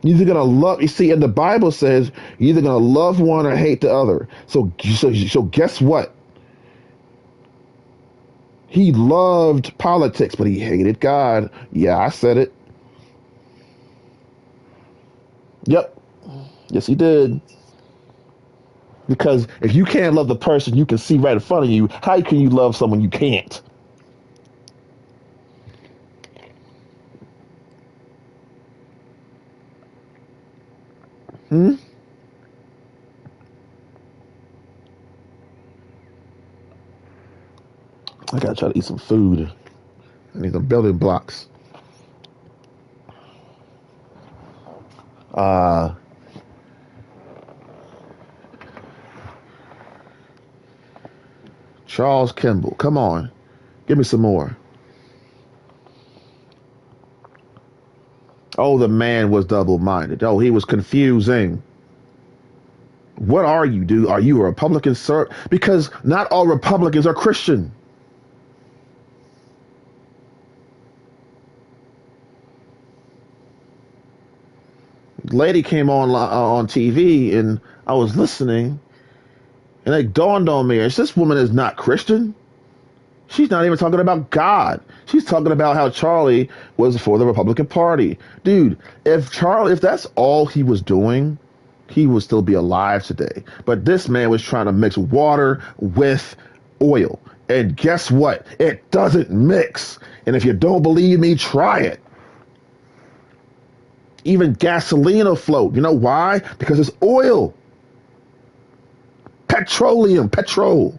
You're either gonna love. You see, and the Bible says you're either gonna love one or hate the other. So guess what? He loved politics, but he hated God. Yeah, I said it. Yep. Yes, he did. Because if you can't love the person you can see right in front of you, how can you love someone you can't? Hmm? I gotta try to eat some food. I need some building blocks. Uh, Charles Kimball. Come on. Give me some more. Oh, the man was double minded. Oh, he was confusing. What are you, dude? Are you a Republican, sir? Because not all Republicans are Christian. Lady came on TV, and I was listening, and it dawned on me: this woman is not Christian. She's not even talking about God. She's talking about how Charlie was for the Republican Party. Dude, if that's all he was doing, he would still be alive today. But this man was trying to mix water with oil. And guess what? It doesn't mix. And if you don't believe me, try it. Even gasoline will float. You know why? Because it's oil. Petroleum, petrol.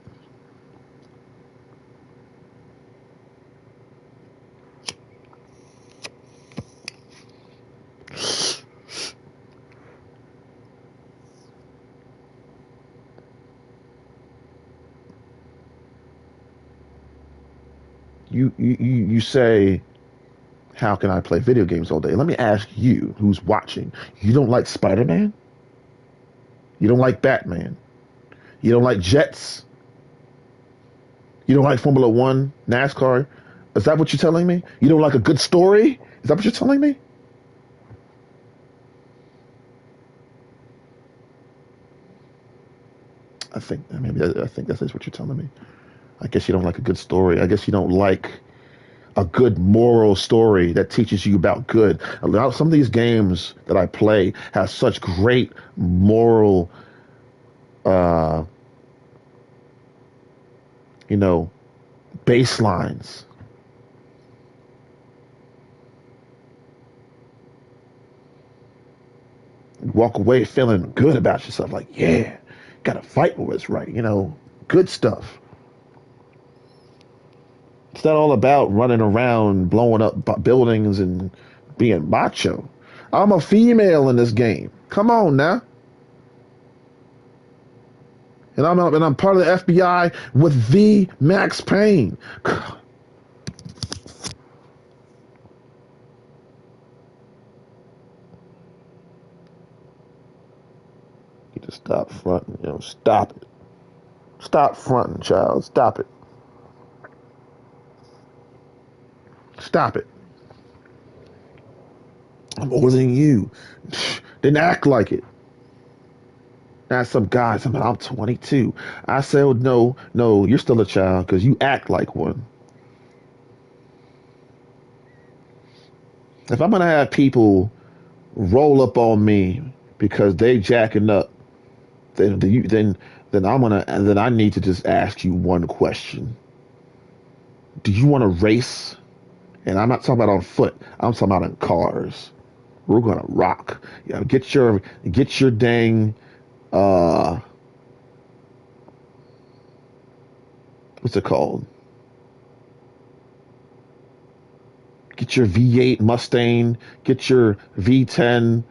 You say, how can I play video games all day? Let me ask you, who's watching. You don't like Spider-Man? You don't like Batman? You don't like jets? You don't like Formula One, NASCAR? Is that what you're telling me? You don't like a good story? Is that what you're telling me? I think that's what you're telling me. I guess you don't like a good story. I guess you don't like a good moral story that teaches you about good. Some of these games that I play have such great moral, uh, you know, baselines. Walk away feeling good about yourself, like, yeah, gotta fight for what's right, good stuff. It's not all about running around, blowing up buildings and being macho. I'm a female in this game. Come on now. And I'm part of the FBI with the Max Payne. You just stop fronting, stop it. Stop fronting, child. Stop it. Stop it. I'm older than you. Didn't act like it. Now some guys, I'm 22. I said, oh, no, you're still a child because you act like one. If I'm gonna have people roll up on me because they jacking up, then I need to just ask you one question. Do you want to race? And I'm not talking about on foot. I'm talking about in cars. We're gonna rock. Get your dang what's it called? Get your V8 Mustang. Get your V10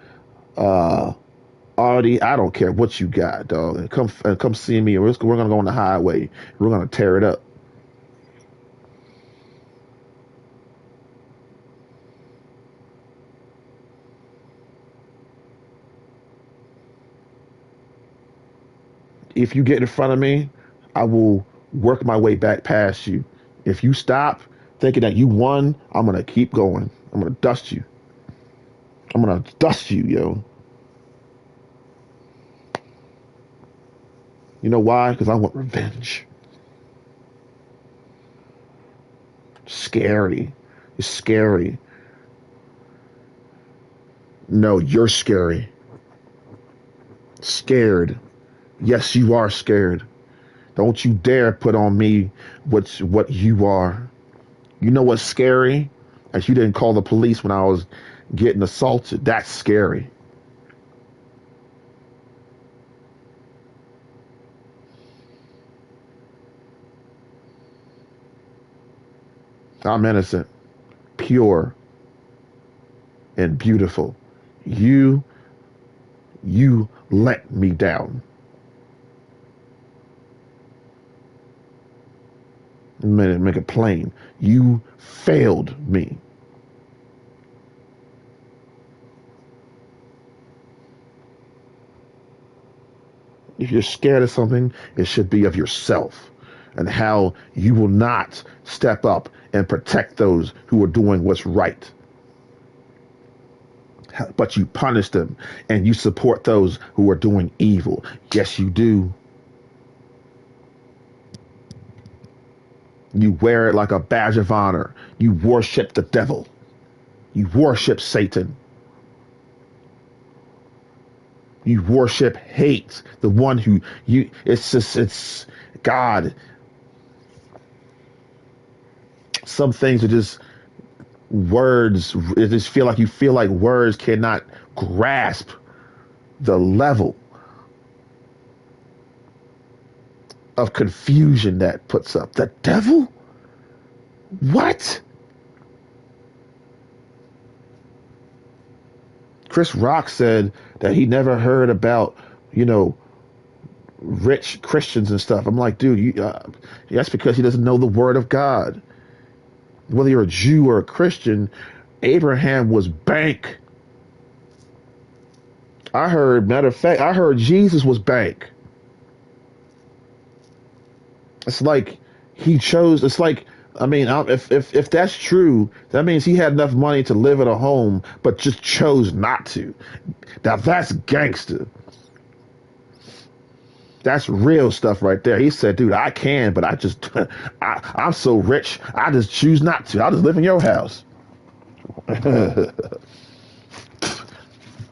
Audi. I don't care what you got, dog. And come see me. We're gonna go on the highway. We're gonna tear it up. If you get in front of me, I will work my way back past you. If you stop thinking that you won, I'm gonna keep going. I'm gonna dust you. I'm gonna dust you, yo. You know why? Because I want revenge. Scary. It's scary. No, you're scary. Scared. Yes, you are scared. Don't you dare put on me what you are. You know what's scary? That you didn't call the police when I was getting assaulted. That's scary. I'm innocent, pure, and beautiful. You let me down. Make it plain. You failed me. if you're scared of something, it should be of yourself and how you will not step up and protect those who are doing what's right. But you punish them and you support those who are doing evil. Yes, you do. You wear it like a badge of honor. You worship the devil. You worship Satan. You worship hate. The one who it's God. Some things are just words. It just you feel like words cannot grasp the level of confusion that puts up. The devil? What? Chris Rock said that he never heard about, you know, rich Christians and stuff. I'm like, dude, that's because he doesn't know the word of God. Whether you're a Jew or a Christian, Abraham was bank. Matter of fact, I heard Jesus was bank. It's like he chose. It's like, I mean, if that's true, that means he had enough money to live in a home, but just chose not to. Now that's gangster. That's real stuff right there. He said, dude, I can, but I just, I'm so rich, I just choose not to. I'll just live in your house.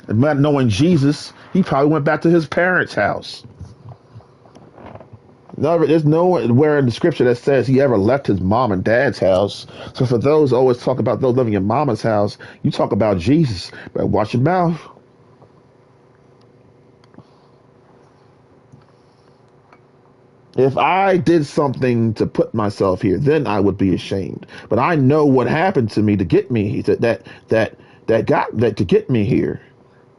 Not knowing Jesus, he probably went back to his parents' house. No, there's nowhere in the scripture that says he ever left his mom and dad's house. So for those who always talk about those living in mama's house, you talk about Jesus, but watch your mouth. If I did something to put myself here, then I would be ashamed. But I know what happened to me to get me to get me here,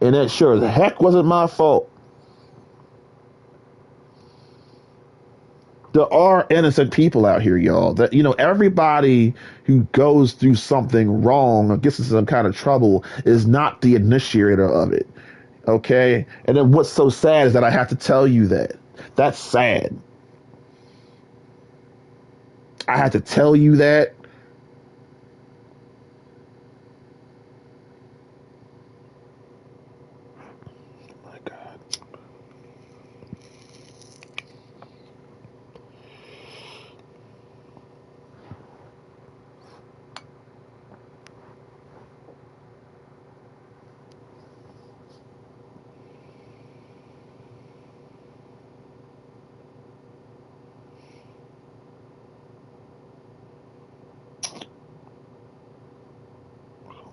and that sure as heck wasn't my fault. There are innocent people out here, y'all. That everybody who goes through something wrong or gets into some kind of trouble is not the initiator of it. Okay, and then what's so sad is that I have to tell you that. That's sad. I had to tell you that. Oh my God.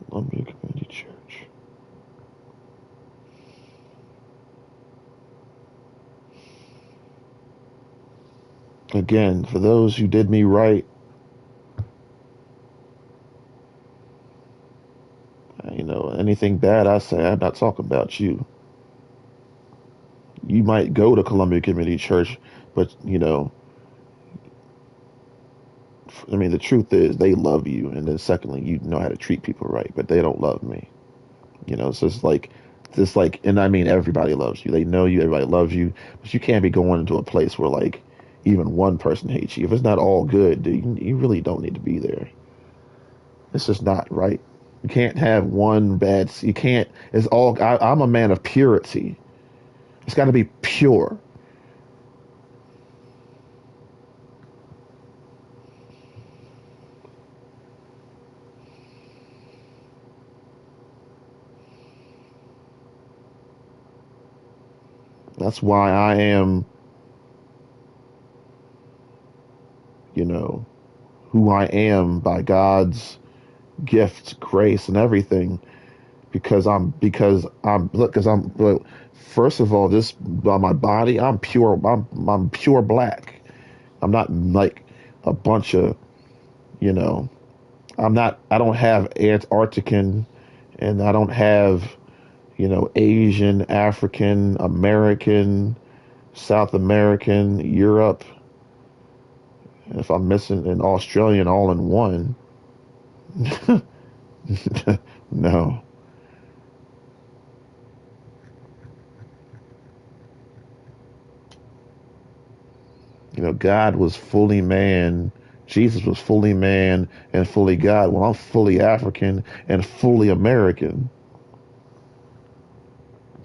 Columbia Community Church. Again, for those who did me right, anything bad I say, I'm not talking about you. You might go to Columbia Community Church, but I mean, the truth is they love you, and then secondly, you know how to treat people right, but they don't love me. So and I mean everybody loves you. They know you, everybody loves you, but you can't be going into a place where like even one person hates you. If it's not all good, dude, you really don't need to be there. It's just not right. You can't have one bad. You can't. It's all. I'm a man of purity. It's got to be pure. That's why I am, who I am by God's gift, grace, and everything. Well, first of all, this by my body, I'm pure. I'm pure black. I'm not like a bunch of, you know. I'm not. I don't have Antarctican, and I don't have, Asian, African, American, South American, Europe. If I'm missing an Australian all in one, no. God was fully man. Jesus was fully man and fully God. Well, I'm fully African and fully American.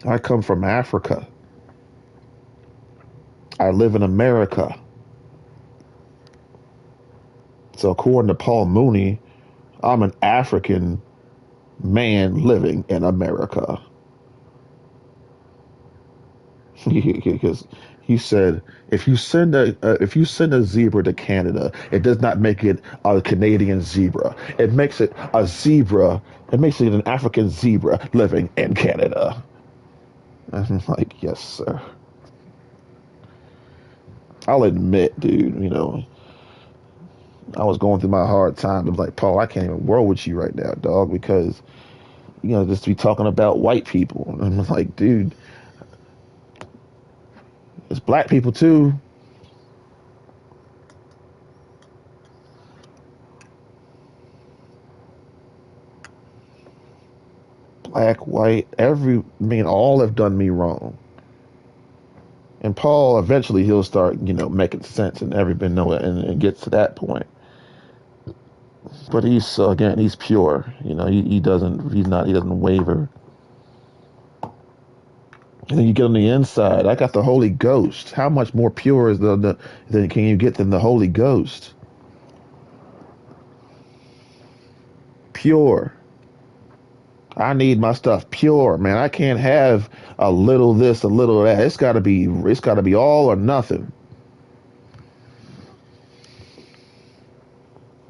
I come from Africa. I live in America. So according to Paul Mooney, I'm an African man living in America. Because he said, if you send a zebra to Canada, it does not make it a Canadian zebra. It makes it a zebra. It makes it an African zebra living in Canada. I'm like, yes, sir. I'll admit, dude. I was going through my hard time. I'm like, Paul, I can't even roll with you right now, dog, because just be talking about white people. And I'm like, dude, it's black people too. Black, white, all have done me wrong. And Paul, eventually, he'll start, making sense and everybody know it and get to that point. But he's pure. He doesn't waver. And then you get on the inside. I got the Holy Ghost. How much more pure is than can you get than the Holy Ghost? Pure. I need my stuff pure, man. I can't have a little this, a little that. It's gotta be all or nothing.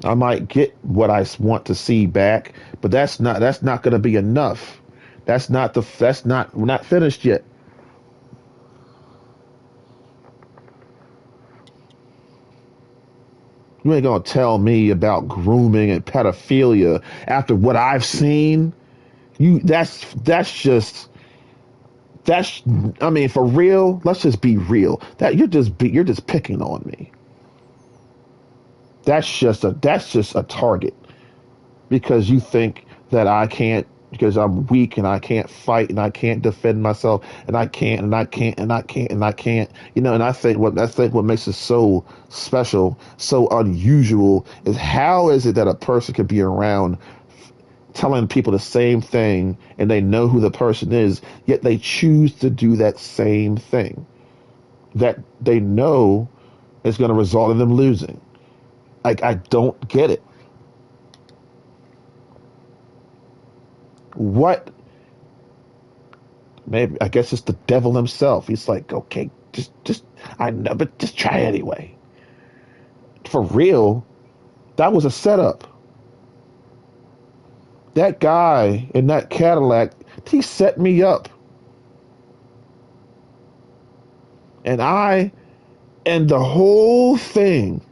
I might get what I want to see back, but that's not gonna be enough. We're not finished yet. You ain't gonna tell me about grooming and pedophilia after what I've seen. That's I mean, for real, let's just be real. That you're just picking on me. That's just a target because you think that I can't, because I'm weak and I can't fight and I can't defend myself and I can't and I can't and I can't and I can't. And I think what makes it so special, so unusual is how is it that a person could be around telling people the same thing and they know who the person is, yet they choose to do that same thing that they know is going to result in them losing. I don't get it. What? Maybe I guess it's the devil himself. He's like, okay, just I know, but just try anyway. For real, that was a setup. That guy in that Cadillac, he set me up, and the whole thing.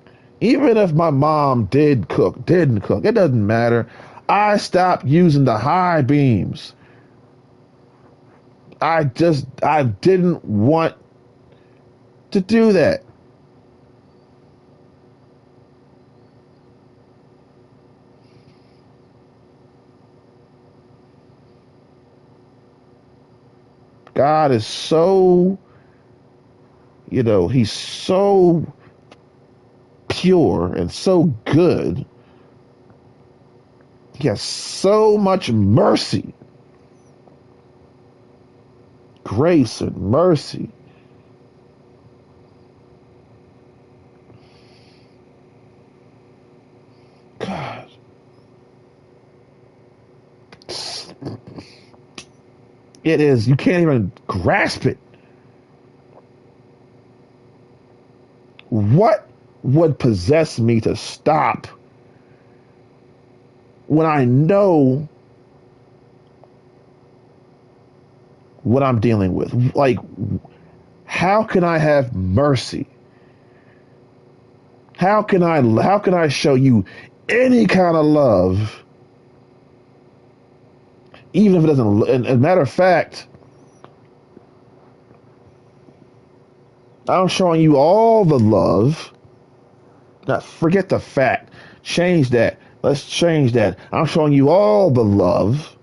Even if my mom didn't cook, it doesn't matter. I stopped using the high beams. I didn't want to do that. God is so, he's so pure and so good. He has so much mercy, grace, and mercy. God. It is, you can't even grasp it. What would possess me to stop when I know what I'm dealing with? Like, how can I have mercy? How can I show you any kind of love, even if it doesn't? And matter of fact, I'm showing you all the love. Now, forget the fact. Change that. Let's change that. I'm showing you all the love.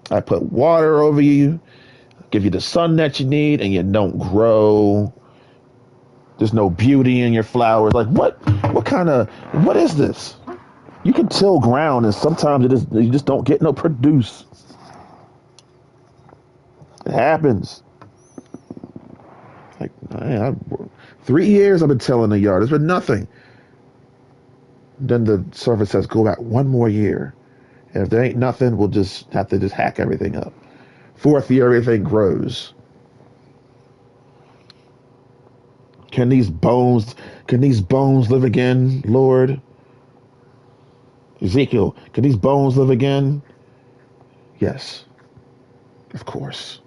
I put water over you, give you the sun that you need, and you don't grow. There's no beauty in your flowers. Like what is this? You can till ground, and sometimes you just don't get no produce. It happens. Like, man, 3 years I've been tilling the yard. There's been nothing. Then the server says, go back one more year. And if there ain't nothing, we'll just have to just hack everything up. Fourth year, everything grows. Can these bones live again, Lord? Ezekiel, can these bones live again? Yes, of course.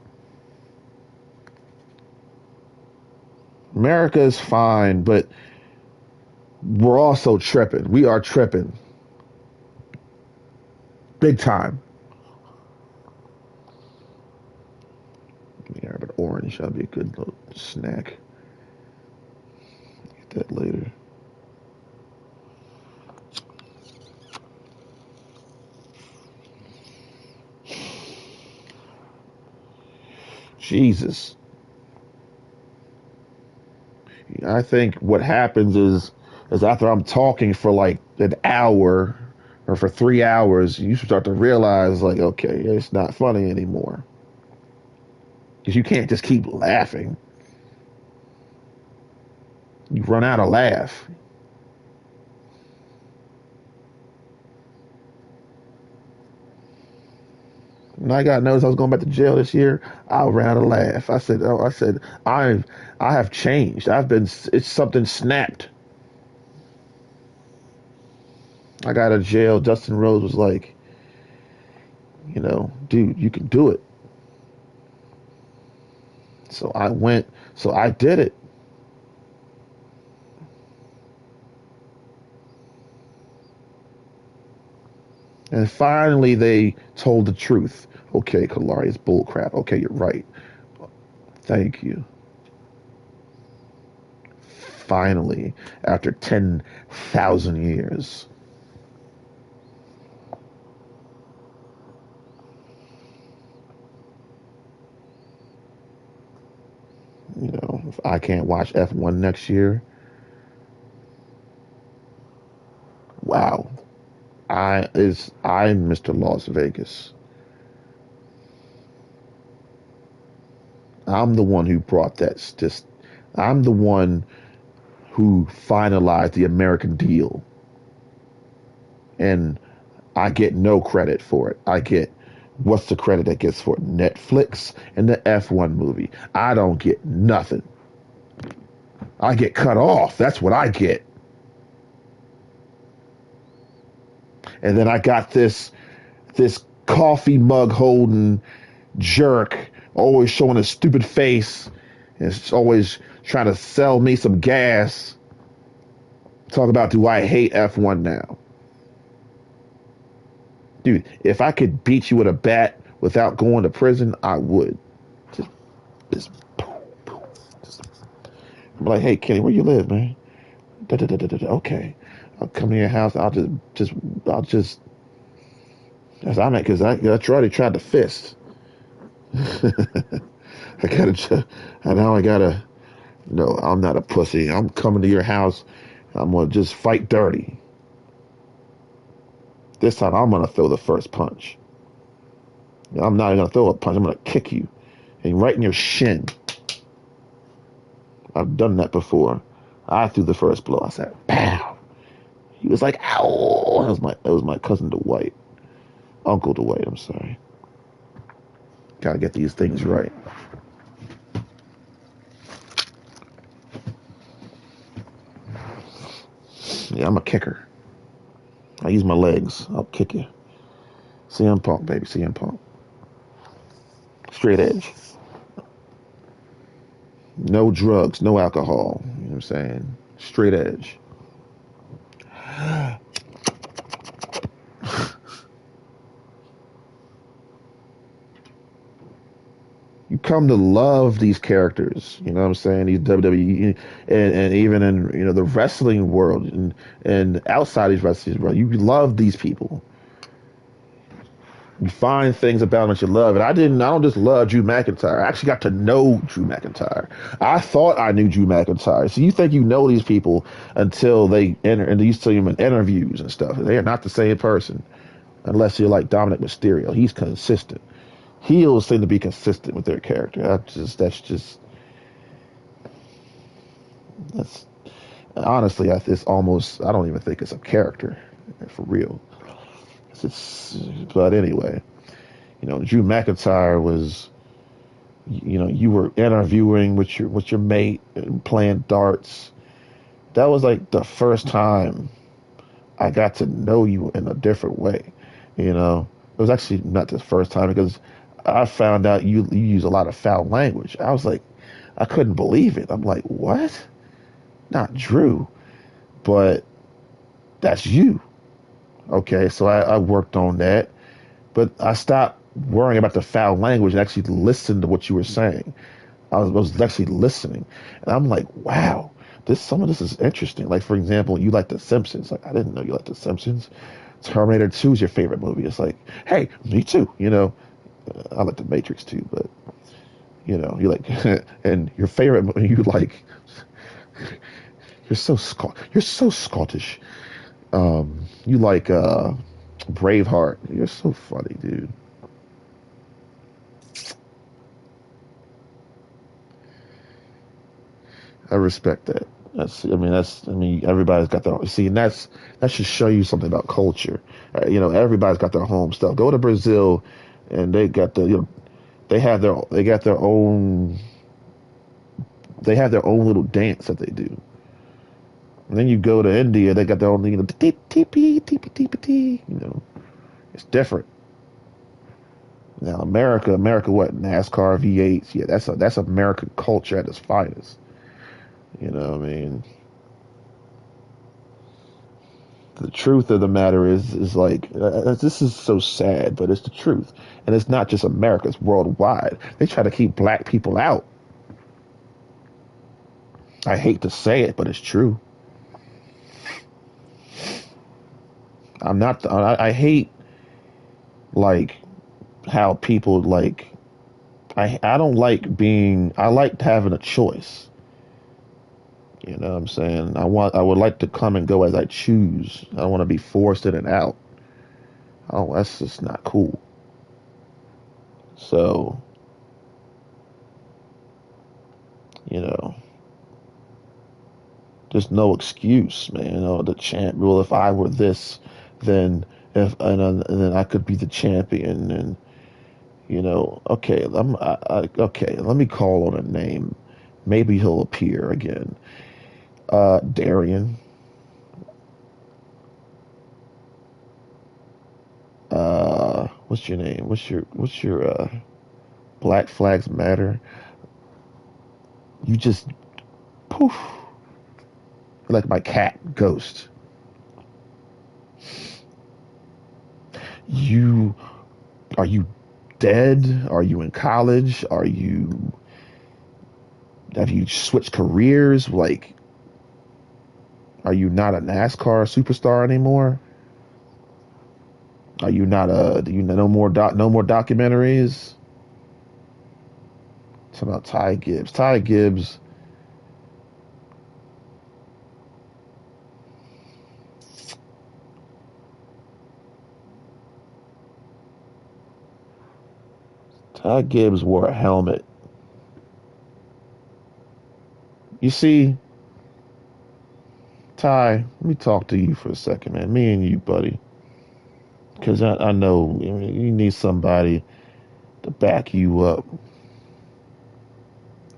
America is fine, but we're also tripping. We are tripping. Big time. Yeah, but orange that'd be a good little snack. Get that later. Jesus. I think what happens is after I'm talking for like an hour or for 3 hours, you start to realize like, okay, it's not funny anymore. Because you can't just keep laughing. You run out of laugh. And I got noticed I was going back to jail this year. I ran out of laugh. I have changed. It's something snapped. I got out of jail. Dustin Rhodes was like, dude, you can do it. So I did it. And finally they told the truth. Okay, Kalari, it's bullcrap. Okay, you're right. Thank you. Finally, after 10,000 years. If I can't watch F1 next year, wow. I'm Mr. Las Vegas. I'm the one who brought that. I'm the one who finalized the American deal, and I get no credit for it. What's the credit that gets for it? Netflix and the F1 movie. I don't get nothing. I get cut off. That's what I get. And then I got this coffee mug holding jerk always showing a stupid face and it's always trying to sell me some gas. Talk about, do I hate F1 now? Dude, if I could beat you with a bat without going to prison, I would. Just I'm like, hey, Kenny, where you live, man? Okay. I'll come to your house. I'll just. That's I mean, because I already tried to fist. I gotta. Now I gotta. No, I'm not a pussy. I'm coming to your house. I'm gonna just fight dirty. This time I'm gonna throw the first punch. I'm not even gonna throw a punch. I'm gonna kick you, and right in your shin. I've done that before. I threw the first blow. I said, "Pow!" He was like, "Ow!" That was my cousin Dwight, Uncle Dwight. I'm sorry. Gotta get these things right. Yeah, I'm a kicker. I use my legs. I'll kick you. CM Punk, baby. CM Punk. Straight edge. No drugs, no alcohol. You know what I'm saying? Straight edge. You come to love these characters. You know what I'm saying? These WWE and even in the wrestling world and outside these wrestling world, you love these people. You find things about him that you love. And I don't just love Drew McIntyre. I actually got to know Drew McIntyre. I thought I knew Drew McIntyre. So you think you know these people until they enter, and you see them in interviews and stuff. They are not the same person unless you're like Dominic Mysterio. He's consistent. Heels seem to be consistent with their character. That's honestly, it's almost, I don't even think it's a character for real. But anyway, Drew McIntyre was, you were interviewing with your mate and playing darts. That was like the first time I got to know you in a different way. It was actually not the first time because I found out you use a lot of foul language. I was like, I couldn't believe it. I'm like, what? Not Drew, but that's you. Okay, so I worked on that, but I stopped worrying about the foul language and actually listened to what you were saying. I was actually listening, and I'm like, wow, some of this is interesting. Like, for example, you like The Simpsons. Like, I didn't know you liked The Simpsons. Terminator 2 is your favorite movie. It's like, hey, me too. I like The Matrix too, but you like, and your favorite movie, you like, you're so Scottish. You like Braveheart. You're so funny, dude. I respect that. Everybody's got their, see, and that should show you something about culture. Everybody's got their home stuff. Go to Brazil, and they got they have their own little dance that they do. And then you go to India, they got their own, teepee, teepee, teepee. It's different. Now America, what? NASCAR, V8s. Yeah, that's American culture at its finest. You know what I mean? The truth of the matter is like, this is so sad, but it's the truth. And it's not just America, it's worldwide. They try to keep black people out. I hate to say it, but it's true. I hate, like, how people, like, I don't like I like having a choice. You know what I'm saying? I would like to come and go as I choose. I don't want to be forced in and out. Oh, that's just not cool. So, there's no excuse, man. The champ. Well, if I were this, then and then I could be the champion, and okay. Okay. Let me call on a name. Maybe he'll appear again. Darian. What's your name? What's your Black Flags Matter? You just poof, like my cat, Ghost. Are you dead? Are you in college? Have you switched careers? Like, are you not a NASCAR superstar anymore? Are you not do you no more documentaries? It's about Ty Gibbs. Ty Gibbs. Ty Gibbs wore a helmet. You see, Ty, let me talk to you for a second, man. Me and you, buddy. Because I know you need somebody to back you up.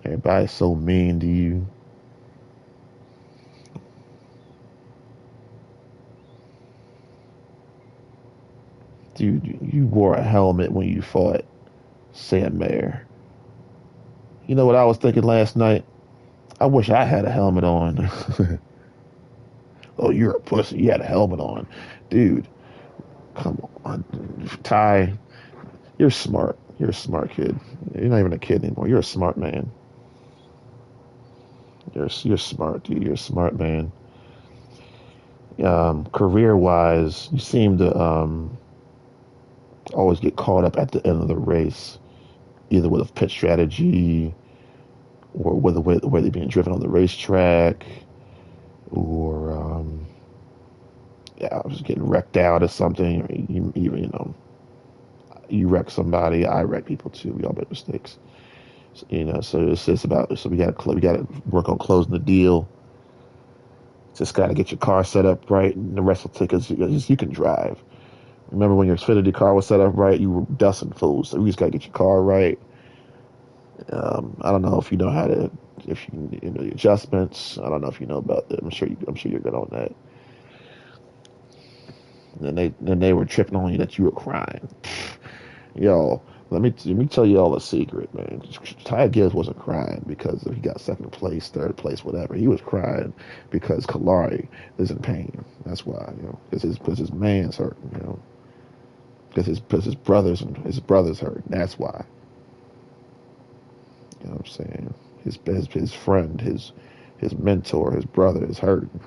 Everybody's so mean to you. Dude, you wore a helmet when you fought Sam Mayer. You know what I was thinking last night? I wish I had a helmet on. Oh, you're a pussy. You had a helmet on. Dude, come on. Ty, you're smart. You're a smart kid. You're not even a kid anymore. You're a smart man. You're smart, dude. You're a smart man. Career wise, you seem to always get caught up at the end of the race, either with a pit strategy or where they're being driven on the racetrack, or yeah, I was getting wrecked out or something. Or you wreck somebody. I wreck people too. We all make mistakes. So, so it's just about, so we got to work on closing the deal. Just got to get your car set up right, and the rest will take us. You can drive. Remember when your Xfinity car was set up right, you were dusting fools. So you just got to get your car right. I don't know if you know how to, if you know the adjustments. I don't know if you know about that. I'm sure you're good on that. And then they were tripping on you that you were crying. Yo, let me tell you all a secret, man. Ty Gibbs wasn't crying because he got second place, third place, whatever. He was crying because Kalari is in pain. That's why, because his man's hurting, because his brothers hurt. That's why. You know what I'm saying? His friend, his mentor, his brother is hurting,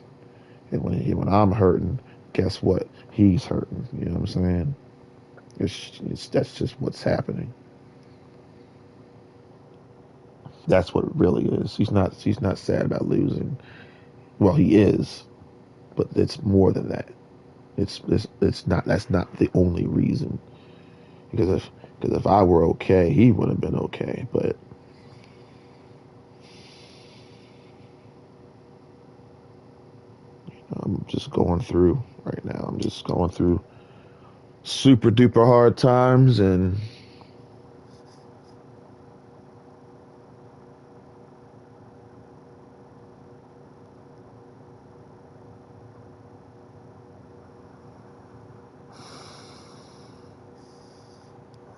and when I'm hurting, guess what? He's hurting. You know what I'm saying? That's just what's happening. That's what it really is. He's not sad about losing. Well, he is, but it's more than that. It's not. That's not the only reason. Because if I were okay, he would have been okay. But I'm just going through right now. I'm just going through super duper hard times, and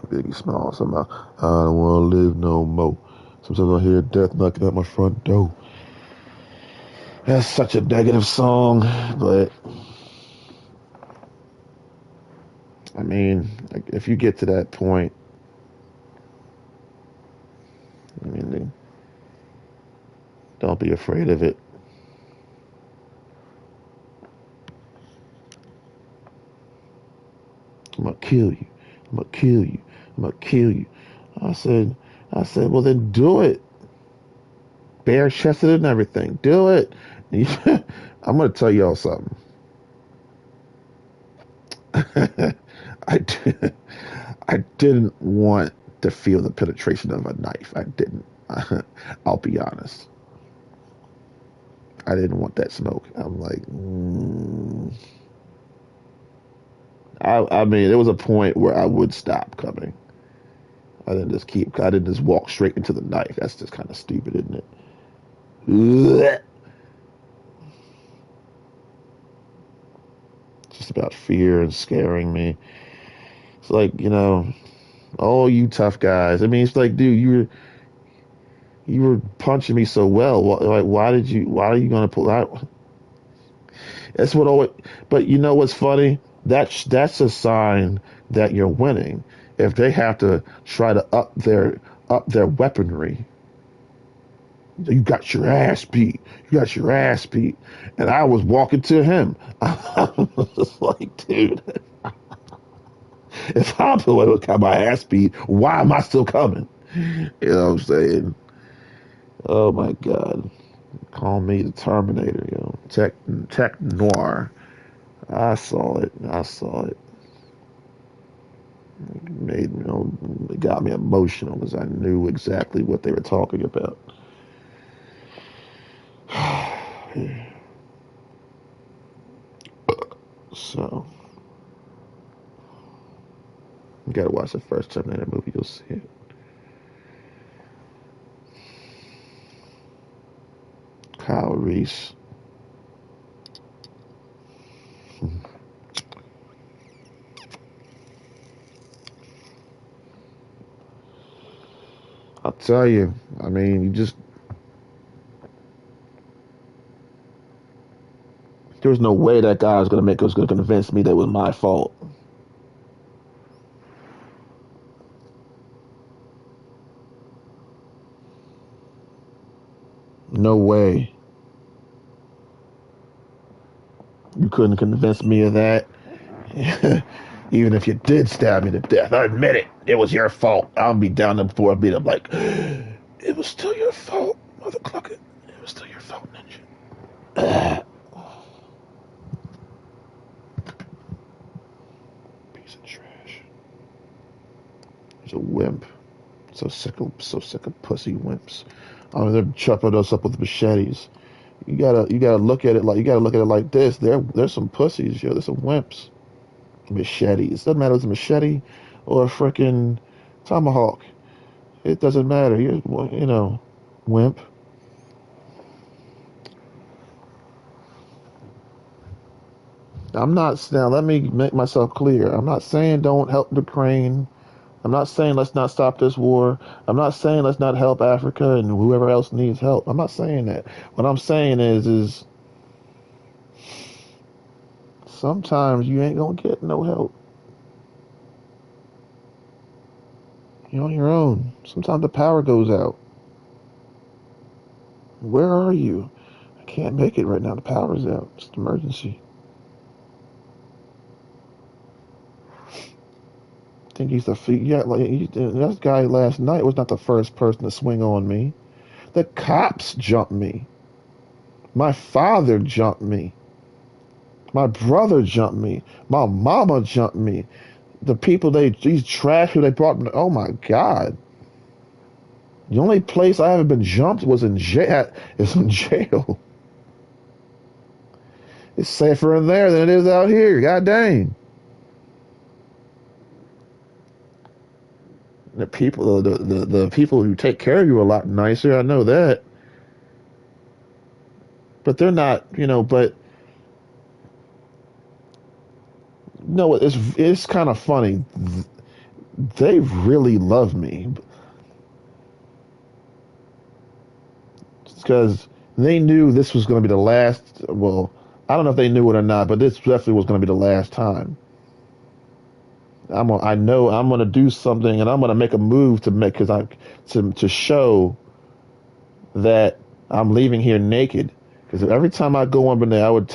Biggie Smalls. I don't want to live no more. Sometimes I hear death knocking at my front door. That's such a negative song, but I mean, like, if you get to that point, I mean, don't be afraid of it. I'm gonna kill you. I'm gonna kill you. I'm gonna kill you. I said, well then do it. Bare chested and everything. Do it. I'm gonna tell y'all something. I did, I didn't want to feel the penetration of a knife. I didn't. I'll be honest. I didn't want that smoke. I'm like, I mean, there was a point where I would stop coming. I didn't just walk straight into the knife. That's just kind of stupid, isn't it? Blech. Just about fear and scaring me. It's like, oh, you tough guys. I mean, it's like, dude, you were punching me so well. Like, why are you gonna pull out? That's what always. But you know what's funny? That's a sign that you're winning. If they have to try to up their weaponry, you got your ass beat. You got your ass beat. And I was walking to him. I was like, dude, if I'm the one who got my ass beat, why am I still coming? You know what I'm saying? Oh my God. Call me the Terminator, Tech Noir. I saw it. I saw it. It got me emotional because I knew exactly what they were talking about. So, you gotta watch the first Terminator movie, you'll see it. Kyle Reese. I'll tell you, I mean, there was no way that guy was gonna convince me that it was my fault. No way. You couldn't convince me of that. Even if you did stab me to death, I admit it. It was your fault. I'll be down there before I beat up like, it was still your fault, motherfucker. It was still your fault, ninja. Piece of trash. He's a wimp. So sick of pussy wimps. They're chopping us up with machetes. You gotta look at it like this. There's some pussies, yo. There's some wimps. Machetes. Doesn't matter if it's a machete or a freaking tomahawk. It doesn't matter. Wimp. I'm not now. Let me make myself clear. I'm not saying don't help Ukraine. I'm not saying let's not stop this war. I'm not saying let's not help Africa and whoever else needs help. I'm not saying that. What I'm saying is sometimes you ain't gonna get no help. You're on your own. Sometimes the power goes out. Where are you? I can't make it right now. The power's out. It's an emergency. I think he's that guy last night was not the first person to swing on me. The cops jumped me. My father jumped me. My brother jumped me. My mama jumped me. The people these trash who they brought me. Oh my God. The only place I haven't been jumped was in jail. It's in jail. It's safer in there than it is out here. God dang. The people who take care of you are a lot nicer. I know that. But they're not, but no, it's kind of funny. They really love me because they knew this was going to be the last. Well, I don't know if they knew it or not, but this definitely was going to be the last time. I know I'm going to do something, and I'm going to make a move to show that I'm leaving here naked. Because every time I go over there, I would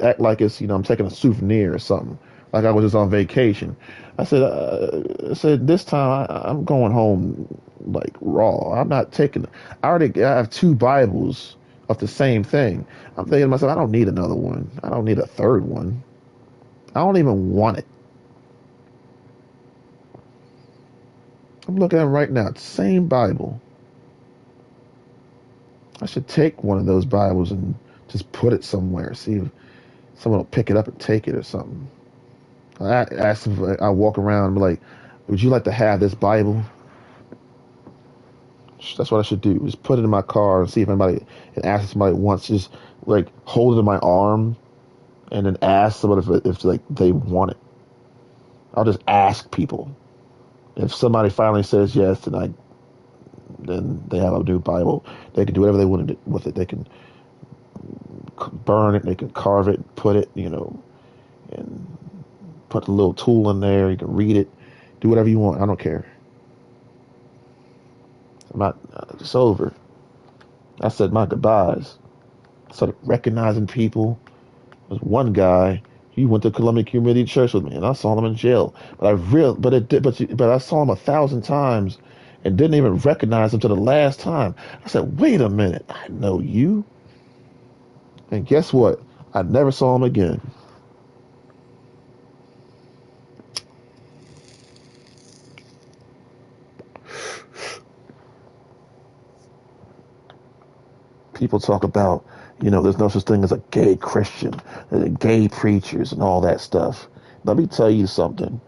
act like it's I'm taking a souvenir or something, like I was just on vacation. I said this time I'm going home like raw. I'm not taking. I have two Bibles of the same thing. I'm thinking to myself, I don't need another one. I don't need a third one. I don't even want it. I'm looking at it right now. It's the same Bible. I should take one of those Bibles and just put it somewhere. See if someone will pick it up and take it or something. I asked if I walk around and be like, would you like to have this Bible? That's what I should do. Just put it in my car and see if anybody, and ask if somebody wants, just like hold it in my arm and then ask somebody if like they want it. I'll just ask people. If somebody finally says yes, then they have a new Bible. They can do whatever they want to do with it. They can burn it, they can carve it, put it, and put a little tool in there. You can read it, do whatever you want. I don't care. I'm not. It's over. I said my goodbyes. I started recognizing people. There's one guy. He went to Columbia Community Church with me, and I saw him in jail. But I saw him 1,000 times, and didn't even recognize him till the last time. I said, "Wait a minute, I know you." And guess what? I never saw him again. People talk about, there's no such thing as a gay Christian, gay preachers, and all that stuff. Let me tell you something,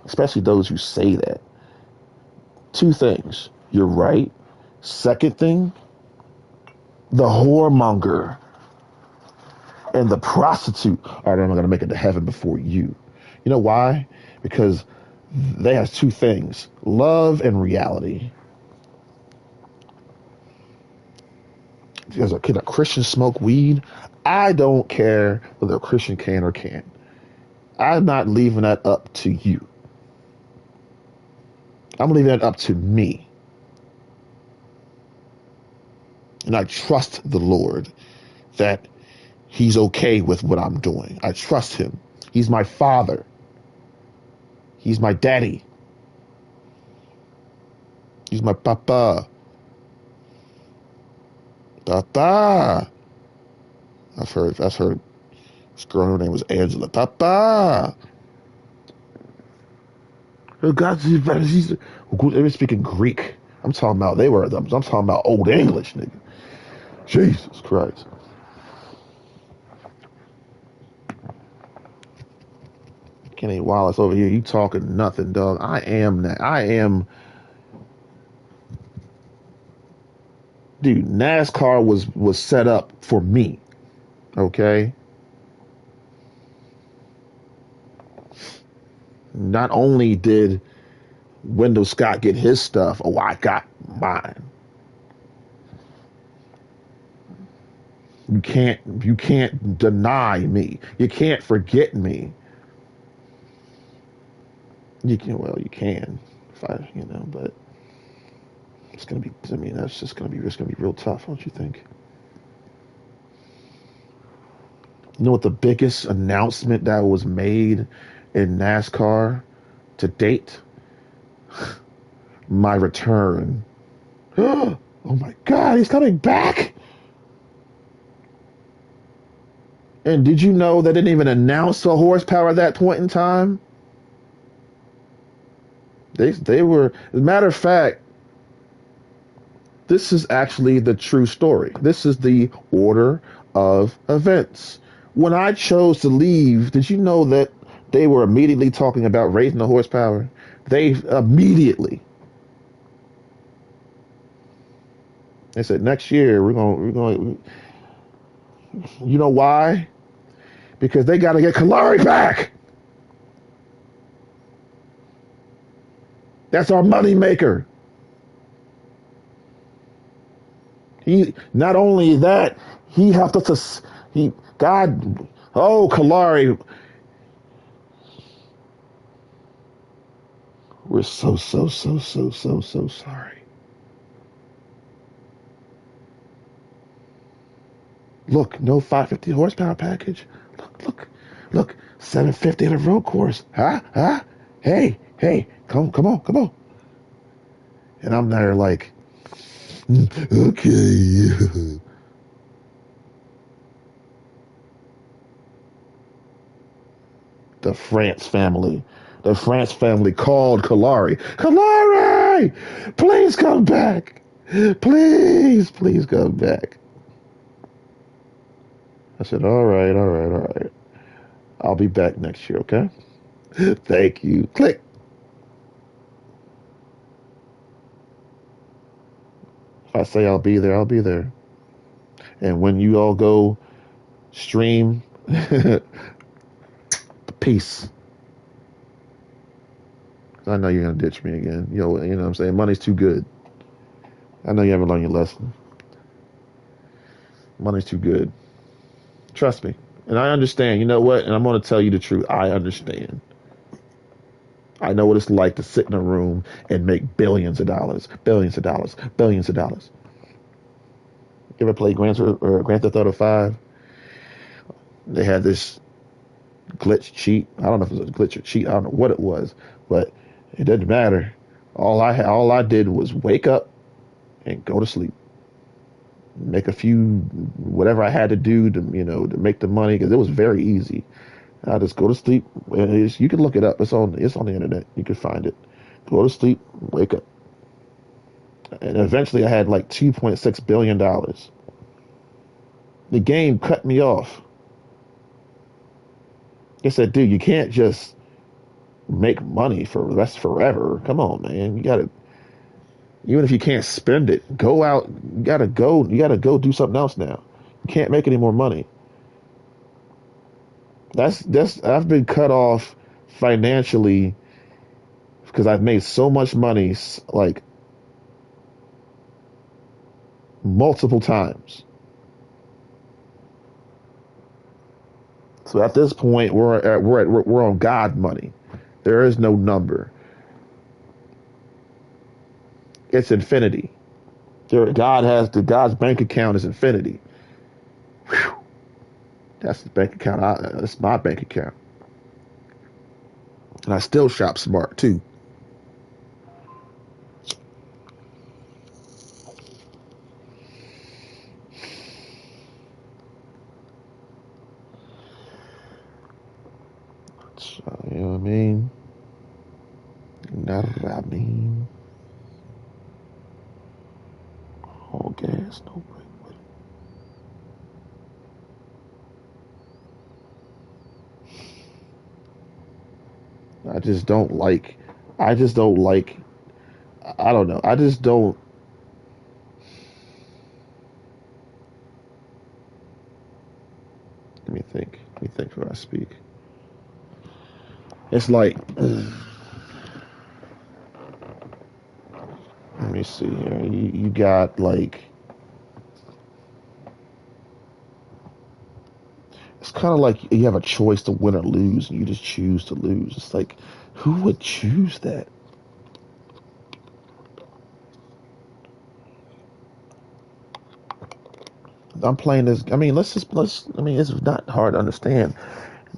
especially those who say that. Two things. You're right. Second thing, the whoremonger and the prostitute are not going to make it to heaven before you. You know why? Because they have two things: love and reality. Can a Christian smoke weed? I don't care whether a Christian can or can't. I'm not leaving that up to you. I'm leaving that up to me. And I trust the Lord that He's okay with what I'm doing. I trust Him. He's my Father. He's my daddy. He's my papa. Papa. I've heard. This girl, her name was Angela. Papa. Oh God, they were speaking Greek. I'm talking about I'm talking about old English, nigga. Jesus Christ. Kenny Wallace over here, you talking nothing, dog. I am that. Dude, NASCAR was set up for me. Okay? Not only did Wendell Scott get his stuff, oh, I got mine. You can't deny me. You can't forget me. You can, if I, but it's gonna be. I mean, it's gonna be real tough, don't you think? You know what the biggest announcement that was made in NASCAR to date? My return. Oh my God, he's coming back! And did you know they didn't even announce the horsepower at that point in time? They were, as a matter of fact, this is actually the true story. This is the order of events. When I chose to leave, did you know that they were immediately talking about raising the horsepower? They immediately. They said next year we're going. You know why? Because they got to get Kalari back. That's our money maker. He not only that, he helped us. Kalari. We're so sorry. Look, no 550 horsepower package. Look, 750 at a road course. Huh? Hey, come on. And I'm there like, okay. The France family called Kalari. Kalari, please come back. Please come back. I said, all right. I'll be back next year, okay? Thank you. Click. If I say I'll be there, I'll be there. And when you all go stream, peace. I know you're going to ditch me again. You know what I'm saying? Money's too good. I know you haven't learned your lesson. Money's too good. Trust me. And I understand. You know what? And I'm going to tell you the truth. I understand. I know what it's like to sit in a room and make billions of dollars. You ever play Grand Theft Auto 5? They had this glitch cheat. I don't know if it was a glitch or cheat. I don't know what it was, but it didn't matter. All I did was wake up and go to sleep. Make a few whatever I had to do to make the money, because it was very easy. I just go to sleep. You can look it up. It's on the internet. You can find it. Go to sleep, wake up, and eventually I had like $2.6 billion. The game cut me off. They said, dude, you can't just make money for the rest forever. Come on, man. You gotta, even if you can't spend it, go out. You gotta go do something else now. You can't make any more money. I've been cut off financially because I've made so much money, like multiple times. So at this point, we're on God money. There is no number. It's infinity. God's bank account is infinity. Whew. That's the bank account. That's my bank account. And I still shop smart too. So, you know what I mean? Know what I mean? All gas, no brake. I just don't like. I just don't like. I don't know. I just don't. Let me think. Let me think before I speak. It's like. Let me see here. You got like. It's kind of like you have a choice to win or lose, and you just choose to lose. It's like, who would choose that? I'm playing this. I mean, let's. I mean, it's not hard to understand.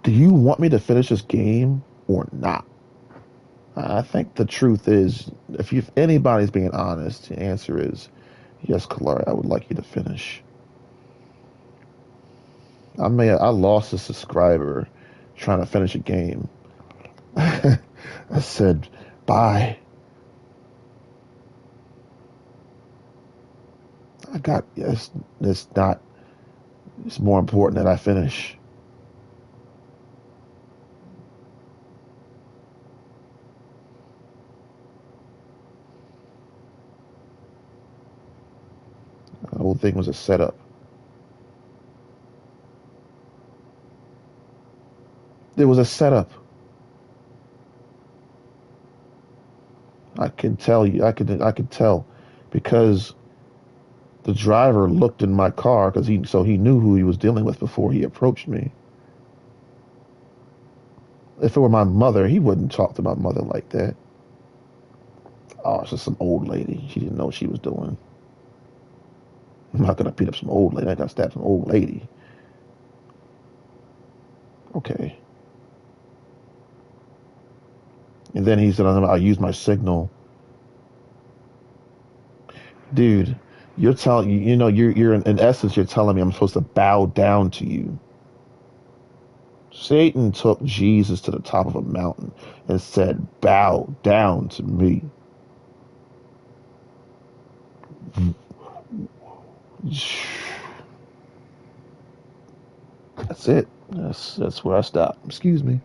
Do you want me to finish this game or not? I think the truth is, if anybody's being honest, the answer is yes, Kalari. I would like you to finish. I lost a subscriber trying to finish a game. I said bye. I got yes. It's not. It's more important that I finish. The whole thing was a setup. There was a setup. I can tell you. I could tell because the driver looked in my car because he knew who he was dealing with before he approached me. If it were my mother, he wouldn't talk to my mother like that. Oh, it's just some old lady. She didn't know what she was doing. I'm not gonna beat up some old lady. I gotta stab some old lady. Okay. And then he said, I'll use my signal. Dude, you're telling you know you're in essence you're telling me I'm supposed to bow down to you. Satan took Jesus to the top of a mountain and said, "Bow down to me." That's it. That's where I stop. Excuse me.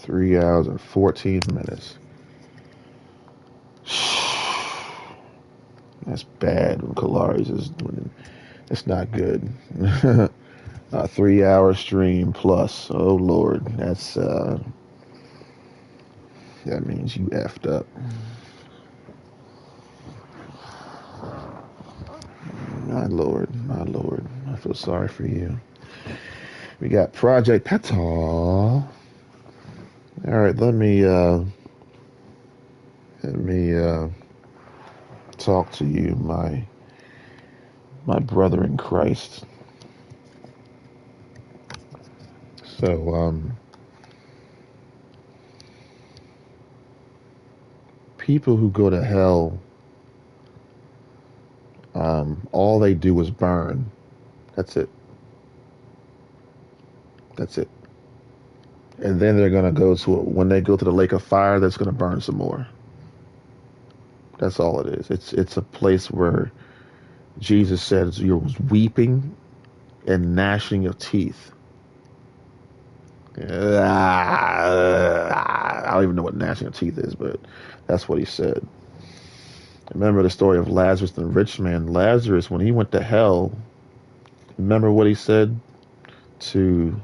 3 hours and 14 minutes. That's bad when Kalaris is. It's not good. A 3 hour stream plus. Oh Lord, that means you effed up. My Lord, my Lord. I feel sorry for you. We got Project Petal. All right, let me talk to you, my brother in Christ. So, people who go to hell, all they do is burn. That's it. That's it. And then they're gonna when they go to the lake of fire, that's gonna burn some more. That's all it is. It's a place where Jesus said you're weeping and gnashing of teeth. I don't even know what gnashing of teeth is, but that's what he said. Remember the story of Lazarus and the rich man. Lazarus, when he went to hell, remember what he said to,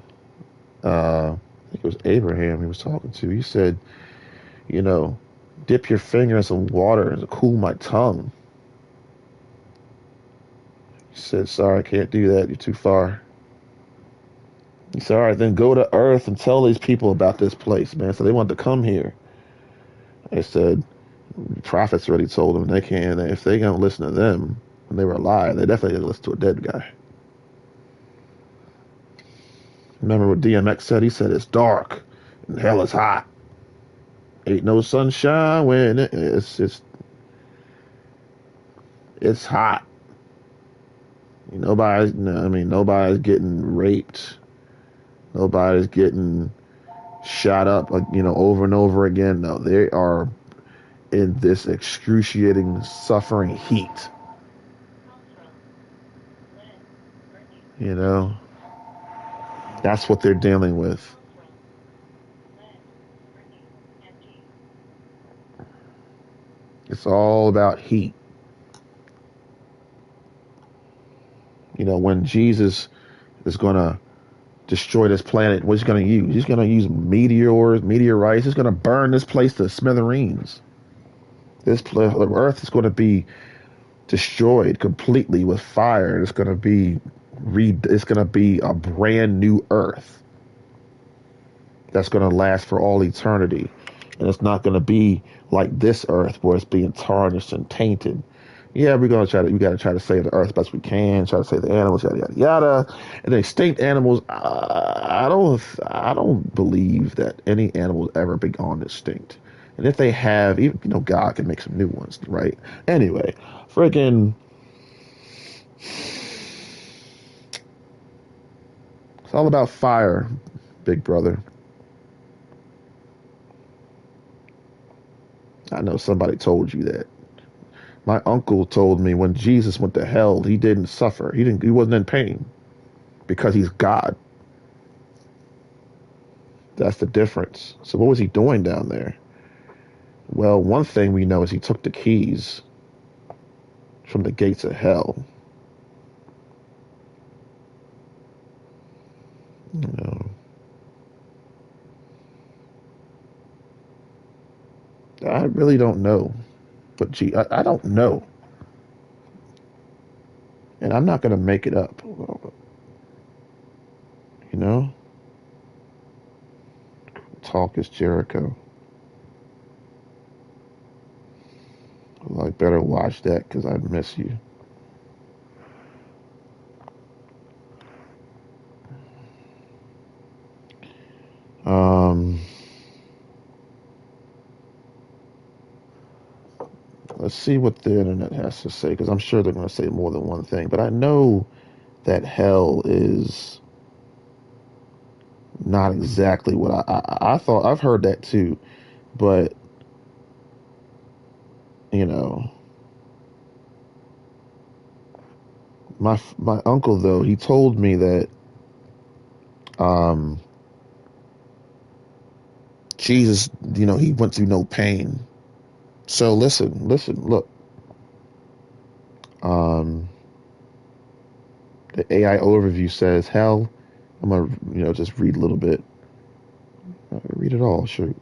I think it was Abraham he was talking to. He said, dip your finger in some water to cool my tongue. He said, sorry, I can't do that. You're too far. He said, all right, then go to earth and tell these people about this place, man. So they wanted to come here. They said, prophets already told them they can't. If they don't listen to them when they were alive, they definitely didn't listen to a dead guy. Remember what DMX said? He said, it's dark and hell is hot. Ain't no sunshine when it's hot. Nobody's getting raped. Nobody's getting shot up, over and over again. No, they are in this excruciating suffering heat. That's what they're dealing with. It's all about heat. When Jesus is going to destroy this planet, what's he going to use? He's going to use meteorites. He's going to burn this place to smithereens. The Earth is going to be destroyed completely with fire. It's going to be a brand new Earth that's going to last for all eternity, and it's not going to be like this Earth where it's being tarnished and tainted. Yeah, we got to try to save the Earth best we can. Try to save the animals, yada yada yada. And extinct animals, I don't believe that any animal ever been gone extinct. And if they have, even God can make some new ones, right? Anyway, freaking. It's all about fire, big brother. I know somebody told you that. My uncle told me when Jesus went to hell, he didn't suffer. He wasn't in pain because he's God. That's the difference. So what was he doing down there? Well, one thing we know is he took the keys from the gates of hell. I really don't know. But I don't know. And I'm not going to make it up. Talk is Jericho. Well, I better watch that because I miss you. Let's see what the internet has to say, because I'm sure they're going to say more than one thing. But I know that hell is not exactly what I thought. I've heard that too, but my uncle though, he told me that Jesus, he went through no pain. So listen, look. Um, the AI overview says hell. I'm gonna, just read a little bit. Read it all, sure.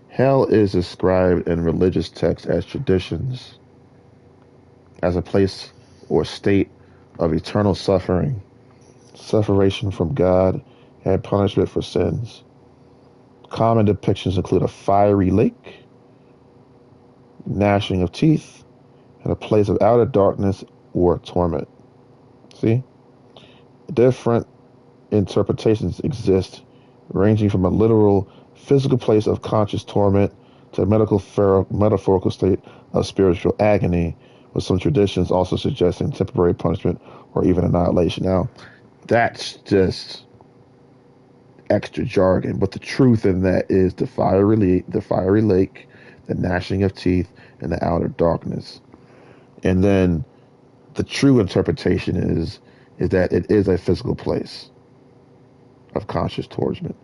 Hell is described in religious texts as traditions, as a place or state of eternal suffering, separation from God, and punishment for sins. Common depictions include a fiery lake, gnashing of teeth, and a place of outer darkness or torment. See? Different interpretations exist, ranging from a literal physical place of conscious torment to a metaphorical state of spiritual agony, with some traditions also suggesting temporary punishment or even annihilation. Now, that's just extra jargon, but the truth in that is the fiery lake, the gnashing of teeth, and the outer darkness. And then the true interpretation is that it is a physical place of conscious torment.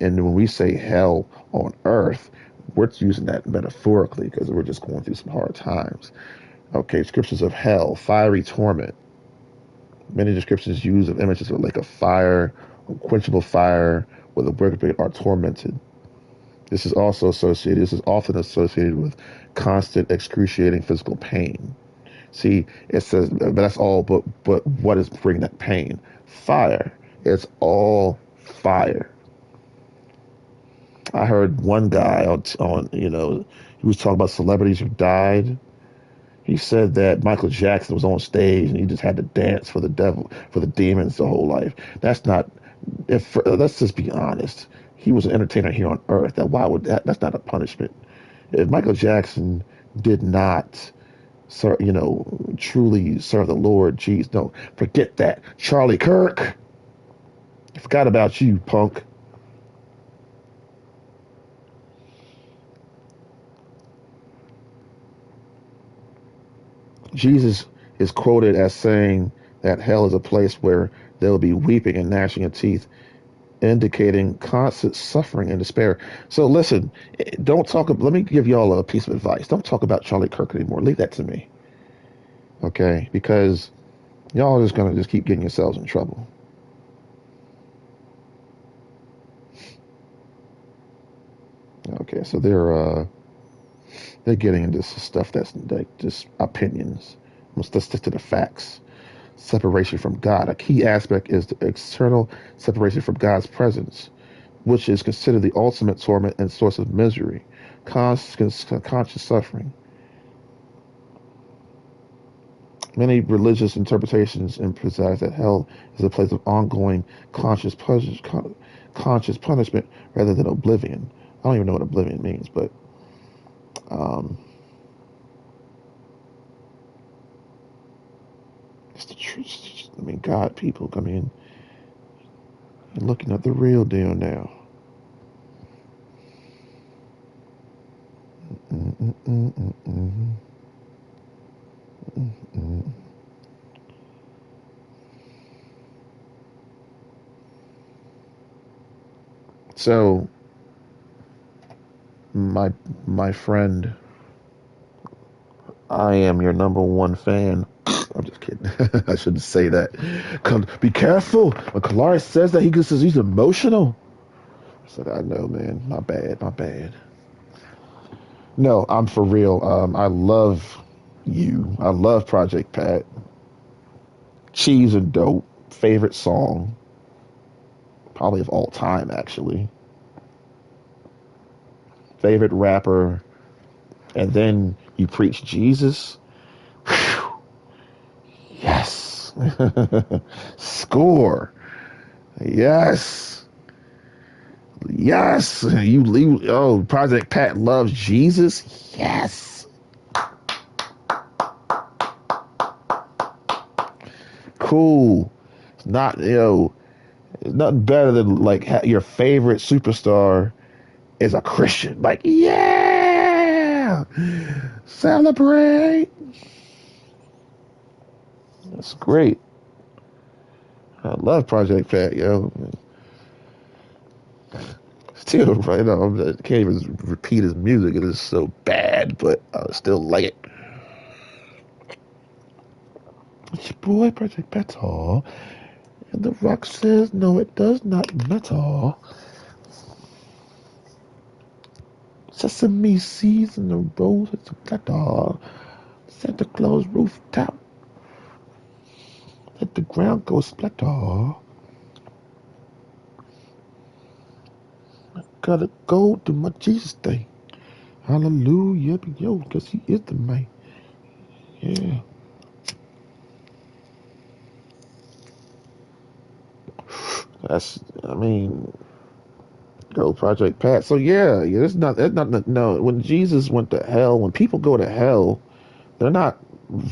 And when we say hell on earth, we're using that metaphorically because we're just going through some hard times. Okay, descriptions of hell, fiery torment. Many descriptions use of images of a lake of fire, unquenchable fire, where the wicked are tormented. This is often associated with constant excruciating physical pain. See, it says, but that's all, but what is bringing that pain? Fire. It's all fire. I heard one guy he was talking about celebrities who died. He said that Michael Jackson was on stage and he just had to dance for the devil, for the demons the whole life. That's not, if let's just be honest. He was an entertainer here on earth. Why would that's not a punishment. If Michael Jackson did not truly serve the Lord, geez, no, forget that. Charlie Kirk, I forgot about you, punk. Jesus is quoted as saying that hell is a place where there will be weeping and gnashing of teeth, indicating constant suffering and despair. So listen, don't talk. Let me give y'all a piece of advice. Don't talk about Charlie Kirk anymore. Leave that to me, okay? Because y'all are just gonna just keep getting yourselves in trouble. Okay, so they're getting into stuff that's like just opinions. Let's stick to the facts. Separation from God. A key aspect is the external separation from God's presence, which is considered the ultimate torment and source of misery, conscious suffering. Many religious interpretations emphasize that hell is a place of ongoing conscious punishment rather than oblivion. I don't even know what oblivion means, but um, it's the truth. I mean, God, people, I mean, you're looking at the real deal now. So, my friend, I am your number one fan. I'm just kidding. I shouldn't say that. Be careful. When Kalaris says that, says he's emotional. I said, I know, man. My bad. My bad. No, I'm for real. I love you. I love Project Pat. Cheese and Dope. Favorite song. Probably of all time, actually. Favorite rapper. And then you preach Jesus. Whew. Yes. Score. Yes. Yes. Oh, Project Pat loves Jesus. Yes. Cool. It's not, nothing better than like your favorite superstar is a Christian. Like, yeah. Celebrate. That's great. I love Project Pat, yo. still right now. I can't even repeat his music. It is so bad, but I still like it. It's your boy Project Petal, and the rock says no, it does not matter. Sesame seeds and the rose, it's a platter. Santa Claus rooftop, let the ground go splatter. Gotta go do my Jesus thing. Hallelujah, yo, cause he is the man. Yeah. I mean, go Project Pat. So yeah, that's not, no, when Jesus went to hell, when people go to hell, they're not,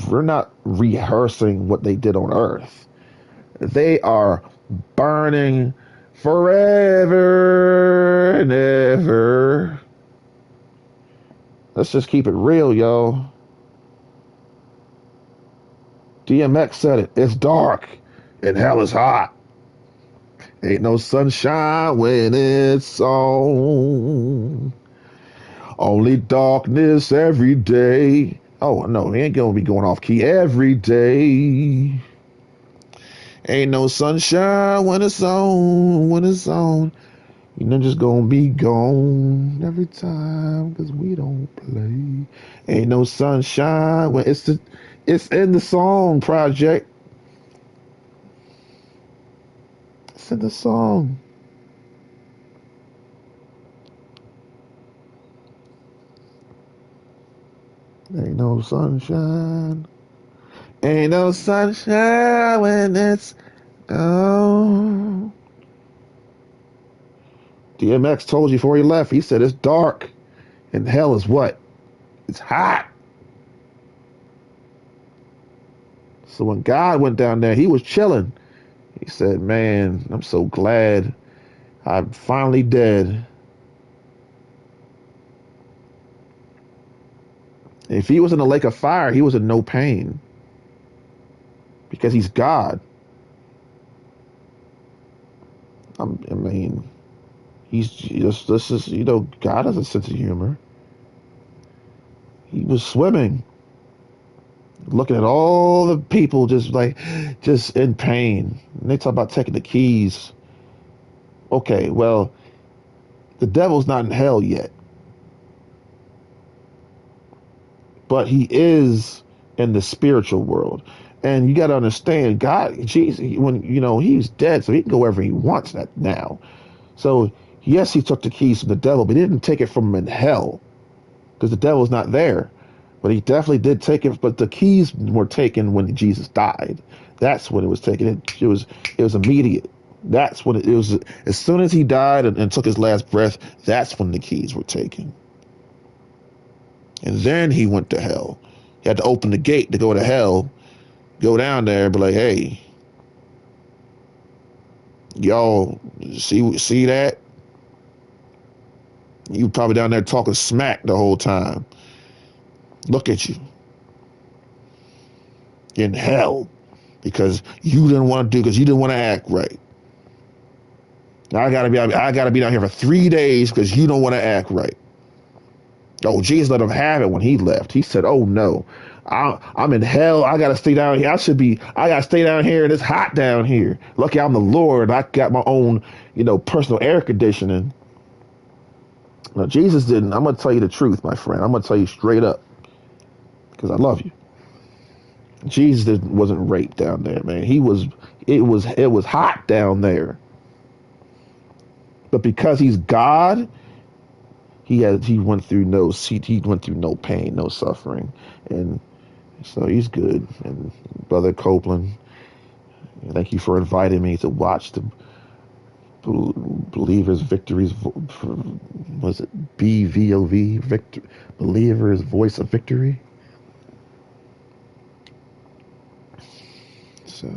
we're not rehearsing what they did on earth. They are burning forever and ever. Let's just keep it real, y'all. DMX said it. It's dark and hell is hot. Ain't no sunshine when it's on. Only darkness every day. Oh no, he ain't gonna be going off key every day. Ain't no sunshine when it's on, when it's on. You know, just gonna be gone every time because we don't play. Ain't no sunshine when it's in the song, Project. It's in the song. Ain't no sunshine. Ain't no sunshine when it's gone. DMX told you before he left. He said it's dark, and hell is what? It's hot. So when God went down there, he was chilling. He said, "Man, I'm so glad I'm finally dead." If he was in a lake of fire, he was in no pain because he's God. I mean, he's just, this is, God has a sense of humor. He was swimming, looking at all the people just in pain. And they talk about taking the keys. Okay, well, the devil's not in hell yet, but he is in the spiritual world. And you got to understand, God, Jesus, when he's dead, so he can go wherever he wants now. So yes, he took the keys from the devil, but he didn't take it from him in hell because the devil's not there. But he definitely did take it. But the keys were taken when Jesus died. That's when it was taken. It was immediate. That's when it was. As soon as he died and took his last breath, that's when the keys were taken. And then he went to hell. He had to open the gate to go to hell, go down there and be like, "Hey, y'all see that? You probably down there talking smack the whole time. Look at you in hell because you didn't want to do because you didn't want to act right. I gotta be down here for 3 days because you don't want to act right." Oh, Jesus let him have it when he left. He said, "Oh no, I'm in hell. I gotta stay down here. I gotta stay down here, and it's hot down here. Lucky I'm the Lord. I got my own, personal air conditioning." No, Jesus didn't. I'm gonna tell you the truth, my friend. I'm gonna tell you straight up because I love you. Jesus wasn't raped down there, man. It was hot down there. But because he's God, he went through no pain, no suffering, and so he's good. And Brother Copeland, thank you for inviting me to watch the Believers Victories. Was it BVOV? Believers Voice of Victory. So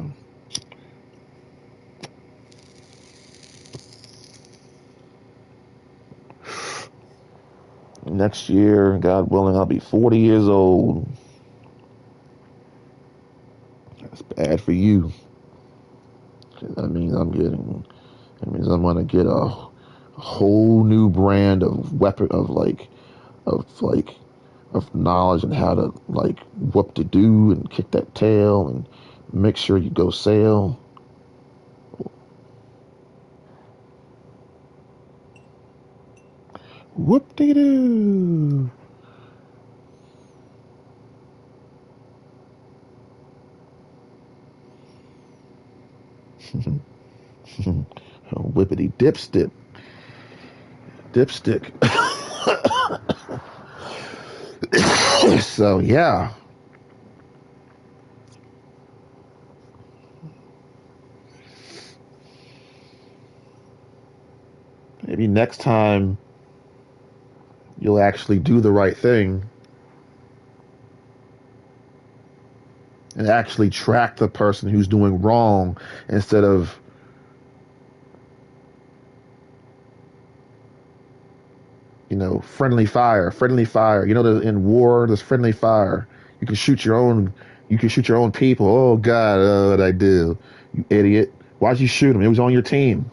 next year, God willing, I'll be 40 years old. That's bad for you. That means I'm going to get a whole new brand of weapon of knowledge and how to like what to do and kick that tail and make sure you go sail. Whoop de doo. Whippity dipstick. Dipstick. So yeah. Maybe next time you'll actually do the right thing and actually track the person who's doing wrong instead of friendly fire. Friendly fire. In war, there's friendly fire. You can shoot your own. You can shoot your own people. Oh God, what I do, you idiot! Why'd you shoot him? It was on your team.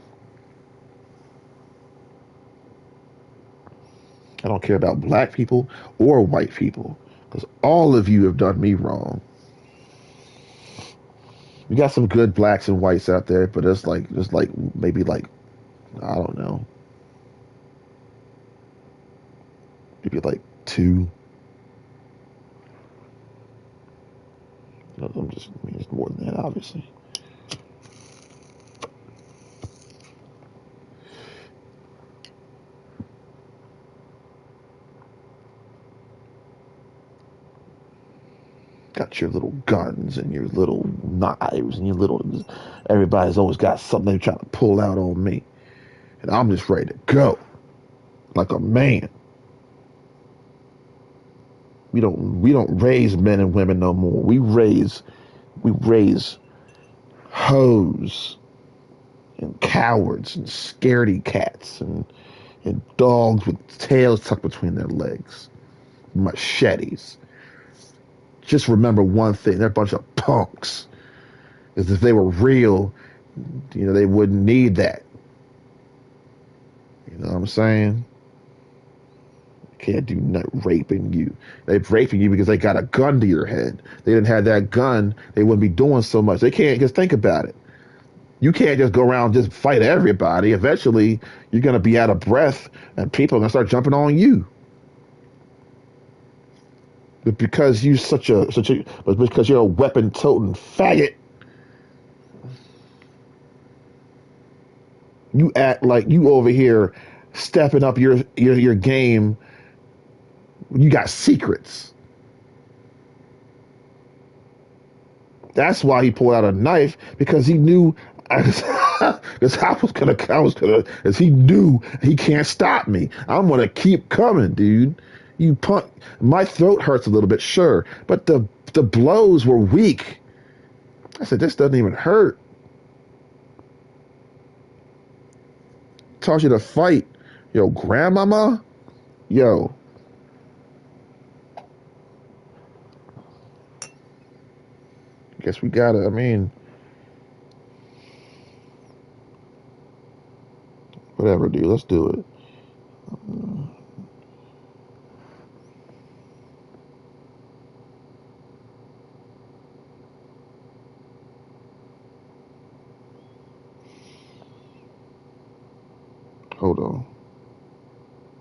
I don't care about black people or white people because all of you have done me wrong. We got some good blacks and whites out there, but it's like maybe like I don't know, maybe like two. I mean, it's more than that, obviously. Got your little guns and your little knives and your little. Everybody's always got something they're trying to pull out on me, and I'm just ready to go, like a man. We don't raise men and women no more. We raise hoes and cowards and scaredy cats and dogs with tails tucked between their legs, machetes. Just remember one thing: they're a bunch of punks. Because if they were real, they wouldn't need that. You know what I'm saying? Can't do nothing raping you. They're raping you because they got a gun to your head. They didn't have that gun, they wouldn't be doing so much. They can't just think about it. You can't just go around and just fight everybody. Eventually, you're gonna be out of breath, and people are gonna start jumping on you. But because but because you're a weapon toting faggot, you act like you over here stepping up your game. You got secrets. That's why he pulled out a knife because he knew because as he knew he can't stop me. I'm gonna keep coming, dude. You punt. My throat hurts a little bit, sure, but the blows were weak. I said, this doesn't even hurt. Taught you to fight, yo, grandmama, yo. Guess we gotta. I mean, whatever, dude. Let's do it. Hold on.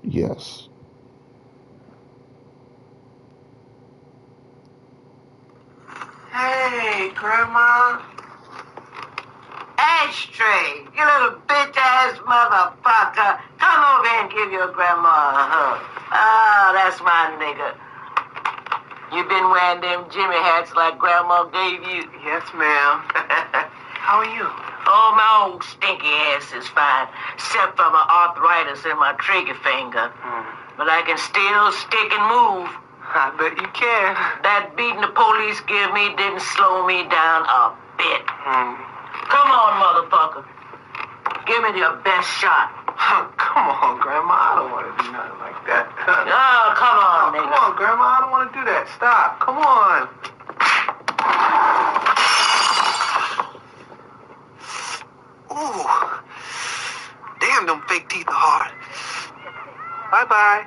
Yes. Hey, Grandma. Ashtray, you little bitch-ass motherfucker. Come over here and give your grandma a hug. Ah, that's my nigga. You been wearing them Jimmy hats like Grandma gave you? Yes, ma'am. How are you? Oh, my old stinky ass is fine, except for my arthritis in my trigger finger. But I can still stick and move. I bet you can. That beating the police give me didn't slow me down a bit. Come on, motherfucker. Give me your best shot. Come on, Grandma. I don't want to do nothing like that. Oh, come on, nigga. Come on, Grandma. I don't want to do that. Stop. Come on. Ooh. Damn, Damn, them fake teeth are hard. Bye-bye.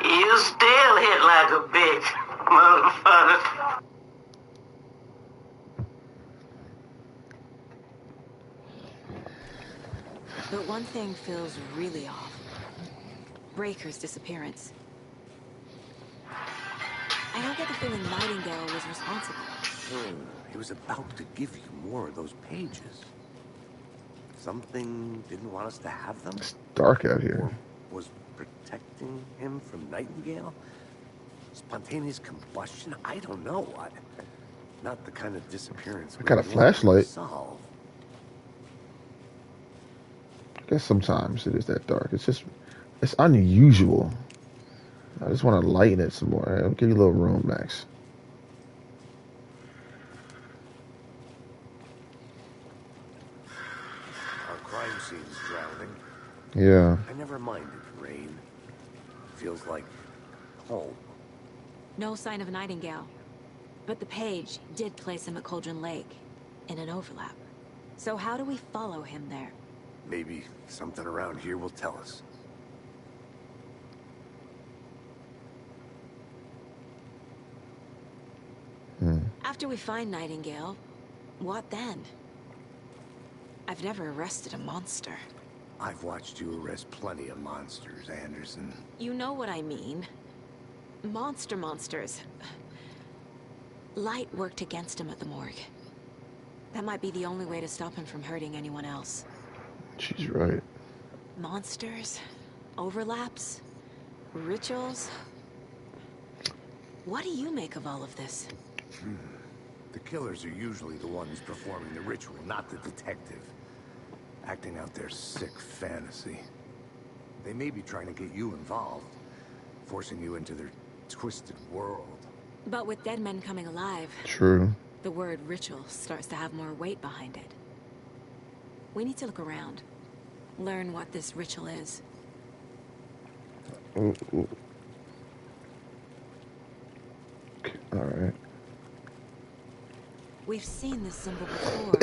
You still hit like a bitch, motherfucker. But one thing feels really off. Breaker's disappearance. I don't get the feeling Nightingale was responsible. He was about to give you more of those pages. Something didn't want us to have them? It's dark out here. Or was protecting him from Nightingale? Spontaneous combustion? I don't know. Not the kind of disappearance I got a flashlight. Solve. I guess sometimes it is that dark. It's unusual. I just want to lighten it some more. I'll give you a little room, Max. Our crime scene's drowning. Yeah. I never minded rain. Feels like home. No sign of Nightingale. But the page did place him at Cauldron Lake, in an overlap. So how do we follow him there? Maybe something around here will tell us. After we find Nightingale, what then? I've never arrested a monster. I've watched you arrest plenty of monsters, Anderson. You know what I mean. Monsters. Light worked against him at the morgue. That might be the only way to stop him from hurting anyone else. She's right. Monsters? Overlaps? Rituals? What do you make of all of this? The killers are usually the ones performing the ritual, not the detective. Acting out their sick fantasy. They may be trying to get you involved, forcing you into their twisted world. But with dead men coming alive, True. the word ritual starts to have more weight behind it. We need to look around. Learn what this ritual is. Ooh. Okay. All right. We've seen this symbol before.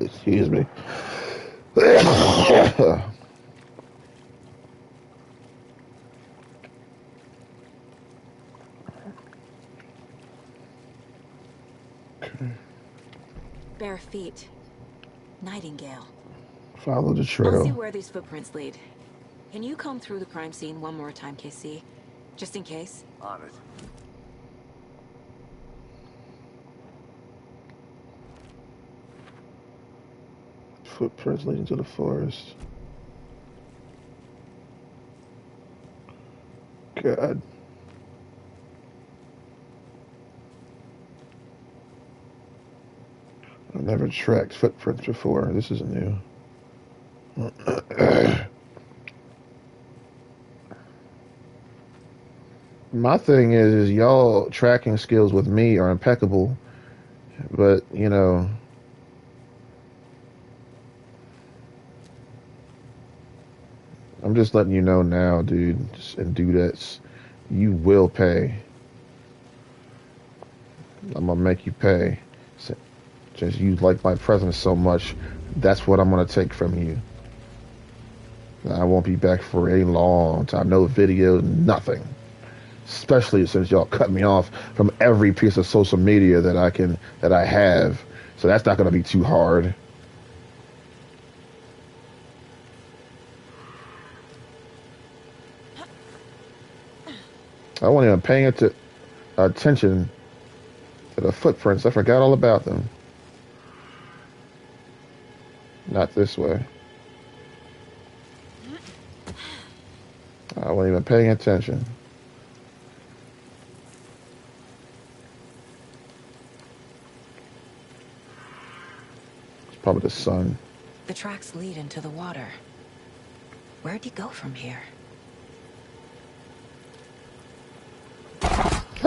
Excuse me. Bare feet. Nightingale. Follow the I'll see trail. where these footprints lead. Can you comb through the crime scene one more time, KC? Just in case? On it. Footprints leading to the forest. God. I've never tracked footprints before. This is new. My thing is y'all tracking skills with me are impeccable, but you know, I'm just letting you know now, dude, and dudettes, you will pay. I'm gonna make you pay. Since you like my presence so much, that's what I'm gonna take from you. I won't be back for a long time. No video, nothing. Especially since y'all cut me off from every piece of social media that I have. So that's not gonna be too hard. I wasn't even paying attention to the footprints. I forgot all about them. Not this way. I wasn't even paying attention. It's probably the sun. The tracks lead into the water. Where'd he go from here?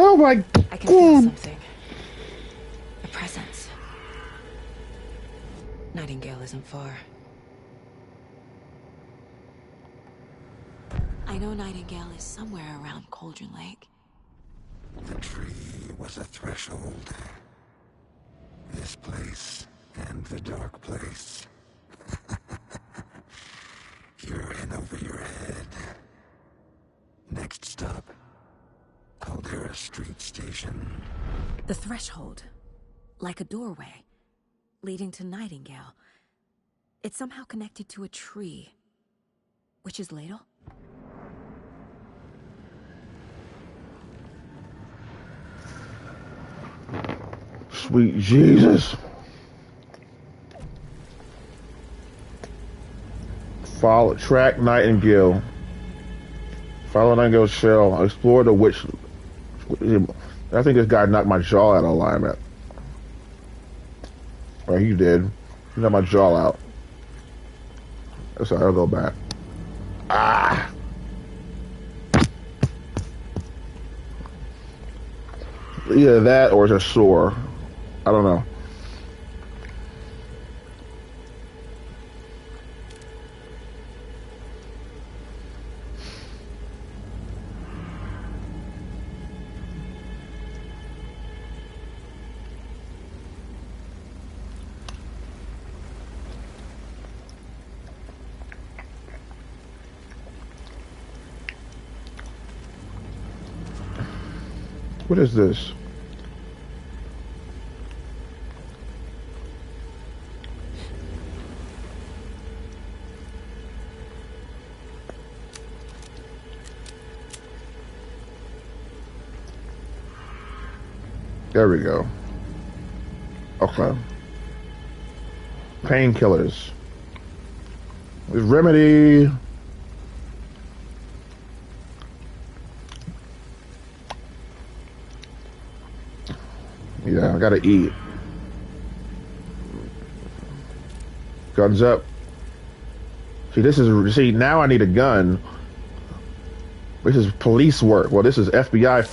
Oh my I can feel something. A presence. Nightingale isn't far. I know Nightingale is somewhere around Cauldron Lake. The tree was a threshold. This place and the dark place. You're in over your head. Next stop, Caldera Street Station. The threshold, like a doorway, leading to Nightingale. It's somehow connected to a tree. Witch's ladle? Sweet Jesus. Follow track Nightingale. Follow Nightingale's shell. Explore the witch. I think this guy knocked my jaw out of alignment. Or he did. He knocked my jaw out. That's alright, I'll go back. Ah! Either that or it's a sore. I don't know. What is this? There we go. Okay. Painkillers. Remedy. Yeah, I gotta eat. Guns up. See, now I need a gun. This is police work. Well, this is FBI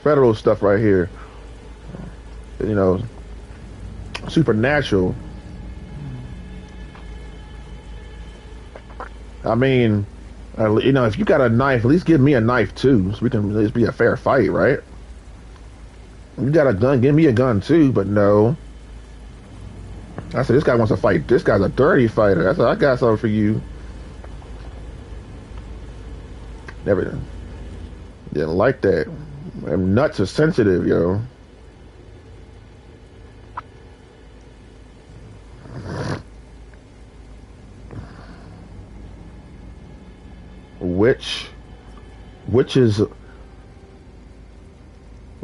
federal stuff right here. You know, supernatural. I mean, you know, if you got a knife, at least give me a knife too, so we can at least be a fair fight, right? You got a gun, give me a gun too, but no. I said, this guy wants to fight. This guy's a dirty fighter. I said, I got something for you. Never didn't like that. Them nuts are sensitive, yo. Witch's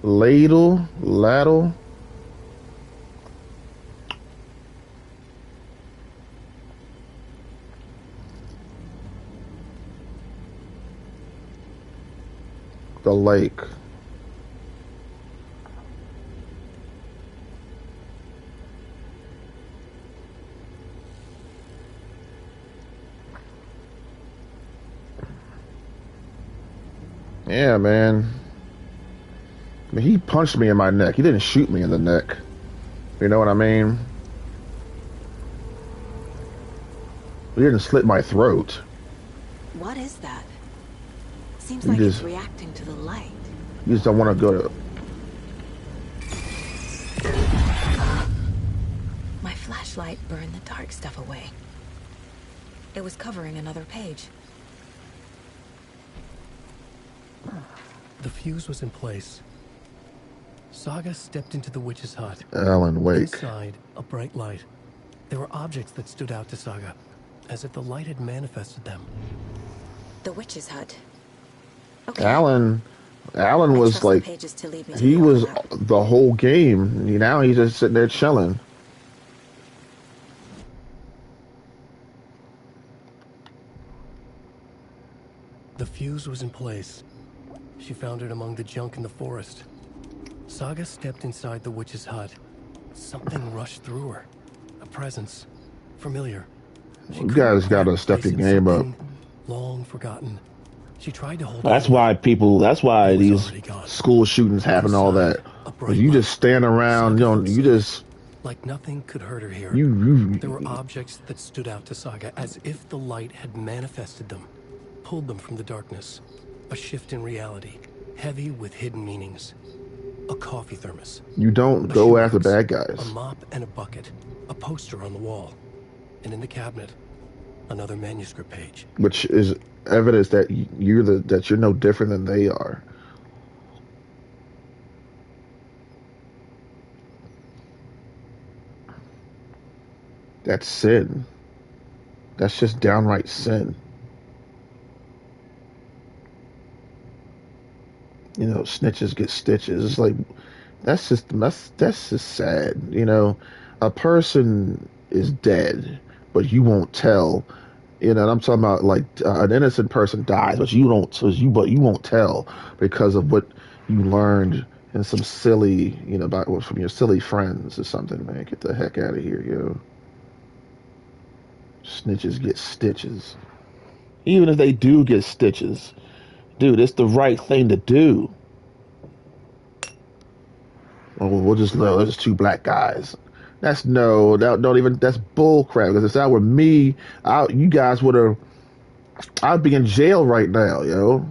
ladle. The lake. Yeah, man. I mean, he punched me in my neck. He didn't shoot me in the neck. You know what I mean? He didn't slit my throat. What is that? Seems like it's reacting to the light. You just don't want to go to... My flashlight burned the dark stuff away. It was covering another page. The fuse was in place. Saga stepped into the witch's hut. Alan Wake. Inside, a bright light. There were objects that stood out to Saga, as if the light had manifested them. The witch's hut. Okay. Alan was like, he was the whole game. Now he's just sitting there chilling. The fuse was in place. She found it among the junk in the forest. Saga stepped inside the witch's hut. Something rushed through her. A presence. Familiar. You guys gotta step your game up. Long forgotten. She tried to hold that's why these school shootings happen, all that. You just stand around, you just... Like nothing could hurt her here. There were objects that stood out to Saga as if the light had manifested them, pulled them from the darkness. A shift in reality, heavy with hidden meanings. A coffee thermos. You don't A go after shoebox. bad A guys. mop and a bucket. A poster on the wall. And in the cabinet, another manuscript page. Which is evidence that you're no different than they are. That's sin. That's just downright sin. You know, snitches get stitches. It's like that's just sad. You know, a person is dead, but you won't tell. You know, and I'm talking about like an innocent person dies, but you won't tell because of what you learned in some silly, you know, from your silly friends or something. Man, get the heck out of here, yo. Snitches get stitches. Even if they do get stitches, dude, it's the right thing to do. Oh, we'll just know there's two black guys. That's no, that don't even. That's bull crap. Because if that were me, you guys would have. I'd be in jail right now, yo.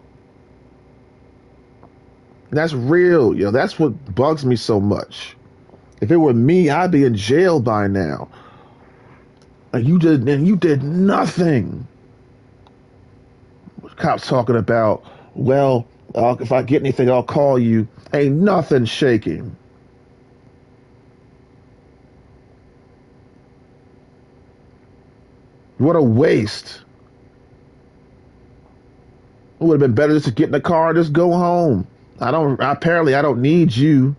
That's real, yo. That's what bugs me so much. If it were me, I'd be in jail by now. And you did nothing. Cops talking about, well, if I get anything, I'll call you. Ain't nothing shaking. What a waste. It would have been better just to get in the car and just go home. Apparently I don't need you.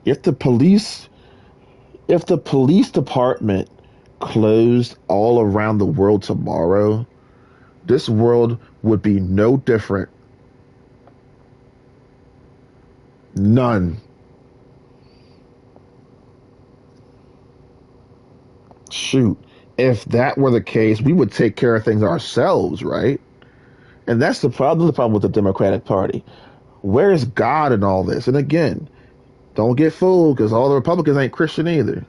If the police department closed all around the world tomorrow, this world would be no different. None. Shoot. If that were the case, we would take care of things ourselves, right? And that's the problem. The problem with the Democratic Party. Where is God in all this? And again, don't get fooled because all the Republicans ain't Christian either.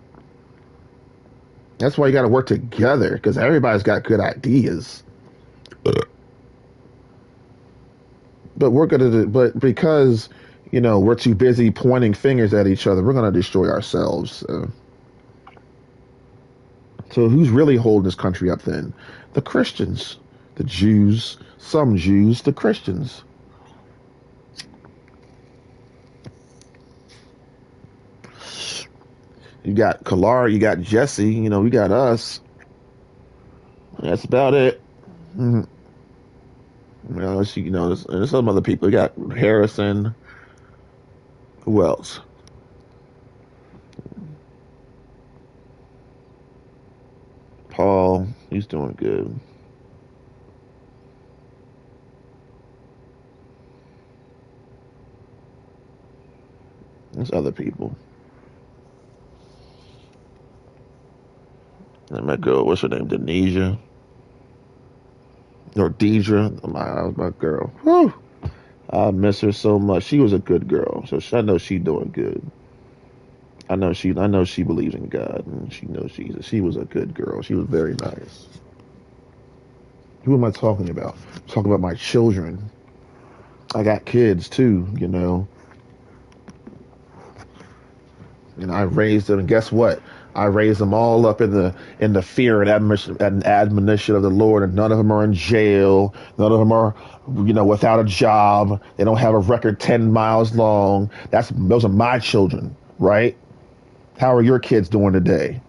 That's why you got to work together because everybody's got good ideas. But because, you know, we're too busy pointing fingers at each other, we're going to destroy ourselves. So who's really holding this country up then? The Christians, the Jews, some Jews, the Christians. You got Kalar, you got Jesse, you know, we got us. That's about it. Mm-hmm. You know, there's some other people. You got Harrison. Who else? Paul, he's doing good. There's other people. And my girl, what's her name? Denesia? Or Deidre? My girl. Whew. I miss her so much. She was a good girl. So I know she's doing good. I know she believes in God and she knows Jesus. She was a good girl. She was very nice. Who am I talking about? I'm talking about my children. I got kids too, you know. And I raised them, and guess what? I raised them all up in the fear and admonition of the Lord, and none of them are in jail. None of them are, you know, without a job. They don't have a record 10 miles long. Those are my children, right? How are your kids doing today?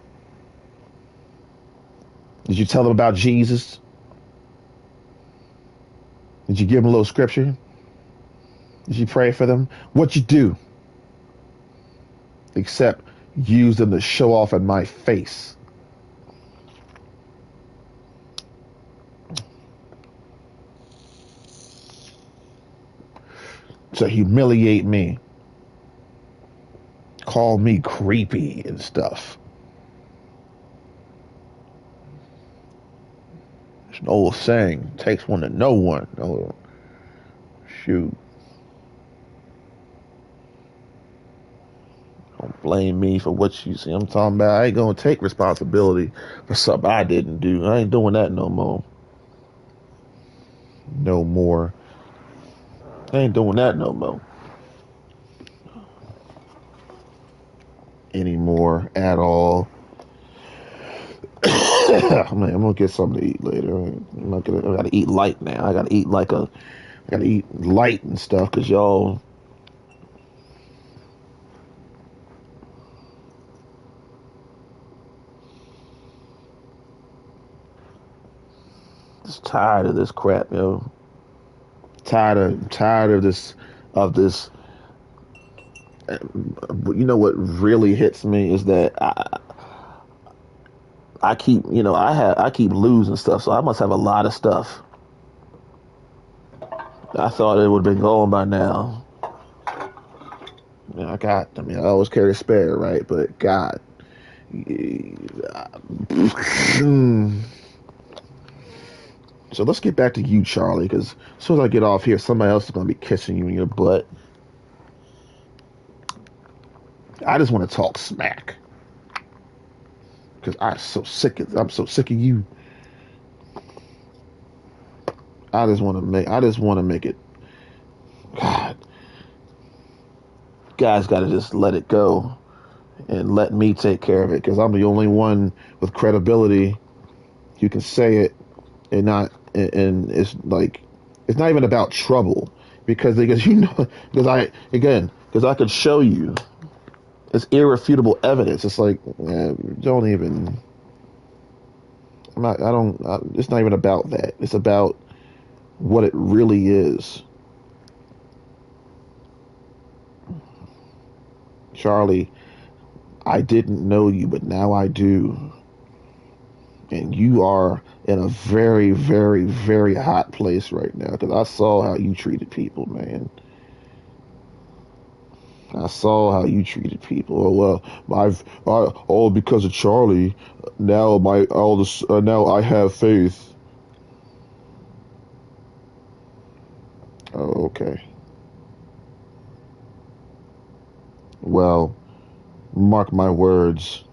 Did you tell them about Jesus? Did you give them a little scripture? Did you pray for them? What'd you do? Except use them to show off in my face. To humiliate me. Call me creepy and stuff. There's an old saying, takes one to know one. Oh, shoot. Don't blame me for what you see. I'm talking about I ain't gonna take responsibility for something I didn't do. I ain't doing that no more. no more. I ain't doing that no more. Anymore at all. I'm gonna get something to eat later. I gotta eat light now. I gotta eat light and stuff because y'all. Just tired of this crap, yo. Tired of this. You know what really hits me is that I keep, I keep losing stuff, so I must have a lot of stuff. I thought it would have been gone by now. I always carry a spare, right? But God. So let's get back to you, Charlie, because as soon as I get off here, somebody else is going to be kissing you in your butt. I just want to talk smack because I'm so sick of you. I just want to make it. God, guys, got to just let it go and let me take care of it because I'm the only one with credibility who can say it and not. And it's like it's not even about trouble because because I could show you. It's irrefutable evidence. It's like, don't even. I'm not. I don't. It's not even about that. It's about what it really is. Charlie, I didn't know you, but now I do. And you are in a very, very, very hot place right now because I saw how you treated people, man. I saw how you treated people. Oh, well, all because of Charlie. Now now I have faith. Oh, okay. Well, mark my words.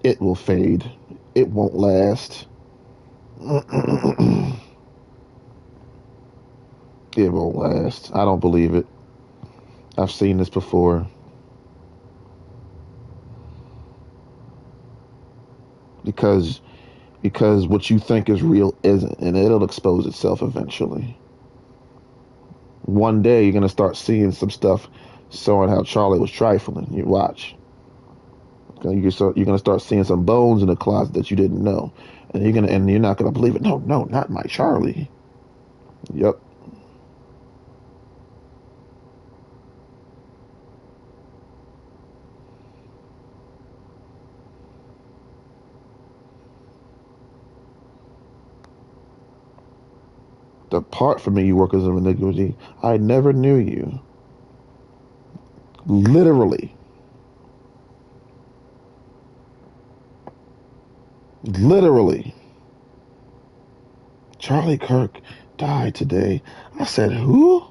It will fade. It won't last. It won't last. I don't believe it. I've seen this before. Because what you think is real isn't, and it'll expose itself eventually. One day you're gonna start seeing some stuff showing how Charlie was trifling. You watch. You're gonna start seeing some bones in the closet that you didn't know, and you're not gonna believe it. No, no, not my Charlie. Yep. Depart from me, you workers of iniquity. I never knew you. Literally. Literally. Charlie Kirk died today. I said, who?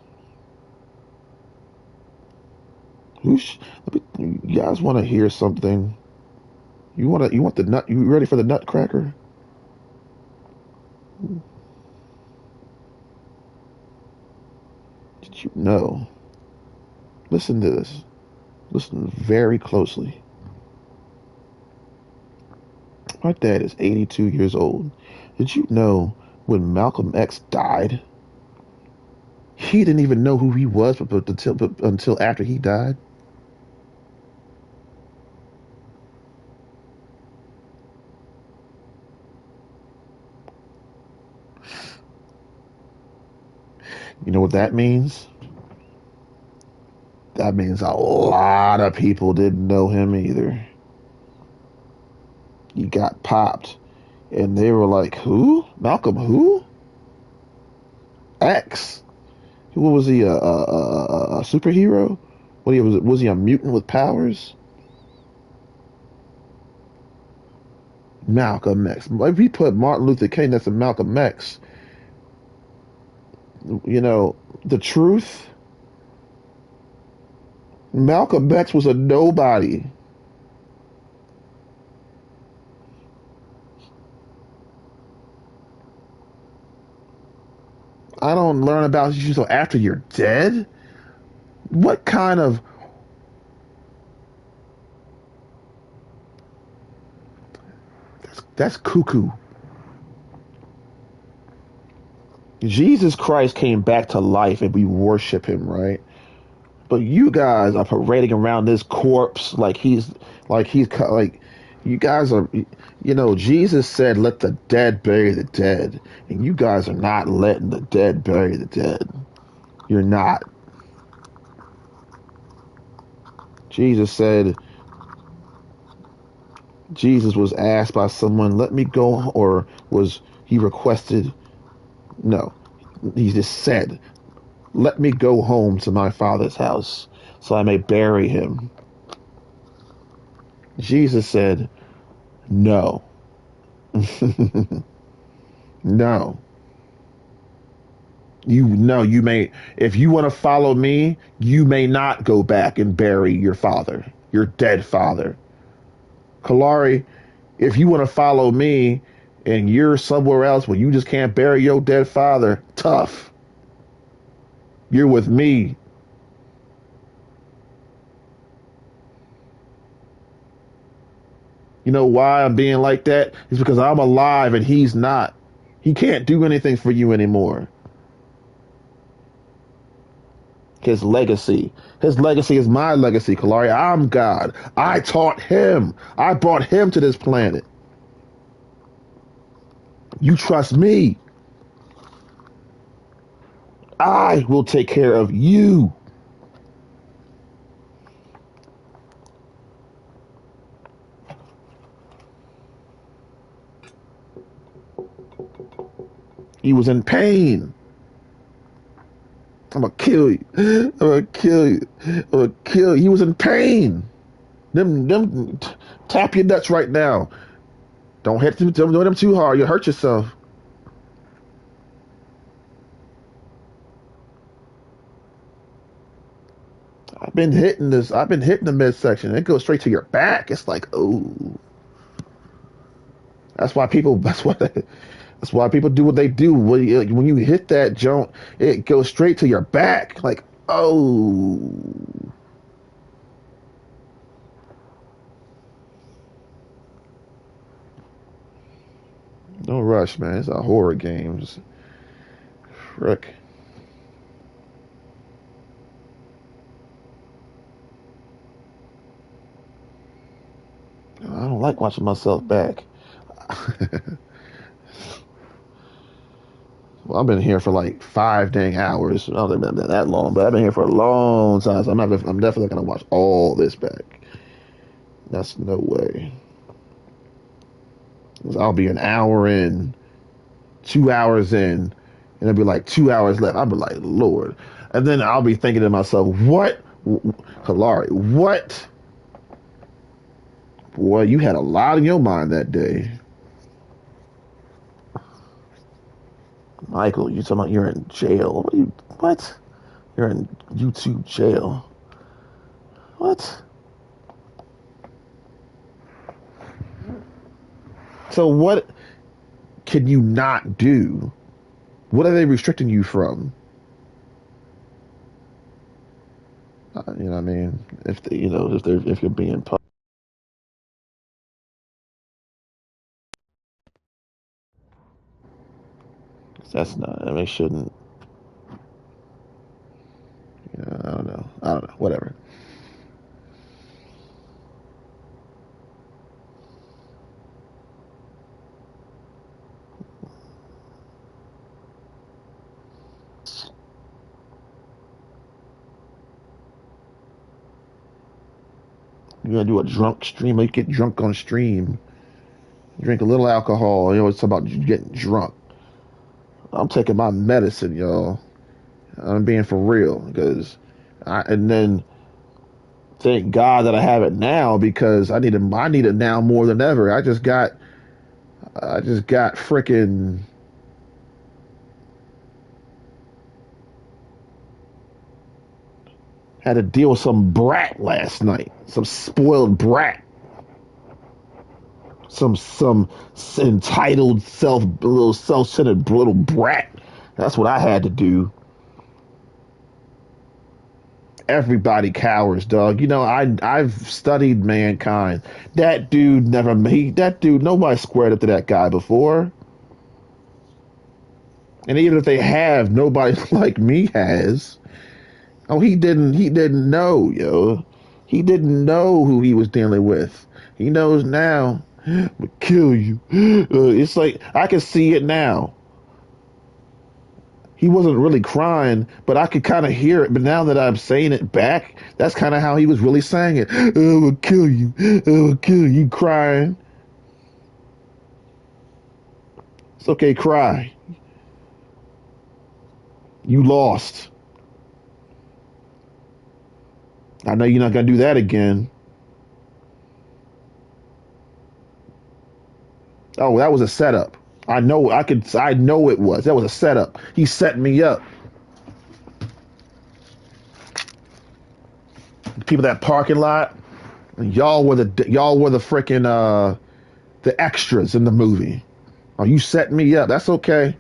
You guys want to hear something? You want the nut? You ready for the nutcracker? Did you know? Listen to this. Listen very closely. My dad is 82 years old. Did you know when Malcolm X died, he didn't even know who he was until after he died? You know what that means? That means a lot of people didn't know him either. He got popped, and they were like, "Who? Malcolm? Who? X? What was he? A superhero? What he was he a mutant with powers?" Malcolm X. If we put Martin Luther King next to Malcolm X, the truth. Malcolm X was a nobody. I don't learn about you until after you're dead? What kind of... That's cuckoo. Jesus Christ came back to life and we worship him, right? But you guys are parading around this corpse like you guys are, Jesus said, let the dead bury the dead. And you guys are not letting the dead bury the dead. You're not. Jesus said, Jesus was asked by someone, let me go, or was he requested? No. He just said, let me go home to my father's house so I may bury him. Jesus said, no. No. You may, if you want to follow me, you may not go back and bury your father, your dead father. Kalari, if you want to follow me and you're somewhere else where you just can't bury your dead father, tough. You're with me. You know why I'm being like that? It's because I'm alive and he's not. He can't do anything for you anymore. His legacy. His legacy is my legacy, Kalari. I'm God. I taught him. I brought him to this planet. You trust me. I will take care of you. He was in pain. I'm gonna kill you. I'm gonna kill you. I'm gonna kill you. He was in pain. Tap your nuts right now. Don't hit them. Don't do them too hard. You'll hurt yourself. I've been hitting this. I've been hitting the midsection. It goes straight to your back. It's like, oh. That's why people. That's why people do what they do. When you hit that joint, it goes straight to your back. Like, oh. No rush, man. It's a horror game. Just frick. I don't like watching myself back. Well, I've been here for like 5 dang hours. I don't think I've been that long, but I've been here for a long time. So I'm definitely gonna watch all this back. That's no way. 'Cause I'll be an hour in, 2 hours in, and it'll be like 2 hours left. I'll be like, Lord. And then I'll be thinking to myself, what? Kalari, what? Boy, you had a lot in your mind that day. Michael, you talking about you're in jail. What? You're in YouTube jail. What? So what can you not do? What are they restricting you from? You know what I mean? If you're being that's not. I mean, shouldn't. I don't know. I don't know. Whatever. You're gonna do a drunk stream. You get drunk on stream. Drink a little alcohol. It's about getting drunk. I'm taking my medicine, y'all. I'm being for real and then thank God that I have it now because I need it now more than ever. I just got freaking had to deal with some brat last night, some spoiled brat, some entitled little self-centered little brat That's what I had to do. Everybody cowers, dog. You know, I've studied mankind. That dude never made that dude. Nobody squared up to that guy before. And even if they have, nobody like me has. Oh, he didn't. He didn't know, yo. He didn't know who he was dealing with. He knows now. I'm gonna kill you. It's like I can see it now. He wasn't really crying, but I could kind of hear it. But now that I'm saying it back, that's kind of how he was really saying it. I'm gonna kill you. I'm gonna kill you. Crying. It's okay, cry. You lost. I know you're not gonna do that again. Oh, that was a setup. I know. I know it was. That was a setup. He set me up. People that parking lot. Y'all were the freaking the extras in the movie. Oh, you set me up. That's okay.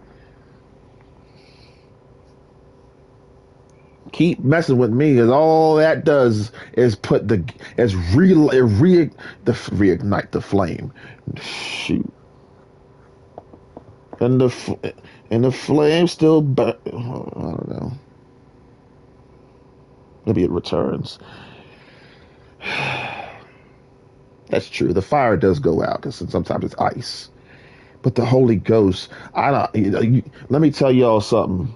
Keep messing with me, because all that does is put the is reignite the flame. Shoot, and the flame still. I don't know. Maybe it returns. That's true. The fire does go out because sometimes it's ice. But the Holy Ghost, I don't. Let me tell y'all something.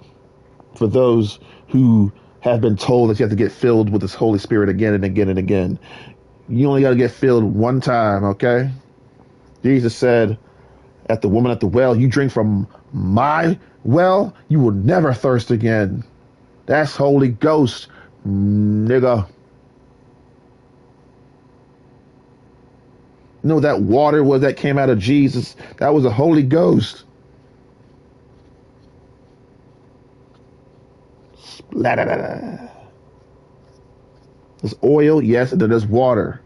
For those who have been told that you have to get filled with this Holy Spirit again and again and again, you only got to get filled one time. Okay. Jesus said, "At the woman at the well, you drink from my well, you will never thirst again." That's Holy Ghost, nigga. You know that water was that came out of Jesus? That was the Holy Ghost. La, da, da, da. There's oil, yes, and then there's water.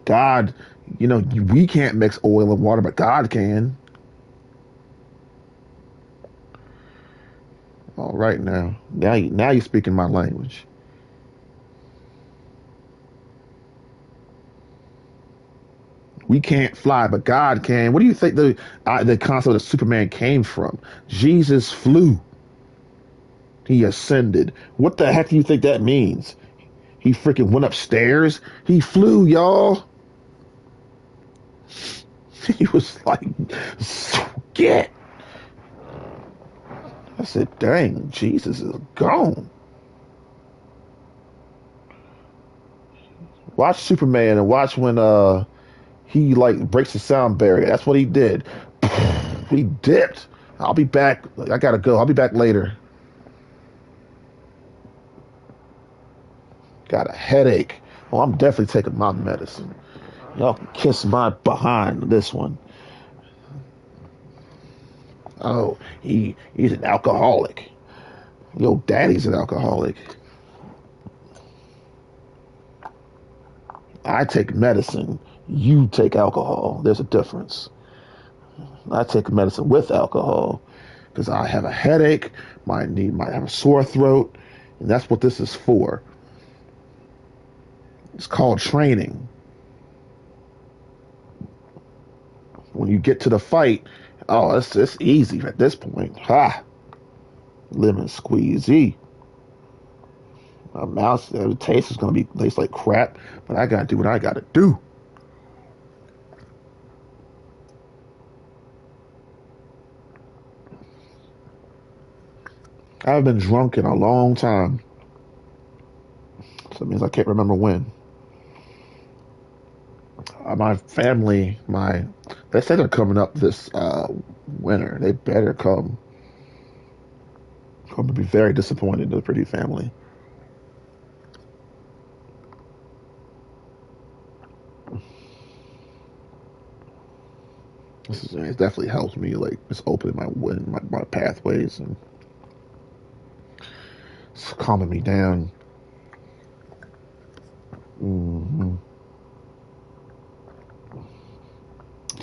God, you know, we can't mix oil and water, but God can. All right, now you're speaking my language. We can't fly, but God can. What do you think the concept of Superman came from? Jesus flew. He ascended. What the heck do you think that means? He freaking went upstairs. He flew, y'all. He was like, get. I said, dang, Jesus is gone. Watch Superman and watch when he like breaks the sound barrier. That's what he did. He dipped. I'll be back. I gotta go. I'll be back later. Got a headache. Oh, I'm definitely taking my medicine. Y'all can kiss my behind this one. Oh, he's an alcoholic. Yo, daddy's an alcoholic. I take medicine. You take alcohol. There's a difference. I take medicine with alcohol because I have a headache, might have a sore throat, and that's what this is for. It's called training. When you get to the fight, oh, it's easy at this point. Ha! Lemon squeezy. My mouth, the taste is gonna taste like crap, but I gotta do what I gotta do. I've been drunk in a long time. So it means I can't remember when. My family, they say they're coming up this winter. They better come. I'm going to be very disappointed in the Pretty family. It definitely helps me, like, it's opening my pathways and it's calming me down. Mm-hmm.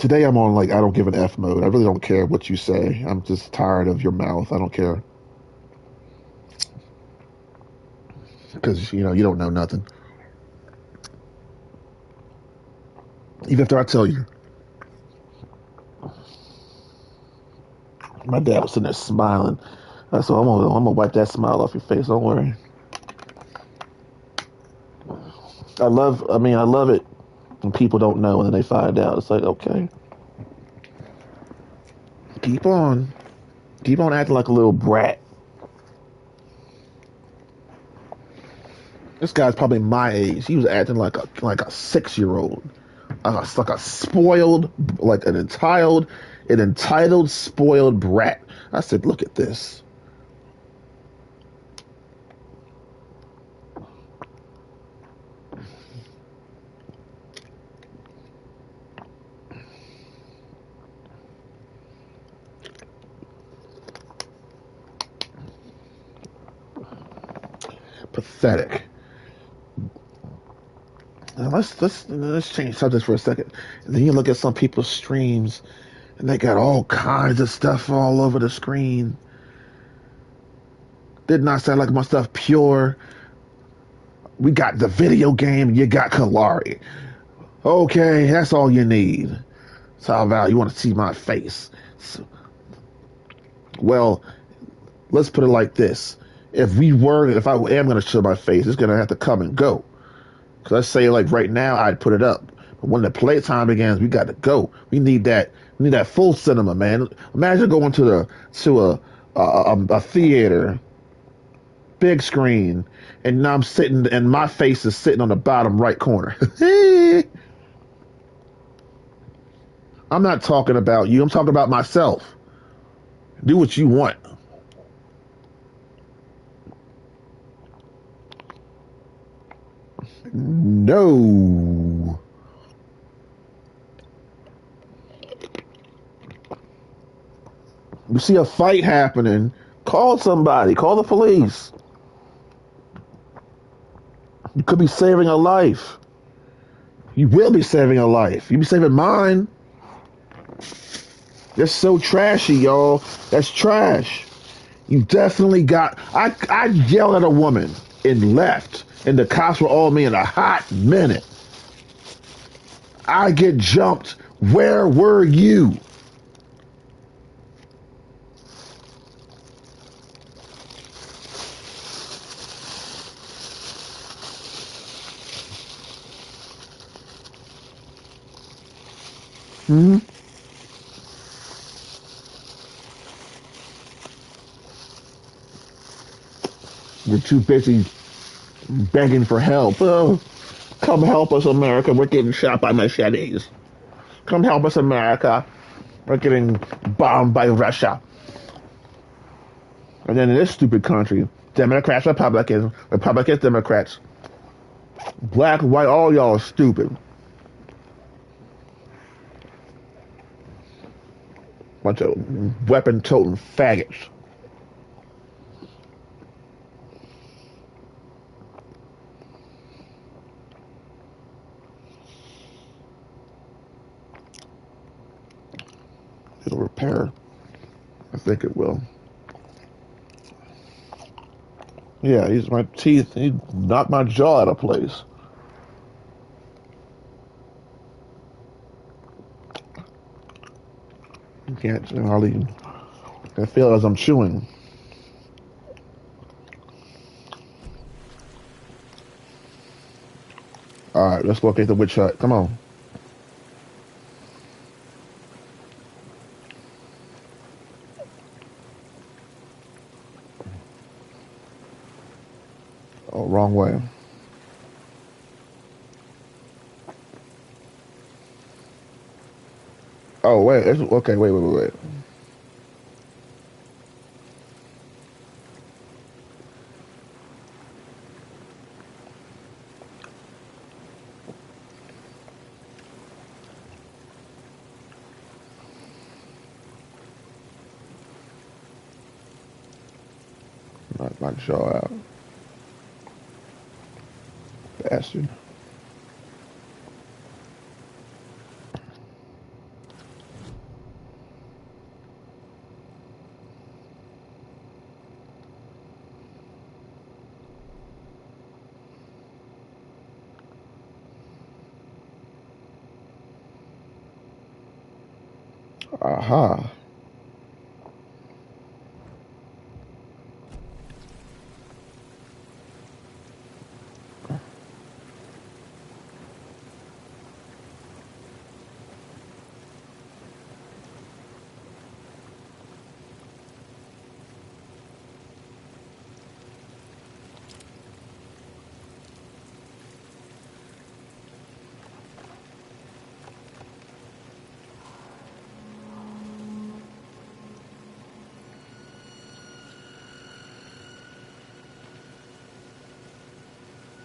Today I'm on like I don't give an F mode. I really don't care what you say. I'm just tired of your mouth. I don't care because you don't know nothing. Even after I tell you, my dad was sitting there smiling. So I'm gonna wipe that smile off your face. Don't worry. I love it when people don't know and then they find out. It's like, okay, keep on, keep on acting like a little brat. This guy's probably my age. He was acting like a 6-year-old, like a spoiled, like an entitled spoiled brat. I said, look at this. Pathetic. Now let's change subjects for a second. And then you look at some people's streams, and they got all kinds of stuff all over the screen. Did not sound like my stuff pure. We got the video game. You got Kalari. Okay, that's all you need. So Val, you want to see my face? So, well, let's put it like this: if I am going to show my face, it's going to have to come and go. So let's say like right now I'd put it up, but when the playtime begins, we got to go. We need that. We need that full cinema, man. Imagine going to a theater, big screen, and now I'm sitting, and my face is sitting on the bottom right corner. I'm not talking about you. I'm talking about myself. Do what you want. No. You see a fight happening, call somebody, call the police. You could be saving a life. You will be saving a life. You'll be saving mine. That's so trashy, y'all. That's trash. You definitely got. I yelled at a woman and left, and the cops were on me in a hot minute. I get jumped. Where were you? Hmm? You're too busy begging for help. Oh, come help us, America. We're getting shot by machetes. Come help us, America. We're getting bombed by Russia. And then in this stupid country, Democrats, Republicans, Democrats, black, white, all y'all are stupid. Bunch of weapon-toting faggots. It'll repair. I think it will. Yeah, he's my teeth. He knocked my jaw out of place. You can't hardly. I feel it as I'm chewing. All right, let's locate the witch hut. Come on. Oh, wrong way. Oh, wait. Okay, wait. Knock my jaw out. Bastard. Aha.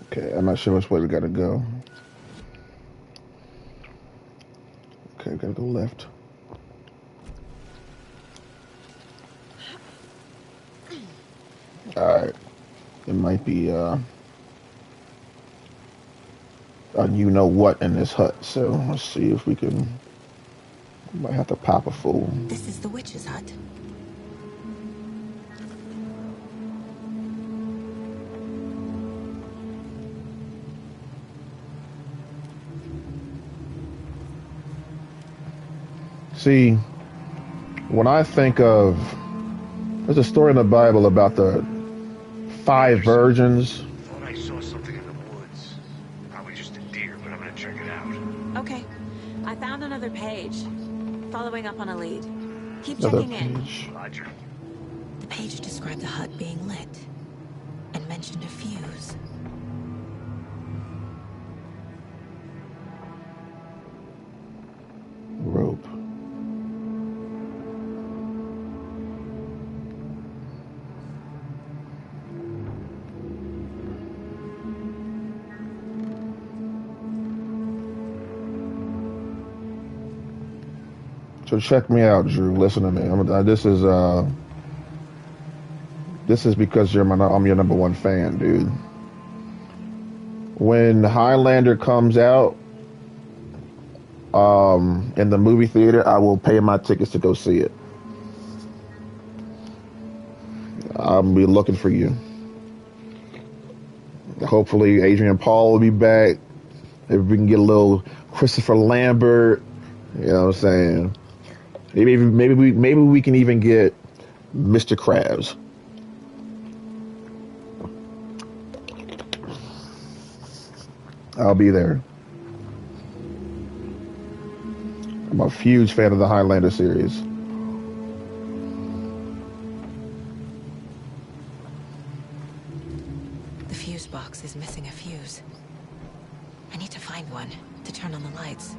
Okay, I'm not sure which way we gotta go. Okay, we gotta go left. Alright. It might be you know what in this hut, so let's see if we can. Might have to pop a fool. This is the witch's hut. See, when I think of, there's a story in the Bible about the 5 virgins. Thought I saw something in the woods. Probably just a deer, but I'm gonna check it out. Okay, I found another page. Following up on a lead. Keep Another checking in. page. Roger. The page described the hut being lit and mentioned a fuse. Rope. So check me out, Drew. Listen to me. This is because I'm your number 1 fan, dude. When Highlander comes out in the movie theater, I will pay my tickets to go see it. I'll be looking for you. Hopefully, Adrian Paul will be back. If we can get a little Christopher Lambert, you know what I'm saying? Maybe we can even get Mr. Krabs. I'll be there. I'm a huge fan of the Highlander series. The fuse box is missing a fuse. I need to find one to turn on the lights.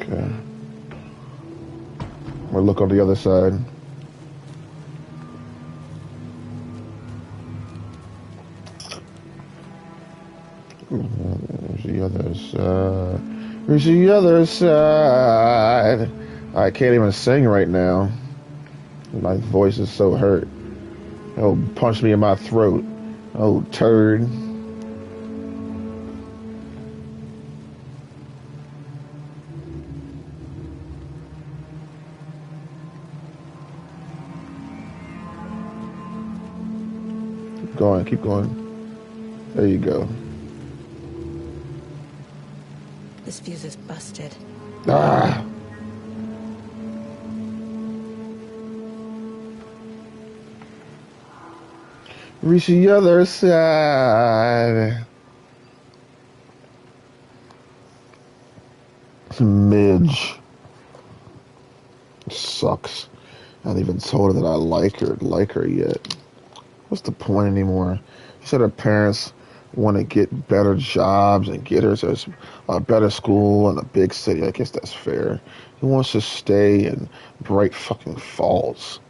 Okay. We'll look on the other side. There's the other side. There's the other side. I can't even sing right now. My voice is so hurt. Oh, punch me in my throat. Oh, turd. Keep going, keep going. There you go. This fuse is busted. Ah! Reach the other side. Midge. Sucks. I haven't even told her that I like her yet. What's the point anymore? She said her parents want to get better jobs and get her to a better school in a big city. I guess that's fair. He wants to stay in Bright fucking Falls.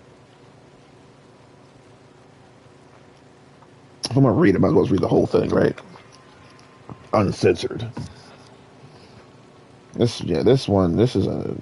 If I'm gonna read it, I might as well read the whole thing, right? Uncensored. This is a.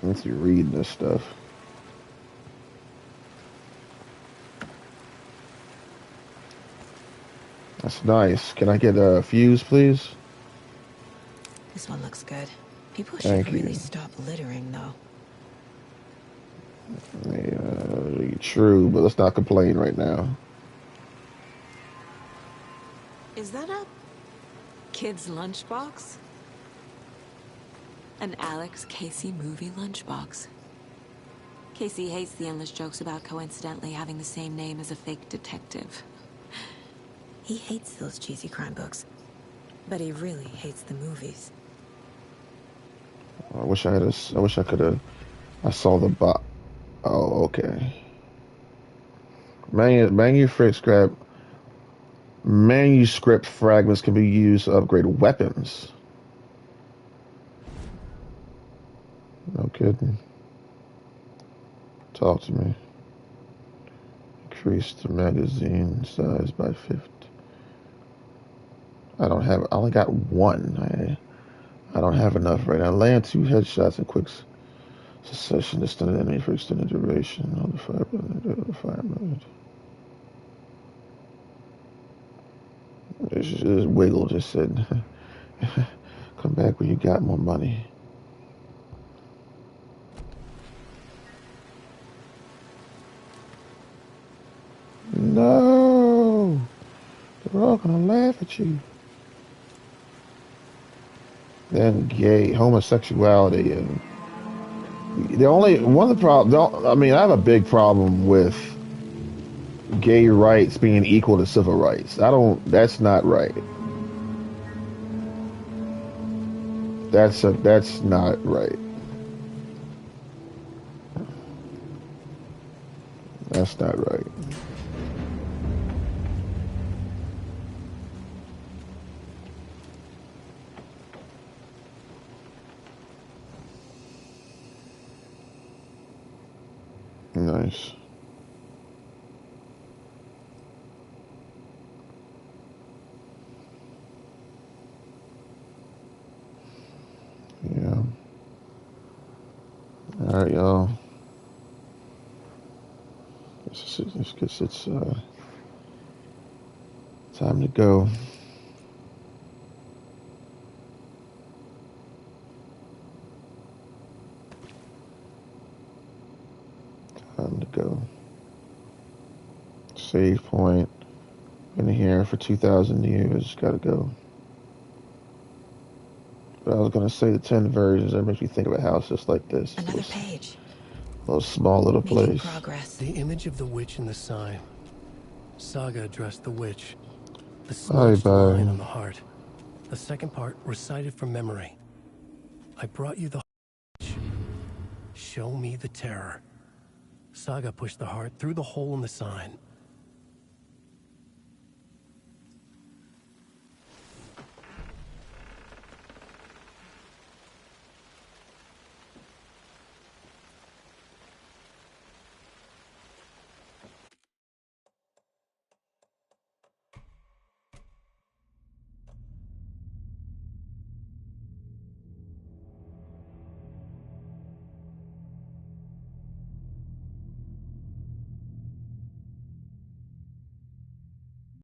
Let's see, reading this stuff. That's nice. Can I get a fuse, please? This one looks good. People should Thank really you. stop littering, though. Yeah, true, but let's not complain right now. Is that a kid's lunchbox? An Alex Casey movie lunchbox. Casey hates the endless jokes about coincidentally having the same name as a fake detective. He hates those cheesy crime books, but he really hates the movies. I wish I could have. I saw the bot. Oh, okay. Manuscript fragments can be used to upgrade weapons. No kidding. Talk to me. Increase the magazine size by 50. I only got one. I don't have enough right now. Land 2 headshots in quick succession to stun an enemy for extended duration. Notify 5 minutes. This Wiggle just said, come back when you got more money. No! They're all gonna laugh at you. Then gay, homosexuality, and one of the problems, I mean, I have a big problem with gay rights being equal to civil rights. That's not right. That's not right. That's not right. Nice. Yeah. All right, y'all. I guess it's time to go. Time to go. Save point. Been here for 2,000 years. Gotta go. But I was gonna say the 10 versions. That makes me think of a house just like this. Another page. A little small little Making place. progress. The image of the witch in the sign. Saga addressed the witch. The Bye smudged bye. line on the heart. The second part recited from memory. I brought you the witch. Show me the terror. Saga pushed the heart through the hole in the sign.